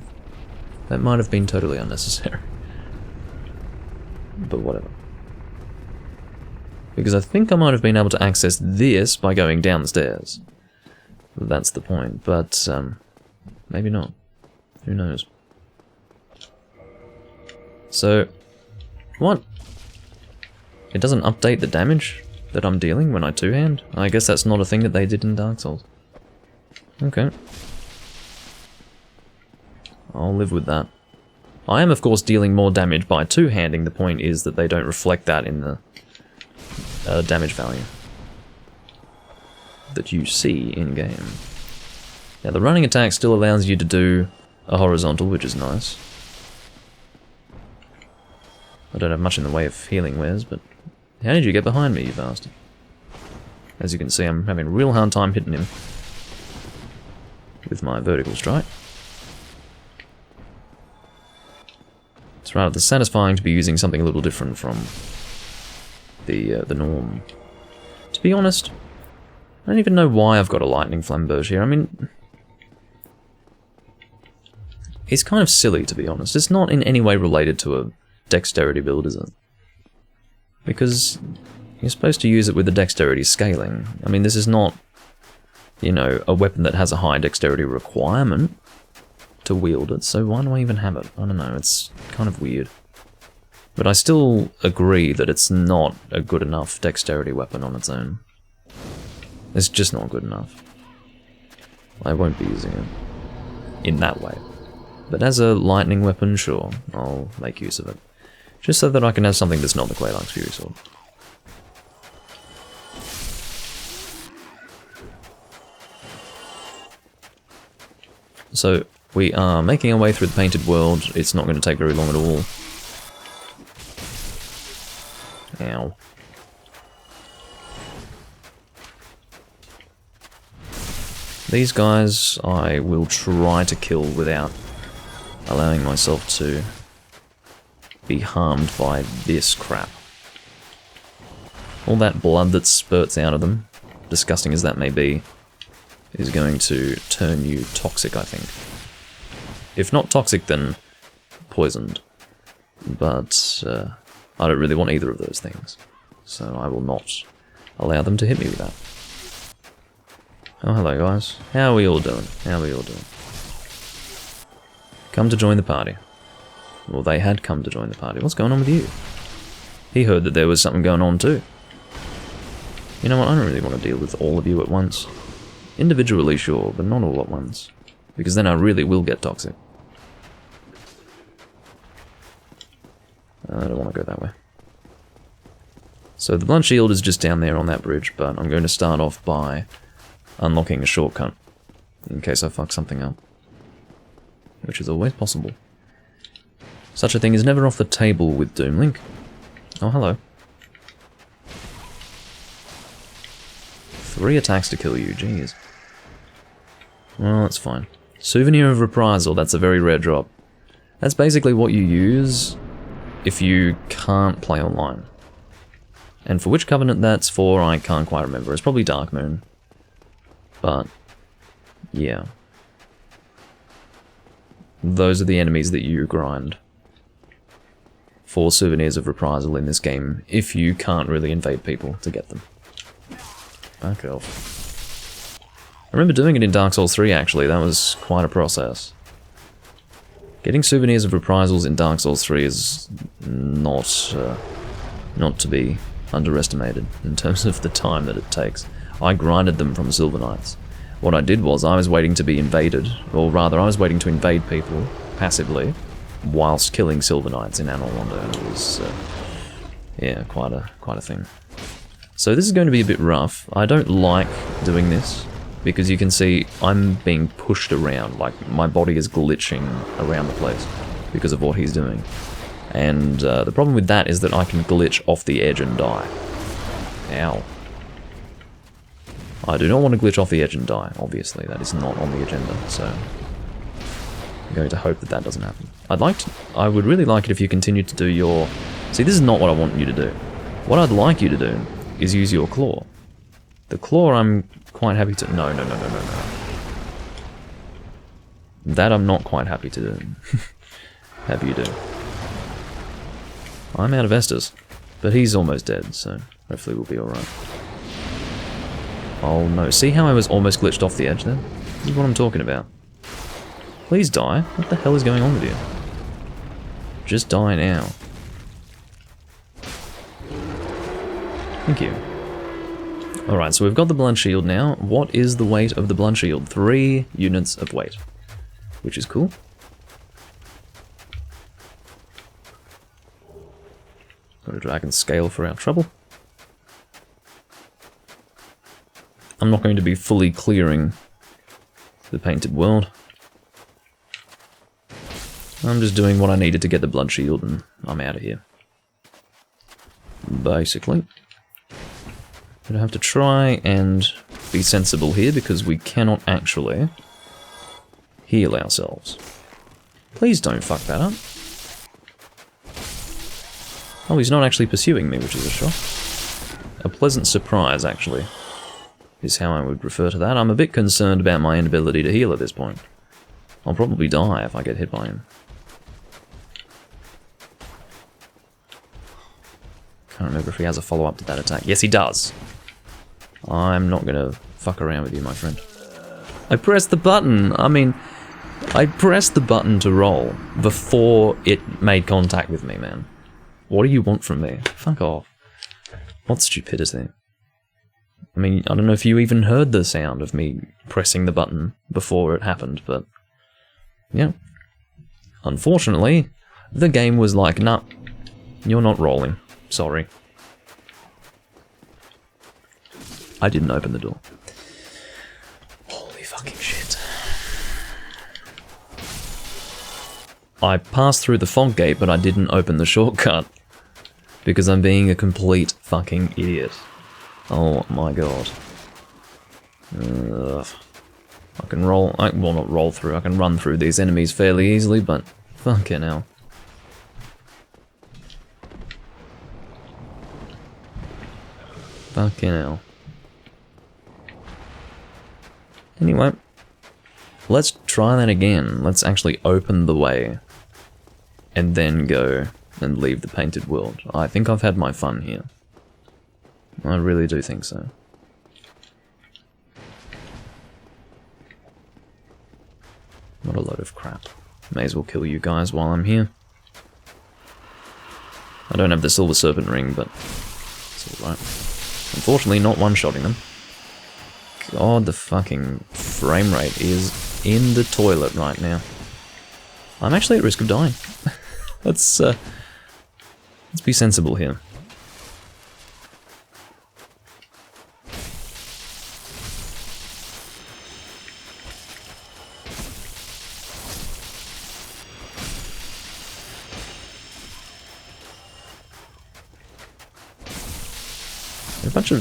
That might have been totally unnecessary. But whatever. Because I think I might have been able to access this by going down the stairs. That's the point, but maybe not. Who knows? So, what? It doesn't update the damage that I'm dealing when I two-hand? I guess that's not a thing that they did in Dark Souls. Okay. I'll live with that. I am, of course, dealing more damage by two-handing. The point is that they don't reflect that in the damage value that you see in-game. Now, the running attack still allows you to do a horizontal, which is nice. I don't have much in the way of healing wares, but how did you get behind me, you bastard? As you can see, I'm having a real hard time hitting him with my vertical strike. It's rather satisfying to be using something a little different from the norm. To be honest, I don't even know why I've got a Lightning Flamberge here. I mean, it's kind of silly, to be honest. It's not in any way related to a Dexterity build, is it? Because you're supposed to use it with the Dexterity scaling. I mean, this is not, you know, a weapon that has a high Dexterity requirement to wield it, so why do I even have it? I don't know, it's kind of weird. But I still agree that it's not a good enough Dexterity weapon on its own. It's just not good enough. I won't be using it in that way. But as a lightning weapon, sure, I'll make use of it. Just so that I can have something that's not the Quelaag's Fury Sword. So, we are making our way through the Painted World. It's not going to take very long at all. Ow. These guys I will try to kill without allowing myself to be harmed by this crap. All that blood that spurts out of them, disgusting as that may be, is going to turn you toxic, I think. If not toxic, then poisoned. But I don't really want either of those things, so I will not allow them to hit me with that. Oh, hello guys. How are we all doing? How are we all doing? Come to join the party. Well, they had come to join the party. What's going on with you? He heard that there was something going on too. You know what, I don't really want to deal with all of you at once. Individually, sure, but not all at once. Because then I really will get toxic. I don't want to go that way. So the blunt shield is just down there on that bridge, but I'm going to start off by unlocking a shortcut, in case I fuck something up. Which is always possible. Such a thing is never off the table with Doom Link. Oh, hello. 3 attacks to kill you, jeez. Well, that's fine. Souvenir of Reprisal, that's a very rare drop. That's basically what you use if you can't play online. And for which Covenant that's for, I can't quite remember. It's probably Dark Moon. But, yeah. Those are the enemies that you grind for Souvenirs of Reprisal in this game, if you can't really invade people to get them. Back off. I remember doing it in Dark Souls 3 actually, that was quite a process. Getting Souvenirs of Reprisals in Dark Souls 3 is not to be underestimated in terms of the time that it takes. I grinded them from Silver Knights. What I did was I was waiting to be invaded, or rather I was waiting to invade people passively whilst killing Silver Knights in Anor Londo, and it was yeah, quite a thing. So this is going to be a bit rough. I don't like doing this because you can see I'm being pushed around, like my body is glitching around the place because of what he's doing. And the problem with that is that I can glitch off the edge and die. Ow. I do not want to glitch off the edge and die, obviously. That is not on the agenda, so I'm going to hope that that doesn't happen. I would really like it if you continued to do your... See, this is not what I want you to do. What I'd like you to do is use your claw. The claw I'm quite happy to... No. That I'm not quite happy to do. Have you do. I'm out of Estus, but he's almost dead, so hopefully we'll be alright. Oh no, see how I was almost glitched off the edge there? This is what I'm talking about. Please die. What the hell is going on with you? Just die now. Thank you. Alright, so we've got the blunt shield now. What is the weight of the blunt shield? 3 units of weight. Which is cool. Got a dragon scale for our trouble. I'm not going to be fully clearing the painted world. I'm just doing what I needed to get the blood shield and I'm out of here. Basically. Gonna have to try and be sensible here because we cannot actually heal ourselves. Please don't fuck that up. Oh, he's not actually pursuing me, which is a shock. A pleasant surprise, actually, is how I would refer to that. I'm a bit concerned about my inability to heal at this point. I'll probably die if I get hit by him. Can't remember if he has a follow-up to that attack. Yes, he does. I'm not gonna fuck around with you, my friend. I pressed the button! I mean, I pressed the button to roll before it made contact with me, man. What do you want from me? Fuck off. What stupidity. I mean, I don't know if you even heard the sound of me pressing the button before it happened, but... yeah. Unfortunately, the game was like, nah, you're not rolling. Sorry. I didn't open the door. Holy fucking shit. I passed through the fog gate, but I didn't open the shortcut. Because I'm being a complete fucking idiot. Oh my god. Ugh. I can roll... well, not roll through. I can run through these enemies fairly easily, but... fucking hell. Fucking hell. Anyway. Let's try that again. Let's actually open the way. And then go and leave the painted world. I think I've had my fun here. I really do think so. What a load of crap. May as well kill you guys while I'm here. I don't have the Silver Serpent Ring, but it's alright. Unfortunately, not one-shotting them. God, the fucking frame rate is in the toilet right now. I'm actually at risk of dying. That's Let's be sensible here.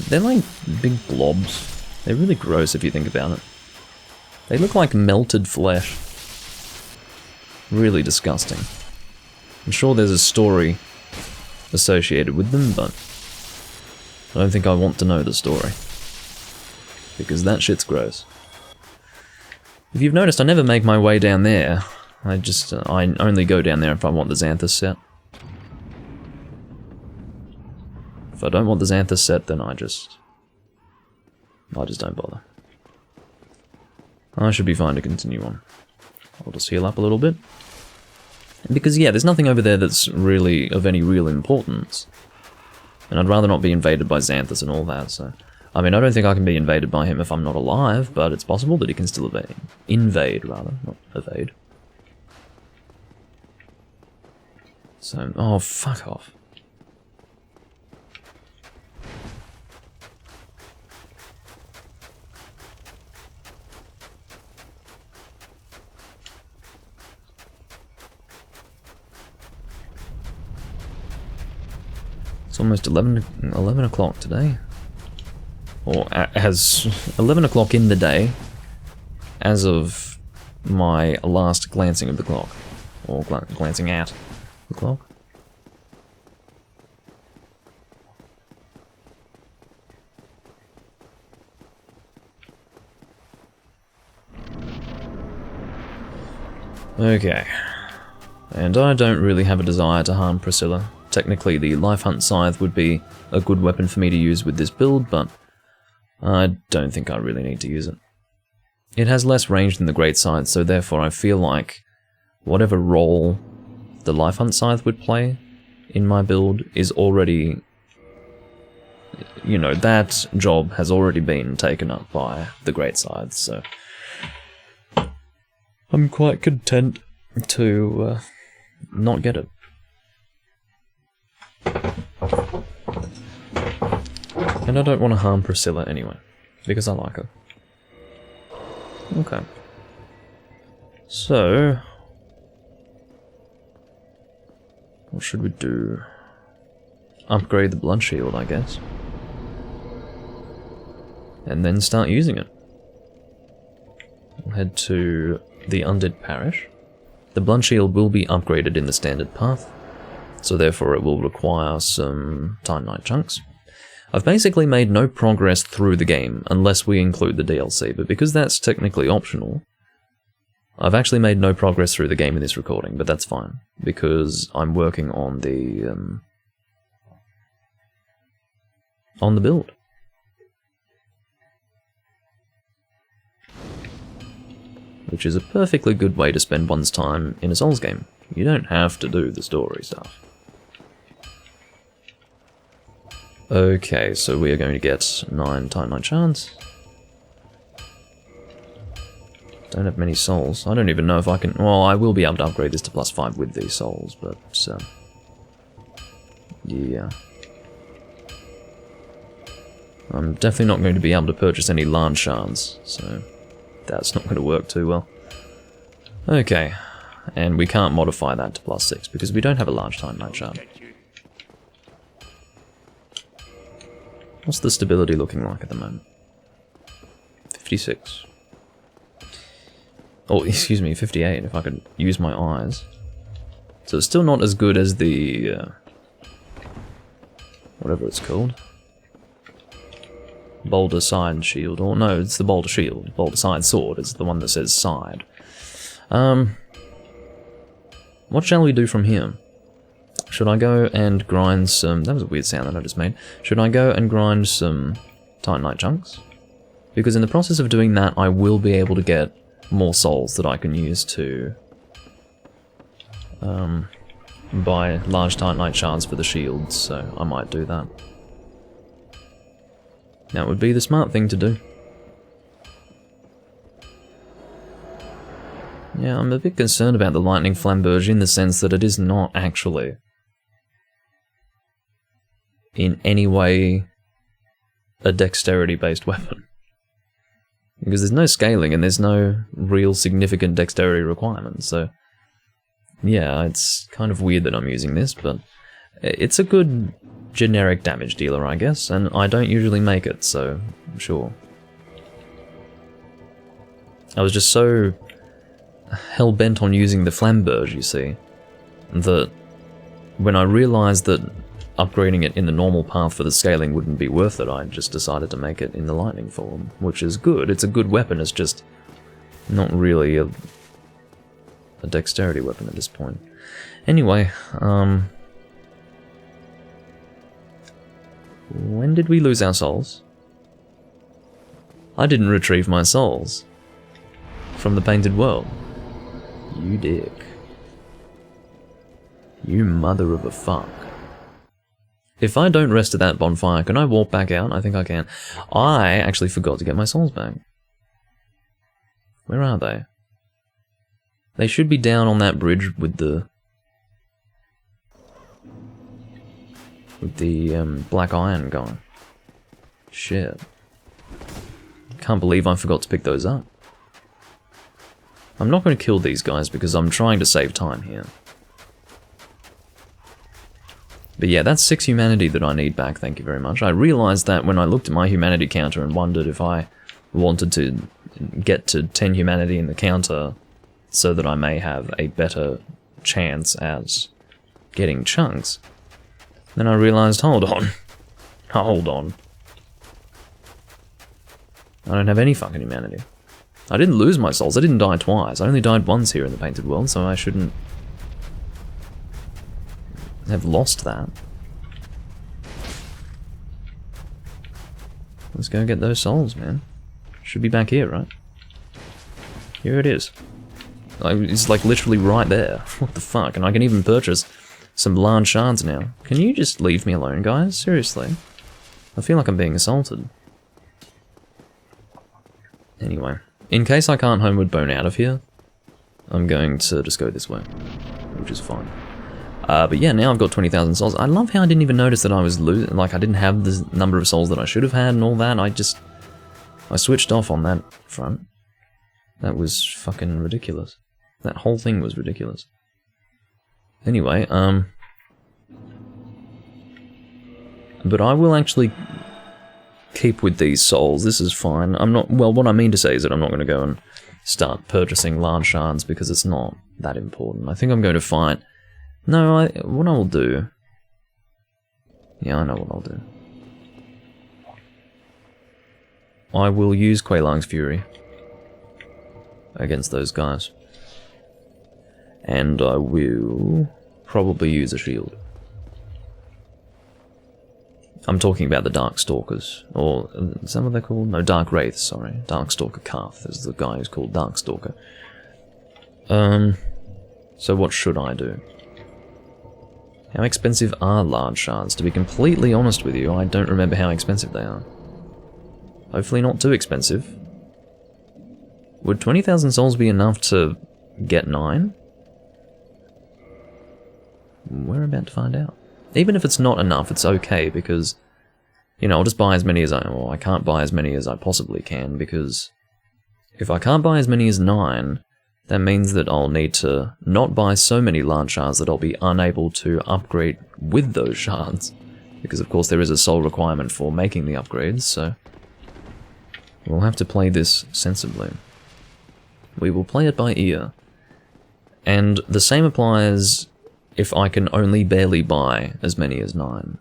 They're like big blobs. They're really gross if you think about it. They look like melted flesh. Really disgusting. I'm sure there's a story associated with them, but I don't think I want to know the story. Because that shit's gross. If you've noticed, I never make my way down there. I only go down there if I want the Xanthus set. If I don't want the Xanthus set, then I just don't bother. I should be fine to continue on. I'll just heal up a little bit. Because, yeah, there's nothing over there that's really of any real importance. And I'd rather not be invaded by Xanthus and all that, so... I mean, I don't think I can be invaded by him if I'm not alive, but it's possible that he can still evade. Invade, rather, not evade. So, oh, fuck off. It's almost 11 o'clock today. Or as 11 o'clock in the day, as of my last glancing of the clock. Or glancing at the clock. Okay. And I don't really have a desire to harm Priscilla. Technically, the Life Hunt Scythe would be a good weapon for me to use with this build, but I don't think I really need to use it. It has less range than the Great Scythe, so therefore I feel like whatever role the Life Hunt Scythe would play in my build is already... You know, that job has already been taken up by the Great Scythe, so... I'm quite content to not get it. And I don't want to harm Priscilla anyway, because I like her. Okay. So... what should we do? Upgrade the Blood Shield, I guess. And then start using it. We'll head to the Undead Parish. The Blood Shield will be upgraded in the standard path, so therefore it will require some Titanite chunks. I've basically made no progress through the game, unless we include the DLC, but because that's technically optional, I've actually made no progress through the game in this recording, but that's fine, because I'm working on the build. Which is a perfectly good way to spend one's time in a Souls game. You don't have to do the story stuff. Okay, so we are going to get 9 Titanite shards. Don't have many souls. I don't even know if I can... well, I will be able to upgrade this to +5 with these souls, but... yeah. I'm definitely not going to be able to purchase any large shards, so... that's not going to work too well. Okay, and we can't modify that to +6, because we don't have a large Titanite shard. What's the stability looking like at the moment? 56. Oh, excuse me, 58, if I could use my eyes. So it's still not as good as the... whatever it's called. Boulder Side Shield, or no, it's the Boulder Shield. Boulder Side Sword is the one that says side. What shall we do from here? Should I go and grind some... that was a weird sound that I just made. Should I go and grind some Titanite chunks? Because in the process of doing that, I will be able to get more souls that I can use to buy large Titanite shards for the shields, so I might do that. That would be the smart thing to do. Yeah, I'm a bit concerned about the Lightning Flamberge in the sense that it is not actually in any way a dexterity-based weapon. Because there's no scaling and there's no real significant dexterity requirements, so yeah, it's kind of weird that I'm using this, but it's a good generic damage dealer, I guess, and I don't usually make it, so sure. I was just so hell-bent on using the flamberge, you see, that when I realised that upgrading it in the normal path for the scaling wouldn't be worth it, I just decided to make it in the lightning form, which is good. It's a good weapon, it's just not really a dexterity weapon at this point. Anyway, when did we lose our souls? I didn't retrieve my souls from the painted world. You dick. You mother of a fuck. If I don't rest at that bonfire, can I walk back out? I think I can. I actually forgot to get my souls back. Where are they? They should be down on that bridge with the black iron guy. Shit. Can't believe I forgot to pick those up. I'm not going to kill these guys because I'm trying to save time here. But yeah, that's 6 humanity that I need back, thank you very much. I realised that when I looked at my humanity counter and wondered if I wanted to get to 10 humanity in the counter so that I may have a better chance at getting chunks. Then I realised, hold on. Hold on. I don't have any fucking humanity. I didn't lose my souls, I didn't die twice. I only died once here in the Painted World, so I shouldn't have lost that. Let's go get those souls, man. Should be back here, right? Here it is. It's like literally right there. What the fuck? And I can even purchase some large shards now. Can you just leave me alone, guys? Seriously. I feel like I'm being assaulted. Anyway, in case I can't homeward bone out of here, I'm going to just go this way, which is fine. But yeah, now I've got 20,000 souls. I love how I didn't even notice that I was losing, like I didn't have the number of souls that I should have had and all that. I switched off on that front. That was fucking ridiculous. That whole thing was ridiculous. Anyway, but I will actually keep with these souls. This is fine. I'm not, well, what I mean to say is that I'm not going to go and start purchasing large shards because it's not that important. I think I'm going to find... No, what I will do... Yeah, I know what I'll do. I will use Quaylang's Fury against those guys. And I will probably use a shield. I'm talking about the Darkstalkers, or is that what they're called? No, Dark Wraiths, sorry. Darkstalker Karth is the guy who's called Darkstalker. So what should I do? How expensive are large shards? To be completely honest with you, I don't remember how expensive they are. Hopefully not too expensive. Would 20,000 souls be enough to get 9? We're about to find out. Even if it's not enough, it's okay, because, you know, I'll just buy as many as I can't buy as many as I possibly can, because if I can't buy as many as 9, that means that I'll need to not buy so many large shards that I'll be unable to upgrade with those shards. Because of course there is a soul requirement for making the upgrades, so we'll have to play this sensibly. We will play it by ear. And the same applies if I can only barely buy as many as 9.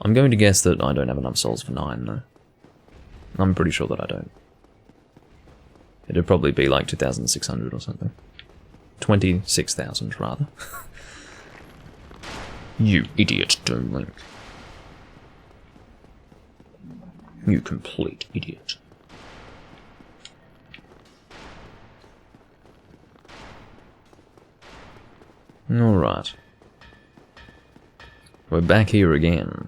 I'm going to guess that I don't have enough souls for 9, though. I'm pretty sure that I don't. It'd probably be like 2,600 or something. 26,000, rather. You idiot, Doomlink. You complete idiot. Alright. We're back here again.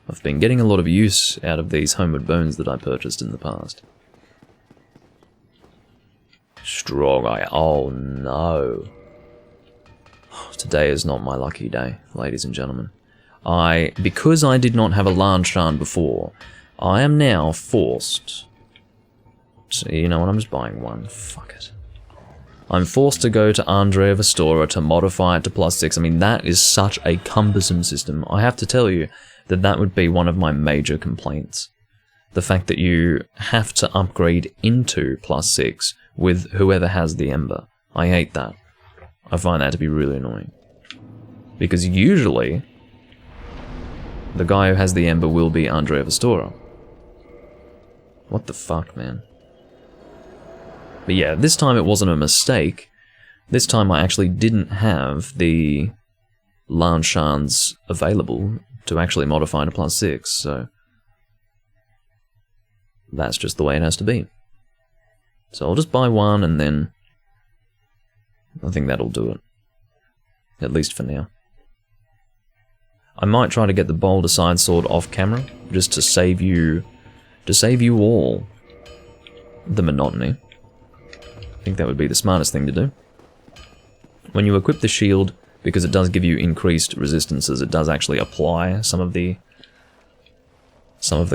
I've been getting a lot of use out of these homeward bones that I purchased in the past. Strong eye. Oh no. Today is not my lucky day, ladies and gentlemen. Because I did not have a large sharn before, I am now forced... So, you know what, I'm just buying one. Fuck it. I'm forced to go to Andre Vestora to modify it to +6. I mean, that is such a cumbersome system. I have to tell you that that would be one of my major complaints. The fact that you have to upgrade into +6 with whoever has the Ember. I hate that. I find that to be really annoying. Because usually, the guy who has the Ember will be Andre Vestora. What the fuck, man? But yeah, this time it wasn't a mistake. This time I actually didn't have the large shards available to actually modify to +6, so that's just the way it has to be. So I'll just buy one and then I think that'll do it. At least for now. I might try to get the Boulder Side Sword off camera, just to save you all the monotony. I think that would be the smartest thing to do. When you equip the shield, because it does give you increased resistances, it does actually apply some of the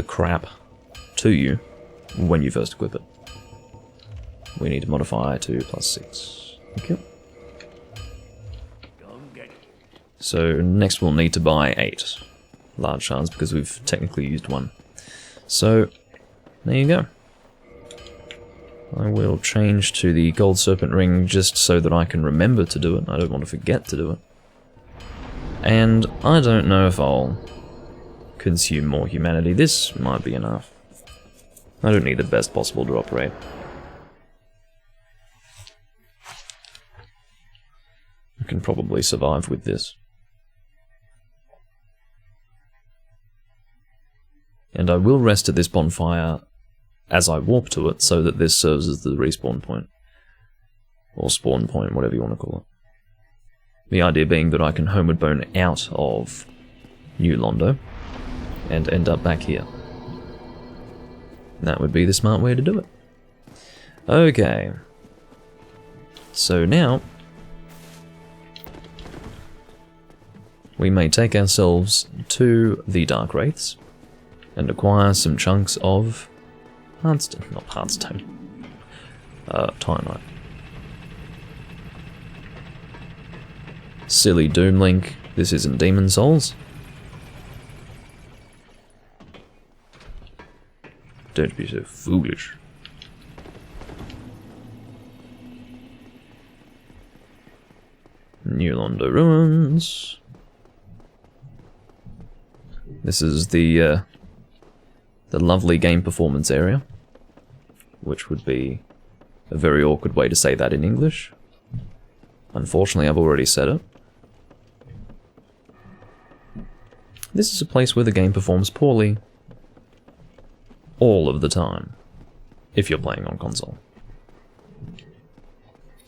crap to you when you first equip it. We need to modify to +6. Thank you. So next we'll need to buy 8 large shards because we've technically used one. So there you go. I will change to the Gold Serpent Ring just so that I can remember to do it. I don't want to forget to do it. And I don't know if I'll consume more humanity. This might be enough. I don't need the best possible drop rate. I can probably survive with this. And I will rest at this bonfire as I warp to it, so that this serves as the respawn point. Or spawn point, whatever you want to call it. The idea being that I can homeward bone out of New Londo and end up back here. That would be the smart way to do it. Okay. So now we may take ourselves to the Dark Wraiths and acquire some chunks of Hardstone, not Hardstone, Titanite. Silly Doom Link, this isn't Demon Souls. Don't be so foolish. New Londo Ruins. This is the lovely game performance area, which would be a very awkward way to say that in English. Unfortunately, I've already said it. This is a place where the game performs poorly all of the time, if you're playing on console.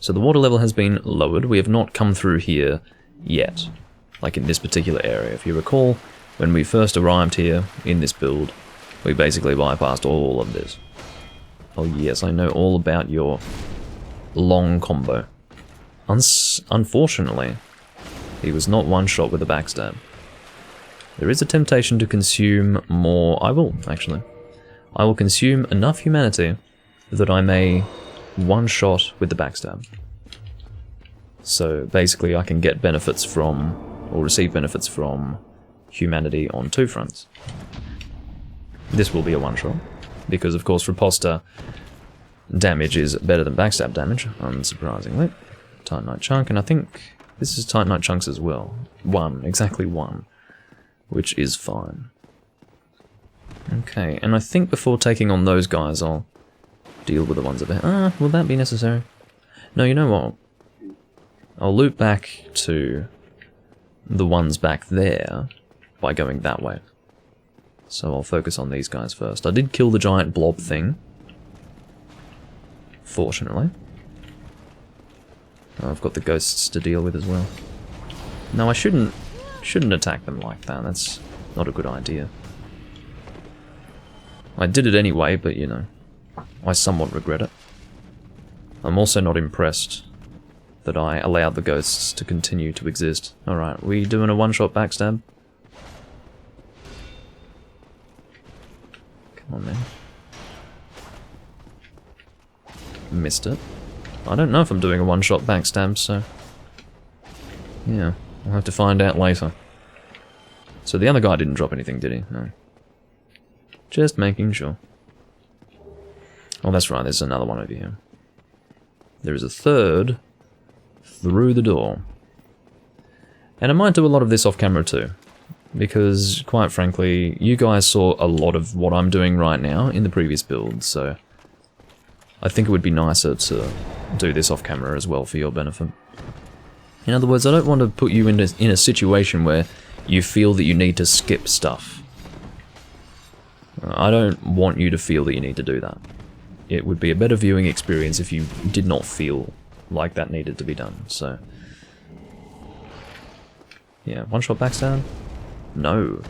So the water level has been lowered. We have not come through here yet, like in this particular area. If you recall, when we first arrived here in this build, we basically bypassed all of this. Oh yes, I know all about your long combo. Unfortunately, he was not one shot with a backstab. There is a temptation to consume more. I will, actually. I will consume enough humanity that I may one shot with the backstab. So basically I can get benefits from, or receive benefits from, humanity on 2 fronts. This will be a one-shot, because of course riposta damage is better than backstab damage, unsurprisingly. Titanite chunk, and I think this is Titanite chunks as well. 1, exactly 1, which is fine. Okay, and I think before taking on those guys I'll deal with the ones over here. Will that be necessary? No, you know what? I'll loop back to the ones back there by going that way. So I'll focus on these guys first. I did kill the giant blob thing, fortunately. I've got the ghosts to deal with as well. No, I shouldn't attack them like that. That's not a good idea. I did it anyway, but you know, I somewhat regret it. I'm also not impressed that I allowed the ghosts to continue to exist. Alright, we doing a one-shot backstab? on me. Missed it. I don't know if I'm doing a one-shot backstab, so... yeah, I'll have to find out later. So the other guy didn't drop anything, did he? No. Just making sure. Oh, that's right, there's another one over here. There is a third through the door. And I might do a lot of this off camera too. Because, quite frankly, you guys saw a lot of what I'm doing right now in the previous build, so... I think it would be nicer to do this off camera as well for your benefit. In other words, I don't want to put you in a situation where you feel that you need to skip stuff. I don't want you to feel that you need to do that. It would be a better viewing experience if you did not feel like that needed to be done, so... yeah, one-shot backstab? No.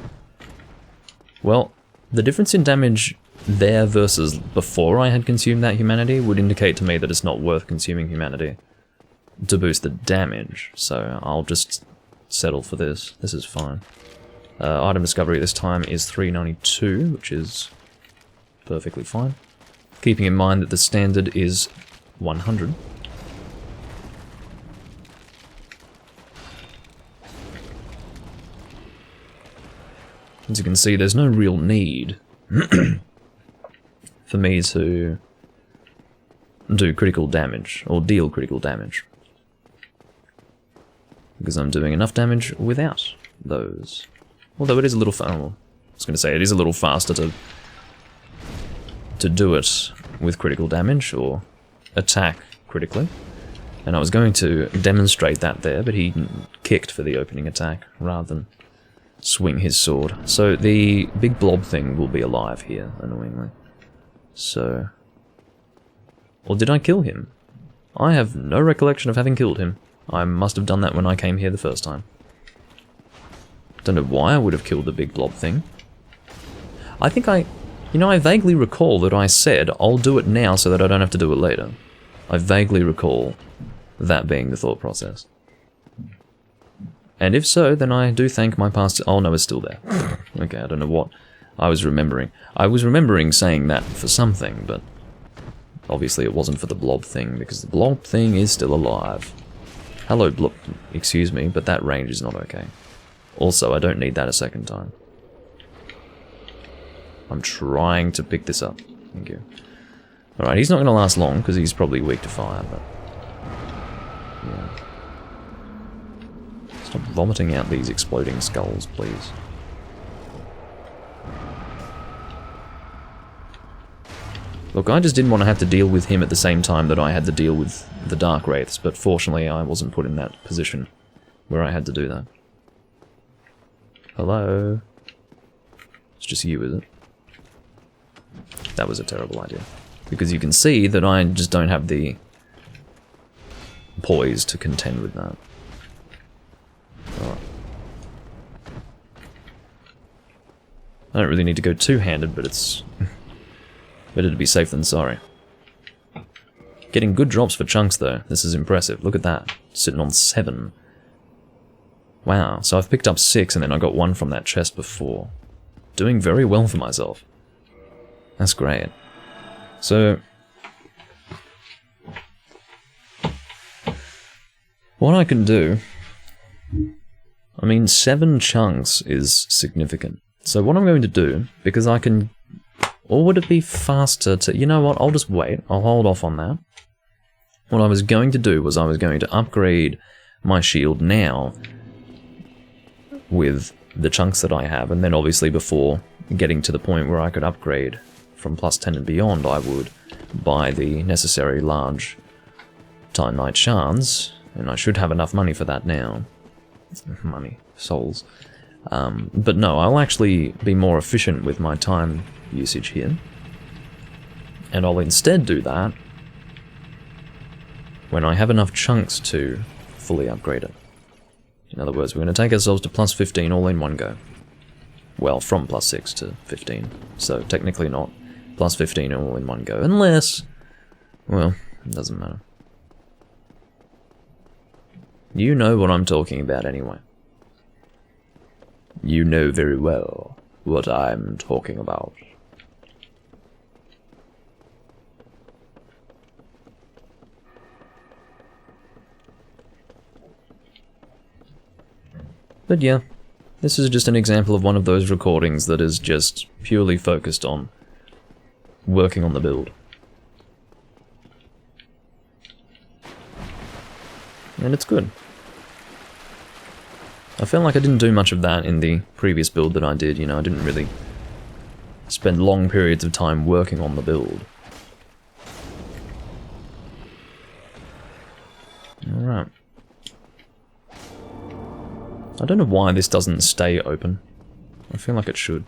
Well, the difference in damage there versus before I had consumed that humanity would indicate to me that it's not worth consuming humanity to boost the damage, so I'll just settle for this. This is fine. Item discovery this time is 392, which is perfectly fine. Keeping in mind that the standard is 100. As you can see, there's no real need for me to do critical damage, or deal critical damage. Because I'm doing enough damage without those. Although it is a little I was going to say, it is a little faster to do it with critical damage, or attack critically. And I was going to demonstrate that there, but he kicked for the opening attack, rather than swing his sword. So the big blob thing will be alive here, annoyingly. So... or did I kill him? I have no recollection of having killed him. I must have done that when I came here the first time. Don't know why I would have killed the big blob thing. I think I vaguely recall that I said, I'll do it now so that I don't have to do it later. I vaguely recall that being the thought process. And if so, then I do thank my past... oh no, it's still there. Okay, I don't know what I was remembering. I was remembering saying that for something, but... obviously it wasn't for the blob thing, because the blob thing is still alive. Hello, blob... excuse me, but that range is not okay. Also, I don't need that a second time. I'm trying to pick this up. Thank you. Alright, he's not going to last long, because he's probably weak to fire, but... yeah. Stop vomiting out these exploding skulls, please. Look, I just didn't want to have to deal with him at the same time that I had to deal with the Dark Wraiths, but fortunately I wasn't put in that position where I had to do that. Hello? It's just you, is it? That was a terrible idea. Because you can see that I just don't have the poise to contend with that. Alright. I don't really need to go two-handed, but it's better to be safe than sorry. Getting good drops for chunks, though. This is impressive. Look at that. Sitting on 7. Wow, so I've picked up 6, and then I got 1 from that chest before. Doing very well for myself. That's great. So... what I can do... I mean, 7 chunks is significant. So what I'm going to do, because I can... or would it be faster to... you know what, I'll just wait. I'll hold off on that. What I was going to do was I was going to upgrade my shield now with the chunks that I have, and then obviously before getting to the point where I could upgrade from plus 10 and beyond, I would buy the necessary large Time Knight shards, and I should have enough money for that now. Money. Souls. But no, I'll actually be more efficient with my time usage here. And I'll instead do that when I have enough chunks to fully upgrade it. In other words, we're going to take ourselves to plus 15 all in one go. Well, from plus 6 to 15. So technically not plus 15 all in one go. Unless... well, it doesn't matter. You know what I'm talking about anyway. You know very well what I'm talking about. But yeah, this is just an example of one of those recordings that is just purely focused on working on the build. And it's good. I feel like I didn't do much of that in the previous build that I did, you know, I didn't really spend long periods of time working on the build. Alright. I don't know why this doesn't stay open. I feel like it should.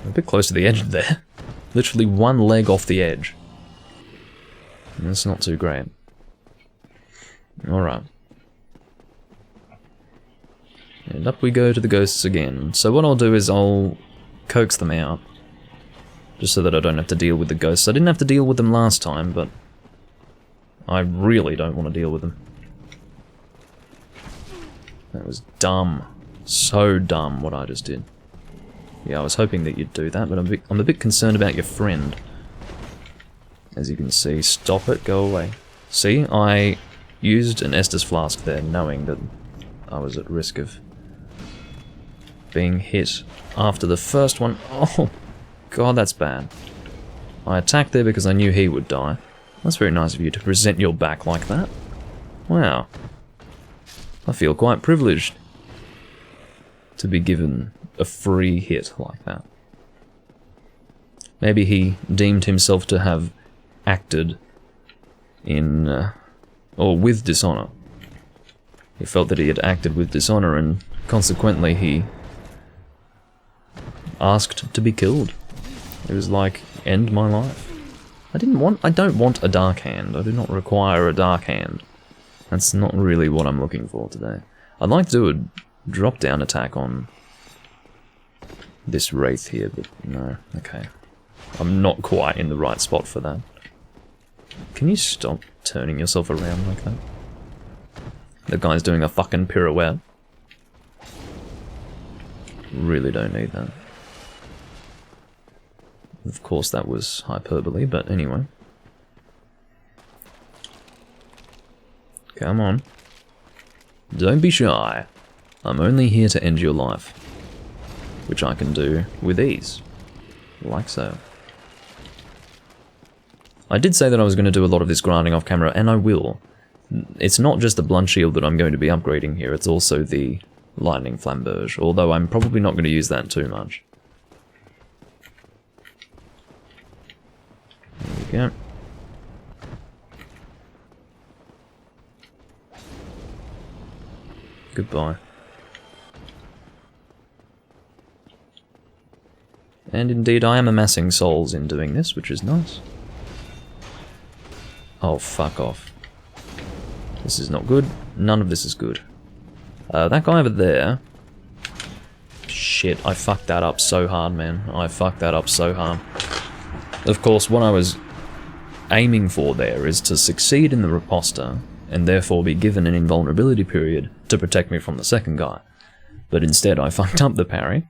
I'm a bit close to the edge there. Literally one leg off the edge. That's not too great. Alright. And up we go to the ghosts again. So what I'll do is I'll coax them out. Just so that I don't have to deal with the ghosts. I didn't have to deal with them last time, but I really don't want to deal with them. That was dumb. So dumb what I just did. Yeah, I was hoping that you'd do that, but I'm a bit concerned about your friend. As you can see, stop it, go away. See, I used an Estus flask there, knowing that I was at risk of being hit after the first one. Oh, God, that's bad. I attacked there because I knew he would die. That's very nice of you to present your back like that. Wow. I feel quite privileged to be given a free hit like that. Maybe he deemed himself to have acted in, or with dishonor. He felt that he had acted with dishonor and consequently he asked to be killed. It was like, end my life. I don't want a dark hand. I do not require a dark hand. That's not really what I'm looking for today. I'd like to do a drop-down attack on this wraith here, but no, okay. I'm not quite in the right spot for that. Can you stop turning yourself around like that? The guy's doing a fucking pirouette. Really don't need that. Of course that was hyperbole, but anyway. Come on. Don't be shy. I'm only here to end your life. Which I can do with ease. Like so. I did say that I was going to do a lot of this grinding off camera, and I will. It's not just the blunt shield that I'm going to be upgrading here, it's also the lightning flamberge, although I'm probably not going to use that too much. There we go. Goodbye. And indeed I am amassing souls in doing this, which is nice. Oh, fuck off. This is not good. None of this is good. That guy over there... Shit, I fucked that up so hard, man. I fucked that up so hard. Of course, what I was aiming for there is to succeed in the riposta, and therefore be given an invulnerability period to protect me from the second guy. But instead I fucked up the parry,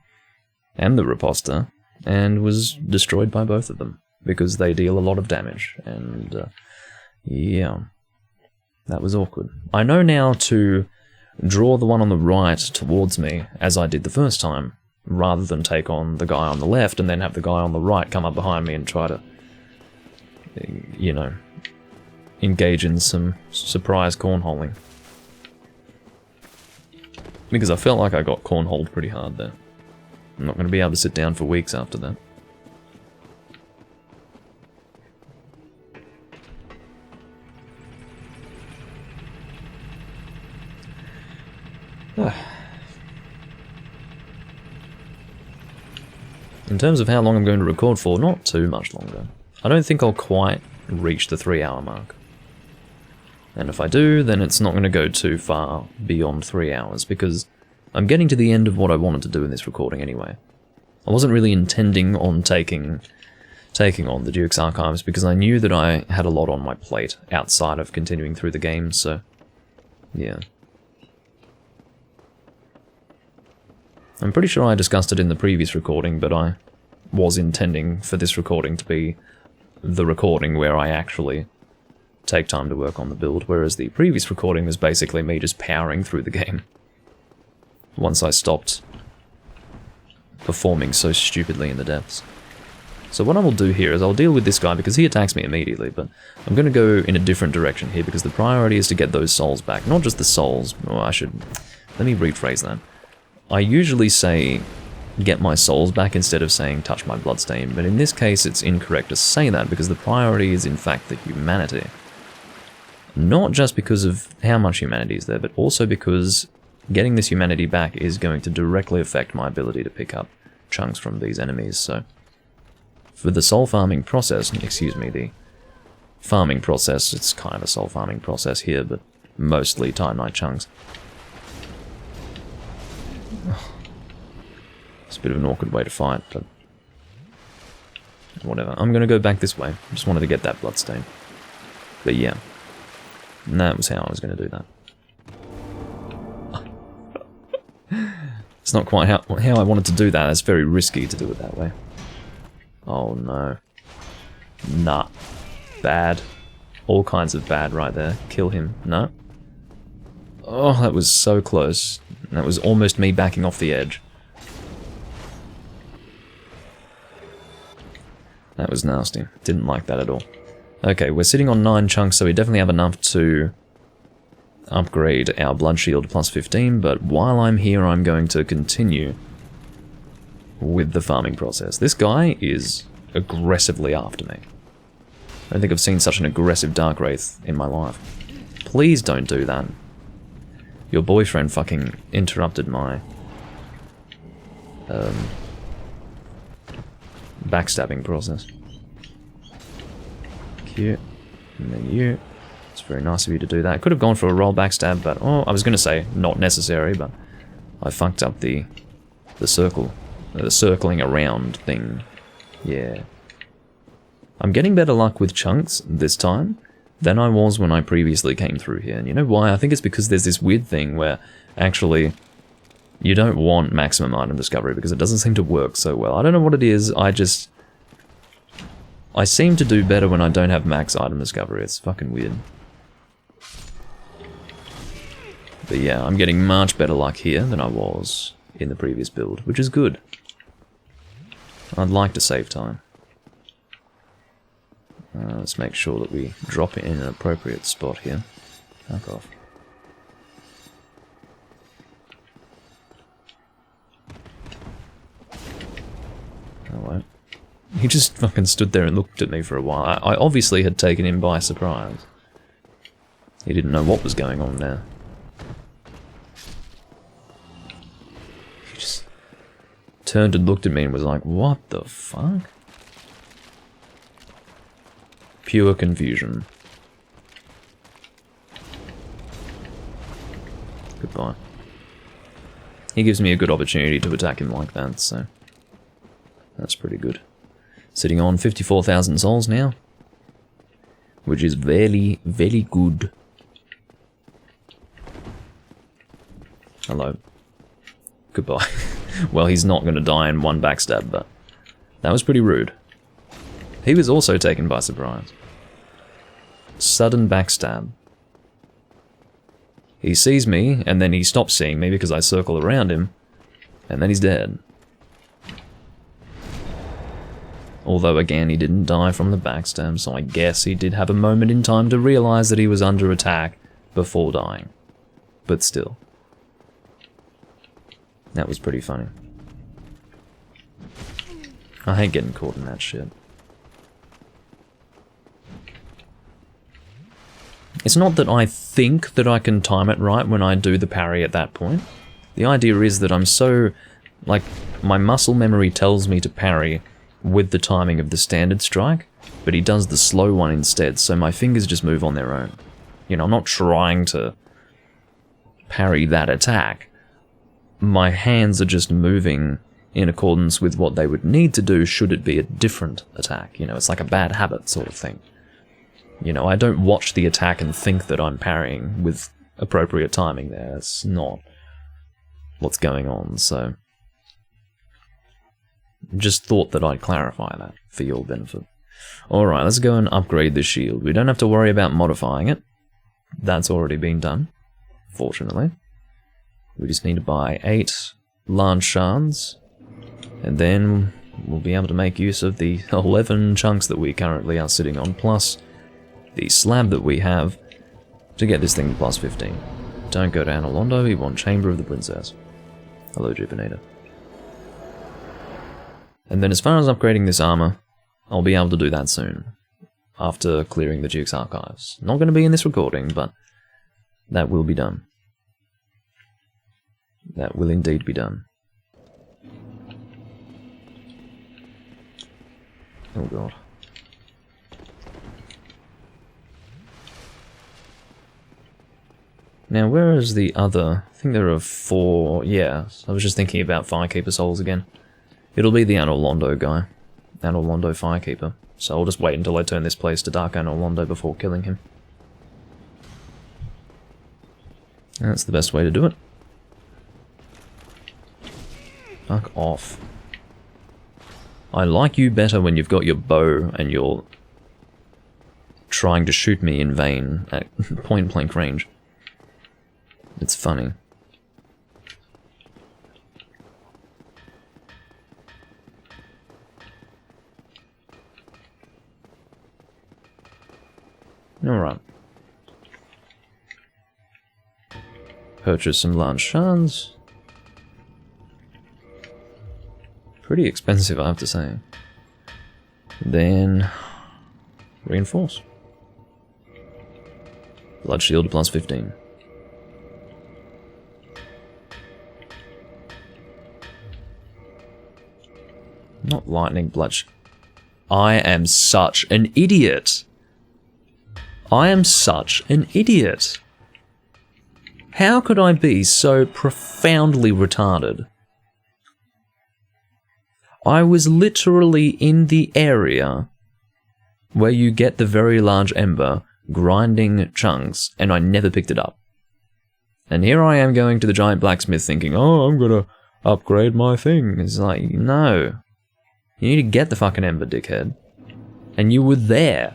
and the riposta, and was destroyed by both of them, because they deal a lot of damage, and yeah, that was awkward. I know now to draw the one on the right towards me, as I did the first time, rather than take on the guy on the left, and then have the guy on the right come up behind me and try to, you know, engage in some surprise cornholing. Because I felt like I got cornholed pretty hard there. I'm not going to be able to sit down for weeks after that. In terms of how long I'm going to record for, not too much longer. I don't think I'll quite reach the 3-hour mark. And if I do, then it's not going to go too far beyond 3 hours, because I'm getting to the end of what I wanted to do in this recording anyway. I wasn't really intending on taking on the Duke's Archives, because I knew that I had a lot on my plate outside of continuing through the game, so yeah. I'm pretty sure I discussed it in the previous recording, but I was intending for this recording to be the recording where I actually take time to work on the build, whereas the previous recording was basically me just powering through the game. Once I stopped performing so stupidly in the depths. So what I will do here is I'll deal with this guy because he attacks me immediately, but I'm going to go in a different direction here because the priority is to get those souls back. Not just the souls, let me rephrase that. I usually say get my souls back instead of saying touch my bloodstain, but in this case it's incorrect to say that because the priority is in fact the humanity. Not just because of how much humanity is there, but also because getting this humanity back is going to directly affect my ability to pick up chunks from these enemies, so... For the soul farming process, the farming process, it's kind of a soul farming process here, but mostly Titanite chunks. It's a bit of an awkward way to fight, but whatever. I'm going to go back this way. I just wanted to get that bloodstain. But yeah, and that was how I was going to do that. It's not quite how I wanted to do that. It's very risky to do it that way. Oh no. Nah. Bad. All kinds of bad right there. Kill him. No. Oh, that was so close. That was almost me backing off the edge. That was nasty. Didn't like that at all. Okay, we're sitting on 9 chunks, so we definitely have enough to upgrade our blood shield plus 15, but while I'm here I'm going to continue with the farming process. This guy is aggressively after me. I don't think I've seen such an aggressive Dark Wraith in my life. Please don't do that. Your boyfriend fucking interrupted my backstabbing process. Cute. And then you. It's very nice of you to do that. I could have gone for a roll backstab, but oh, I was going to say not necessary, but I fucked up the circle. The circling around thing. Yeah. I'm getting better luck with chunks this time than I was when I previously came through here. And you know why? I think it's because there's this weird thing where actually you don't want maximum item discovery because it doesn't seem to work so well. I don't know what it is, I seem to do better when I don't have max item discovery. It's fucking weird. But yeah, I'm getting much better luck here than I was in the previous build, which is good. I'd like to save time. Let's make sure that we drop it in an appropriate spot here. Fuck off. Hello. He just fucking stood there and looked at me for a while. I obviously had taken him by surprise. He didn't know what was going on there. He just turned and looked at me and was like, what the fuck? Pure confusion. Goodbye. He gives me a good opportunity to attack him like that, so that's pretty good. Sitting on 54,000 souls now, which is very, very good. Hello. Goodbye. Well, he's not going to die in one backstab, but that was pretty rude. He was also taken by surprise. Sudden backstab. He sees me, and then he stops seeing me because I circle around him, and then he's dead. Although again, he didn't die from the backstab, so I guess he did have a moment in time to realize that he was under attack before dying. But still. That was pretty funny. I hate getting caught in that shit. It's not that I think that I can time it right when I do the parry at that point. The idea is that I'm so... like, my muscle memory tells me to parry with the timing of the standard strike, but he does the slow one instead, so my fingers just move on their own. You know, I'm not trying to parry that attack. My hands are just moving in accordance with what they would need to do should it be a different attack. You know, it's like a bad habit sort of thing. You know, I don't watch the attack and think that I'm parrying with appropriate timing there. It's not what's going on, so... just thought that I'd clarify that for your benefit. Alright, let's go and upgrade the shield. We don't have to worry about modifying it. That's already been done, fortunately. We just need to buy 8 large shards, and then we'll be able to make use of the 11 chunks that we currently are sitting on, plus the slab that we have to get this thing plus 15. Don't go to Anolondo, we want Chamber of the Princess. Hello, Jupiter. And then as far as upgrading this armor, I'll be able to do that soon, after clearing the Duke's archives. Not going to be in this recording, but that will be done. That will indeed be done. Oh god. Now, where is the other? I think there are 4. Yeah, I was just thinking about Firekeeper souls again. It'll be the Anolondo guy. Anolondo Firekeeper. So I'll just wait until I turn this place to Dark Anolondo before killing him. That's the best way to do it. Fuck off. I like you better when you've got your bow and you're trying to shoot me in vain at point-blank range. It's funny. Alright. Purchase some large shards. Pretty expensive, I have to say. Then reinforce. Blood shield plus 15. Not lightning blood. I am such an idiot. I am such an idiot. How could I be so profoundly retarded? I was literally in the area where you get the very large ember, grinding chunks, and I never picked it up. And here I am going to the giant blacksmith thinking, oh, I'm gonna upgrade my thing. It's like, no. You need to get the fucking ember, dickhead. And you were there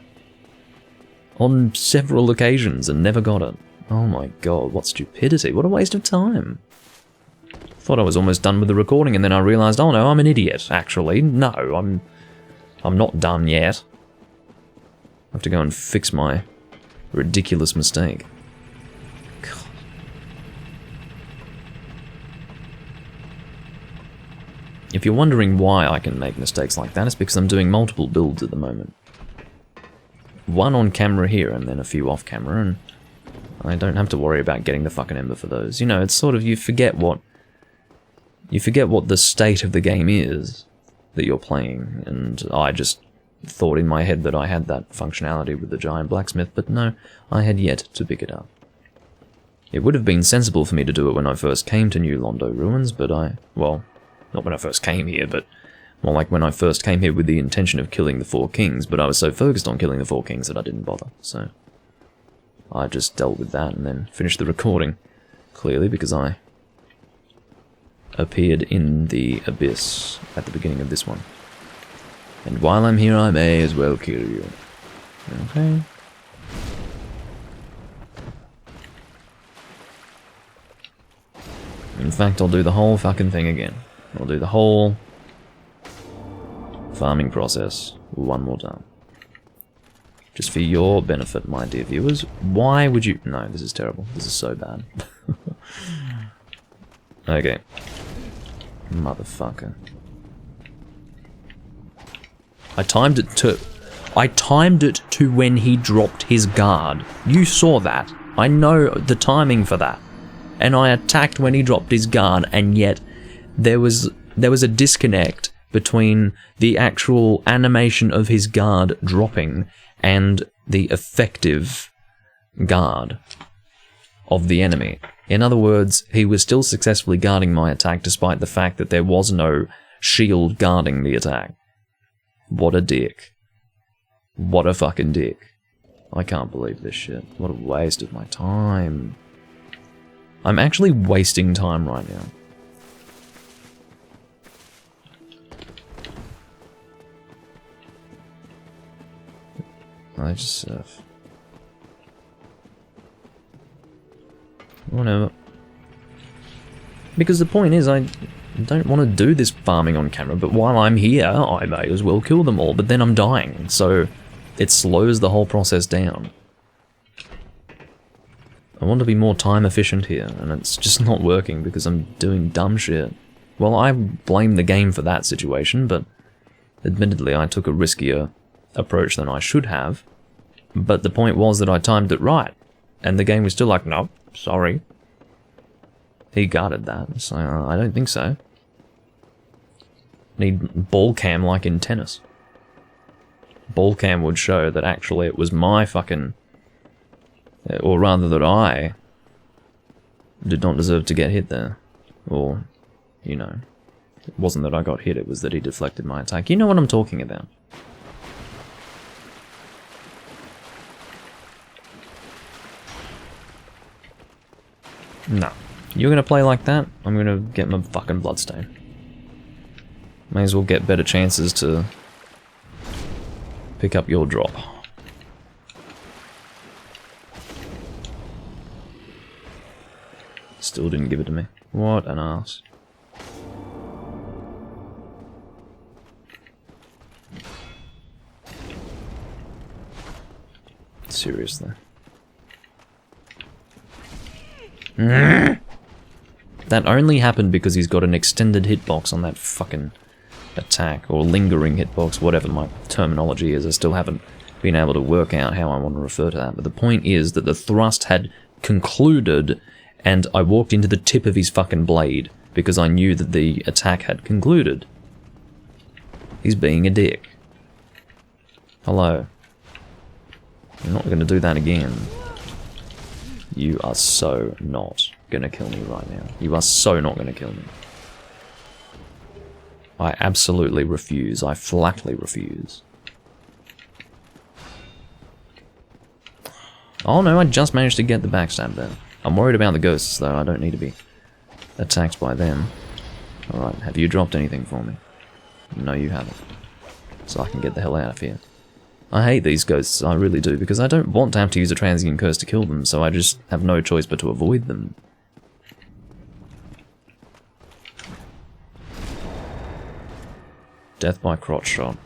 on several occasions and never got it. Oh my god, what stupidity. What a waste of time. Thought I was almost done with the recording and then I realised, oh no, I'm an idiot, actually. No, I'm not done yet. I have to go and fix my ridiculous mistake. God. If you're wondering why I can make mistakes like that, it's because I'm doing multiple builds at the moment. One on camera here and then a few off camera, and I don't have to worry about getting the fucking ember for those. You know, it's sort of, you forget what the state of the game is that you're playing, and I just thought in my head that I had that functionality with the giant blacksmith, but no, I had yet to pick it up. It would have been sensible for me to do it when I first came to New Londo Ruins, but well, not when I first came here, but more like when I first came here with the intention of killing the 4 kings, but I was so focused on killing the 4 kings that I didn't bother, so I just dealt with that and then finished the recording, clearly because I appeared in the abyss at the beginning of this one. And while I'm here, I may as well kill you. Okay. In fact, I'll do the whole fucking thing again. I'll do the whole farming process one more time. Just for your benefit, my dear viewers. Why would you... No, this is terrible. This is so bad. Okay. Motherfucker. I timed it to when he dropped his guard. You saw that. I know the timing for that. And I attacked when he dropped his guard, and yet there was a disconnect between the actual animation of his guard dropping and the effective guard of the enemy. In other words, he was still successfully guarding my attack despite the fact that there was no shield guarding the attack. What a dick. What a fucking dick. I can't believe this shit. What a waste of my time. I'm actually wasting time right now. I just... whatever. Because the point is, I don't want to do this farming on camera, but while I'm here, I may as well kill them all, but then I'm dying, so it slows the whole process down. I want to be more time efficient here, and it's just not working because I'm doing dumb shit. Well, I blame the game for that situation, but admittedly I took a riskier approach than I should have. But the point was that I timed it right, and the game was still like, no, sorry. He guarded that, so I don't think so. Need ball cam like in tennis. Ball cam would show that actually it was my fucking... or rather that I did not deserve to get hit there. Or, you know, it wasn't that I got hit, it was that he deflected my attack. You know what I'm talking about. No. You're gonna play like that? I'm gonna get my fucking bloodstain. May as well get better chances to pick up your drop. Still didn't give it to me. What an ass. Seriously. That only happened because he's got an extended hitbox on that fucking attack, or lingering hitbox, whatever my terminology is. I still haven't been able to work out how I want to refer to that. But the point is that the thrust had concluded, and I walked into the tip of his fucking blade because I knew that the attack had concluded. He's being a dick. Hello. You're not going to do that again. You are so not gonna kill me right now. You are so not gonna kill me. I absolutely refuse. I flatly refuse. Oh no, I just managed to get the backstab there. I'm worried about the ghosts though. I don't need to be attacked by them. Alright, have you dropped anything for me? No, you haven't. So I can get the hell out of here. I hate these ghosts, I really do, because I don't want to have to use a transient curse to kill them, so I just have no choice but to avoid them. Death by crotch shot.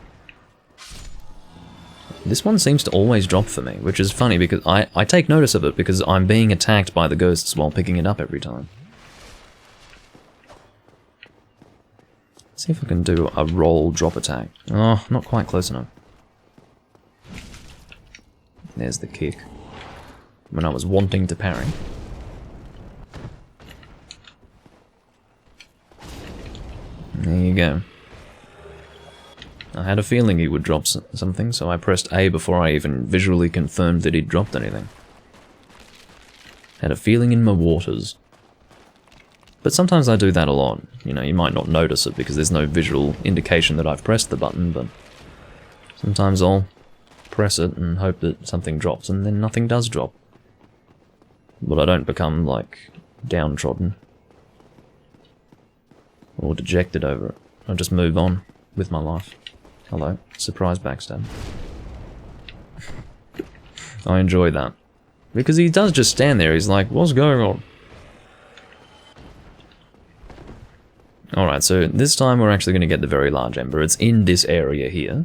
This one seems to always drop for me, which is funny because I take notice of it because I'm being attacked by the ghosts while picking it up every time. Let's see if I can do a roll drop attack. Oh, not quite close enough. There's the kick. When I was wanting to parry. There you go. I had a feeling he would drop something, so I pressed A before I even visually confirmed that he'd dropped anything. Had a feeling in my waters. But sometimes I do that a lot. You know, you might not notice it because there's no visual indication that I've pressed the button, but sometimes I'll press it and hope that something drops, and then nothing does drop. But I don't become, like, downtrodden. Or dejected over it. I just move on with my life. Hello. Surprise backstab. I enjoy that. Because he does just stand there, he's like, what's going on? Alright, so this time we're actually going to get the very large ember. It's in this area here.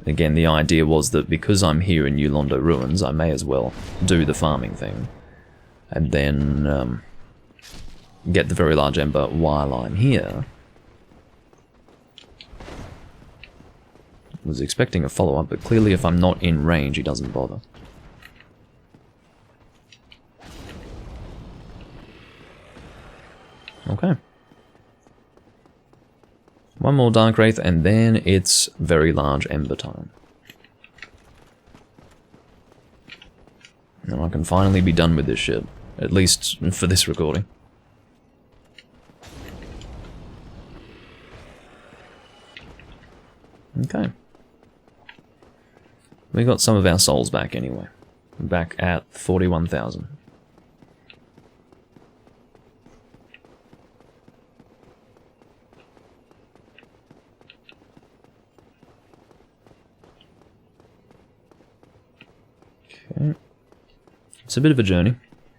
Again, the idea was that because I'm here in New Londo Ruins, I may as well do the farming thing. And then get the very large ember while I'm here. Was expecting a follow-up, but clearly if I'm not in range, he doesn't bother. Okay. One more Dark Wraith, and then it's very large ember time. And I can finally be done with this shit. At least for this recording. Okay. We got some of our souls back anyway. Back at 41,000. Okay. It's a bit of a journey.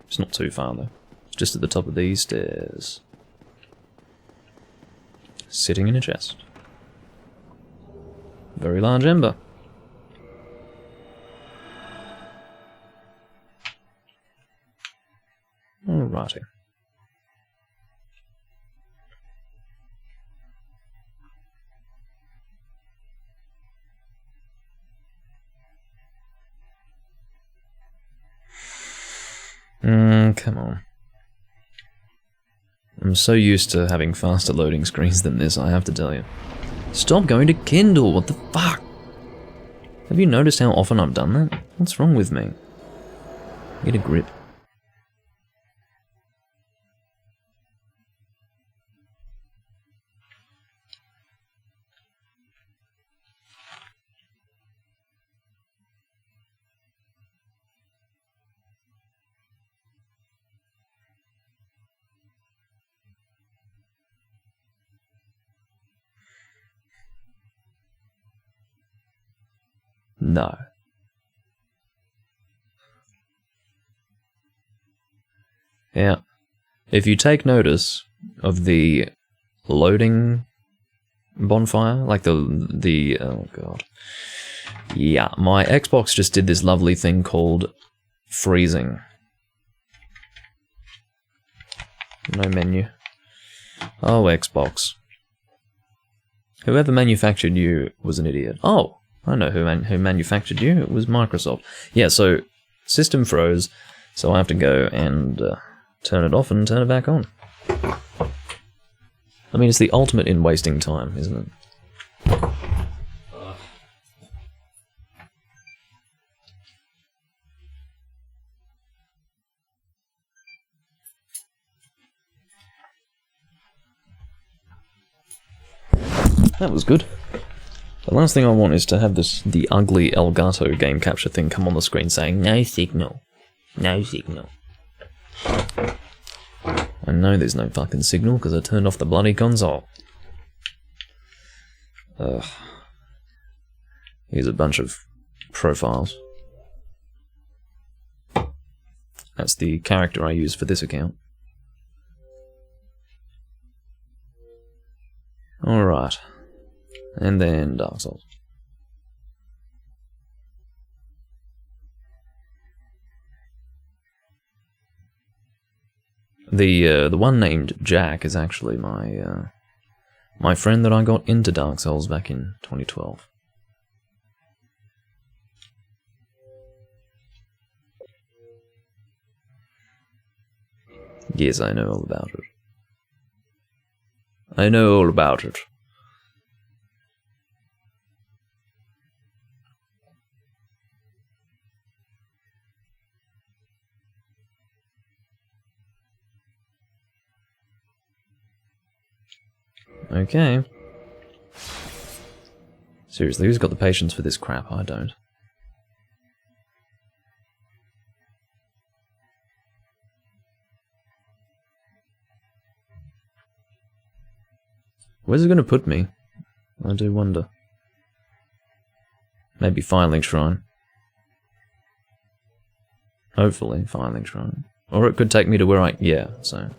It's not too far though. It's just at the top of these stairs. Sitting in a chest. Very large ember. Alrighty. Come on. I'm so used to having faster loading screens than this, I have to tell you. Stop going to Kindle, what the fuck? Have you noticed how often I've done that? What's wrong with me? Get a grip. No. Yeah. If you take notice of the loading bonfire, like the oh god. Yeah, my Xbox just did this lovely thing called freezing. No menu. Oh, Xbox. Whoever manufactured you was an idiot. Oh, I know who manufactured you. It was Microsoft. Yeah, so system froze, so I have to go and turn it off and turn it back on. I mean, it's the ultimate in wasting time, isn't it? That was good. The last thing I want is to have the ugly Elgato game capture thing come on the screen saying, no signal. No signal. I know there's no fucking signal because I turned off the bloody console. Ugh. Here's a bunch of profiles. That's the character I use for this account. Alright. And then Dark Souls. The one named Jack is actually my my friend that I got into Dark Souls back in 2012. Yes, I know all about it. I know all about it. Okay. Seriously, who's got the patience for this crap? I don't. Where's it going to put me? I do wonder. Maybe Filing Shrine. Hopefully, Filing Shrine. Or it could take me to where I... yeah, so...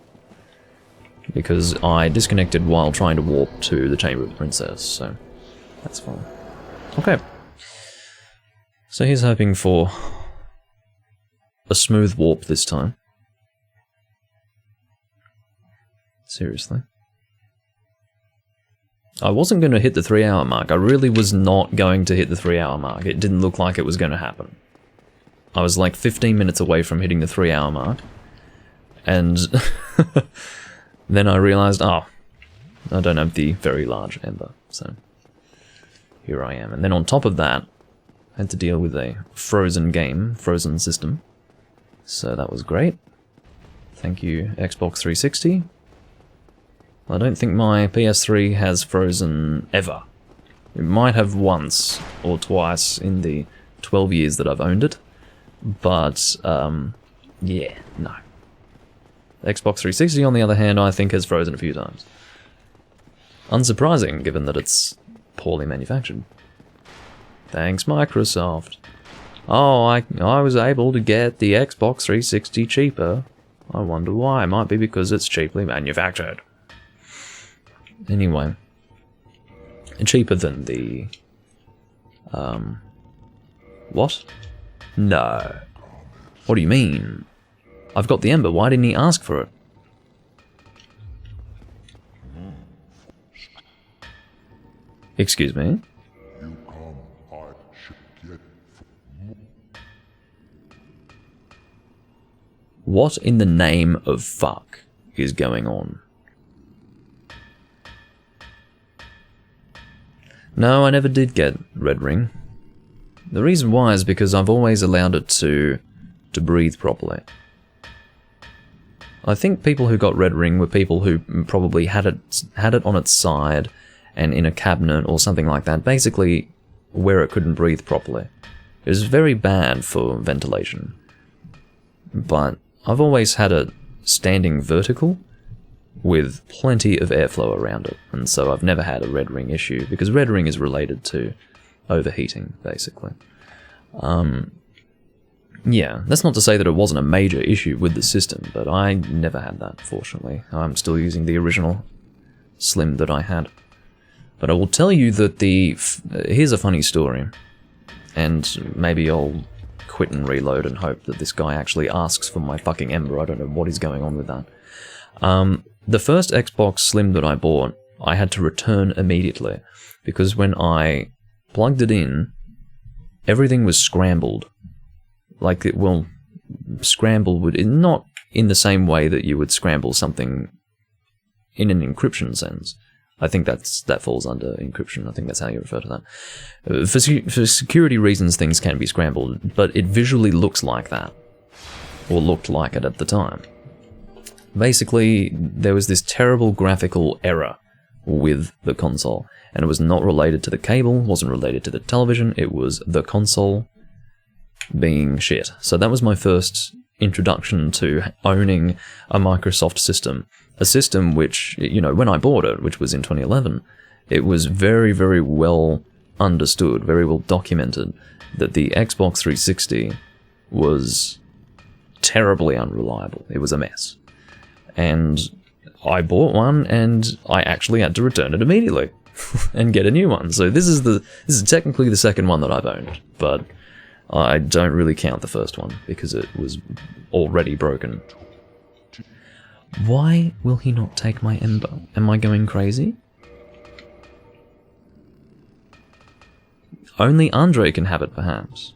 because I disconnected while trying to warp to the Chamber of the Princess, so that's fine. Okay. So he's hoping for a smooth warp this time. Seriously. I wasn't going to hit the 3-hour mark. I really was not going to hit the 3-hour mark. It didn't look like it was going to happen. I was like 15 minutes away from hitting the 3-hour mark. And... then I realized, oh, I don't have the very large ember, so here I am. And then on top of that, I had to deal with a frozen game, frozen system. So that was great. Thank you, Xbox 360. I don't think my PS3 has frozen ever. It might have once or twice in the 12 years that I've owned it. But, yeah, no. Xbox 360, on the other hand, I think has frozen a few times. Unsurprising, given that it's poorly manufactured. Thanks, Microsoft. Oh, I was able to get the Xbox 360 cheaper. I wonder why. It might be because it's cheaply manufactured. Anyway. Cheaper than the... What? No. What do you mean? I've got the Ember, why didn't he ask for it? Excuse me? What in the name of fuck is going on? No, I never did get Red Ring. The reason why is because I've always allowed it to breathe properly. I think people who got Red Ring were people who probably had it on its side and in a cabinet or something like that, basically where it couldn't breathe properly. It was very bad for ventilation. But I've always had it standing vertical with plenty of airflow around it, and so I've never had a Red Ring issue, because Red Ring is related to overheating, basically. Yeah, that's not to say that it wasn't a major issue with the system, but I never had that, fortunately. I'm still using the original Slim that I had. But I will tell you that here's a funny story, and maybe I'll quit and reload and hope that this guy actually asks for my fucking Ember. I don't know what is going on with that. The first Xbox Slim that I bought, I had to return immediately, because when I plugged it in, everything was scrambled. Like, scrambled would, not in the same way that you would scramble something in an encryption sense. I think that falls under encryption. I think that's how you refer to that. For security reasons, things can be scrambled, but it visually looks like that, or looked like it at the time. Basically, there was this terrible graphical error with the console, and it was not related to the cable, wasn't related to the television, it was the console being shit. So that was my first introduction to owning a Microsoft system. A system which, you know, when I bought it, which was in 2011, it was very, very well understood, very well documented, that the Xbox 360 was terribly unreliable. It was a mess. And I bought one, and I actually had to return it immediately and get a new one. So this is technically the second one that I've owned, but I don't really count the first one because it was already broken. Why will he not take my Ember? Am I going crazy? Only Andre can have it, perhaps.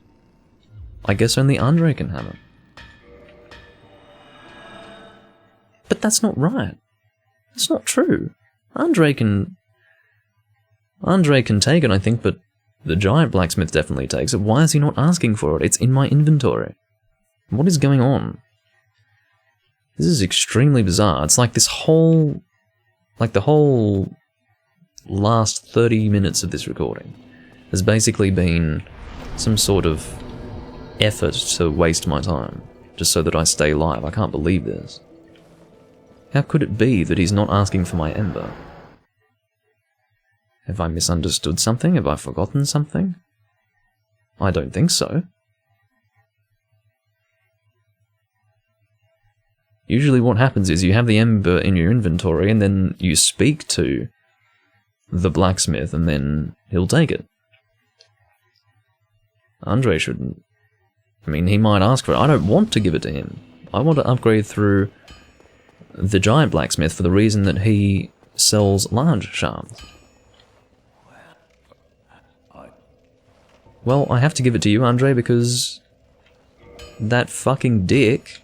I guess only Andre can have it. But that's not right. That's not true. Andre can take it, I think, but the giant blacksmith definitely takes it. Why is he not asking for it? It's in my inventory. What is going on? This is extremely bizarre. It's like the whole last 30 minutes of this recording has basically been some sort of effort to waste my time, just so that I stay live. I can't believe this. How could it be that he's not asking for my Ember? Have I misunderstood something? Have I forgotten something? I don't think so. Usually what happens is you have the Ember in your inventory and then you speak to the blacksmith and then he'll take it. Andre shouldn't. I mean, he might ask for it. I don't want to give it to him. I want to upgrade through the giant blacksmith for the reason that he sells large shafts. Well, I have to give it to you, Andre, because that fucking dick,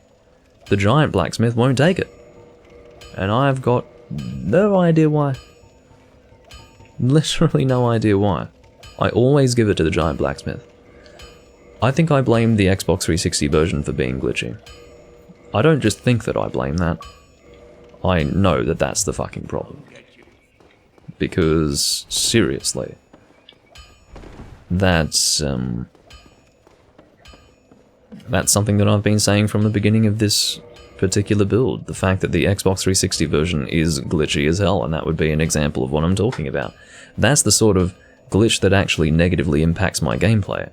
the giant blacksmith, won't take it. And I've got no idea why. Literally no idea why. I always give it to the giant blacksmith. I think I blame the Xbox 360 version for being glitchy. I don't just think that I blame that. I know that that's the fucking problem. Because, seriously, that's something that I've been saying from the beginning of this particular build. The fact that the Xbox 360 version is glitchy as hell, and that would be an example of what I'm talking about. That's the sort of glitch that actually negatively impacts my gameplay.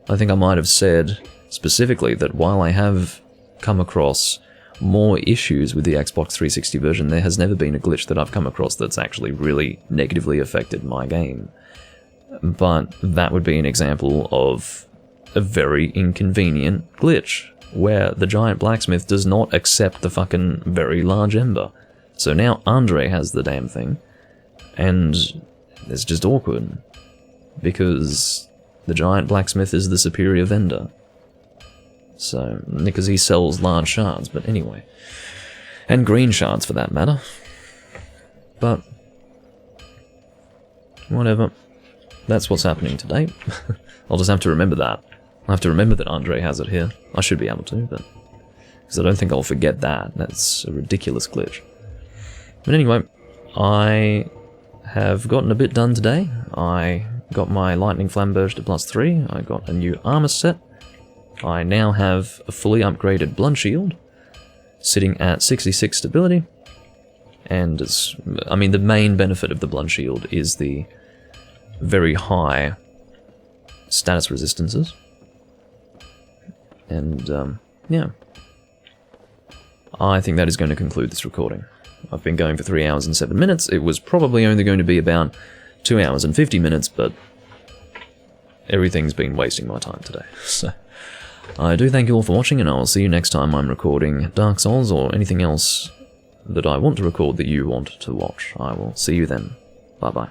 I think I might have said specifically that while I have come across more issues with the Xbox 360 version, there has never been a glitch that I've come across that's actually really negatively affected my game. But that would be an example of a very inconvenient glitch, where the giant blacksmith does not accept the fucking very large ember. So now Andre has the damn thing, and it's just awkward, because the giant blacksmith is the superior vendor. So, because he sells large shards, but anyway. And green shards for that matter. But, whatever. That's what's happening today. I'll just have to remember that. I have to remember that Andre has it here. I should be able to, but... because I don't think I'll forget that. That's a ridiculous glitch. But anyway, I have gotten a bit done today. I got my lightning flamberge to +3. I got a new armor set. I now have a fully upgraded blood shield, sitting at 66 stability. And it's, I mean, the main benefit of the blood shield is the very high status resistances. And, yeah. I think that is going to conclude this recording. I've been going for 3 hours and 7 minutes. It was probably only going to be about 2 hours and 50 minutes, but everything's been wasting my time today. So, I do thank you all for watching, and I will see you next time I'm recording Dark Souls or anything else that I want to record that you want to watch. I will see you then. Bye-bye.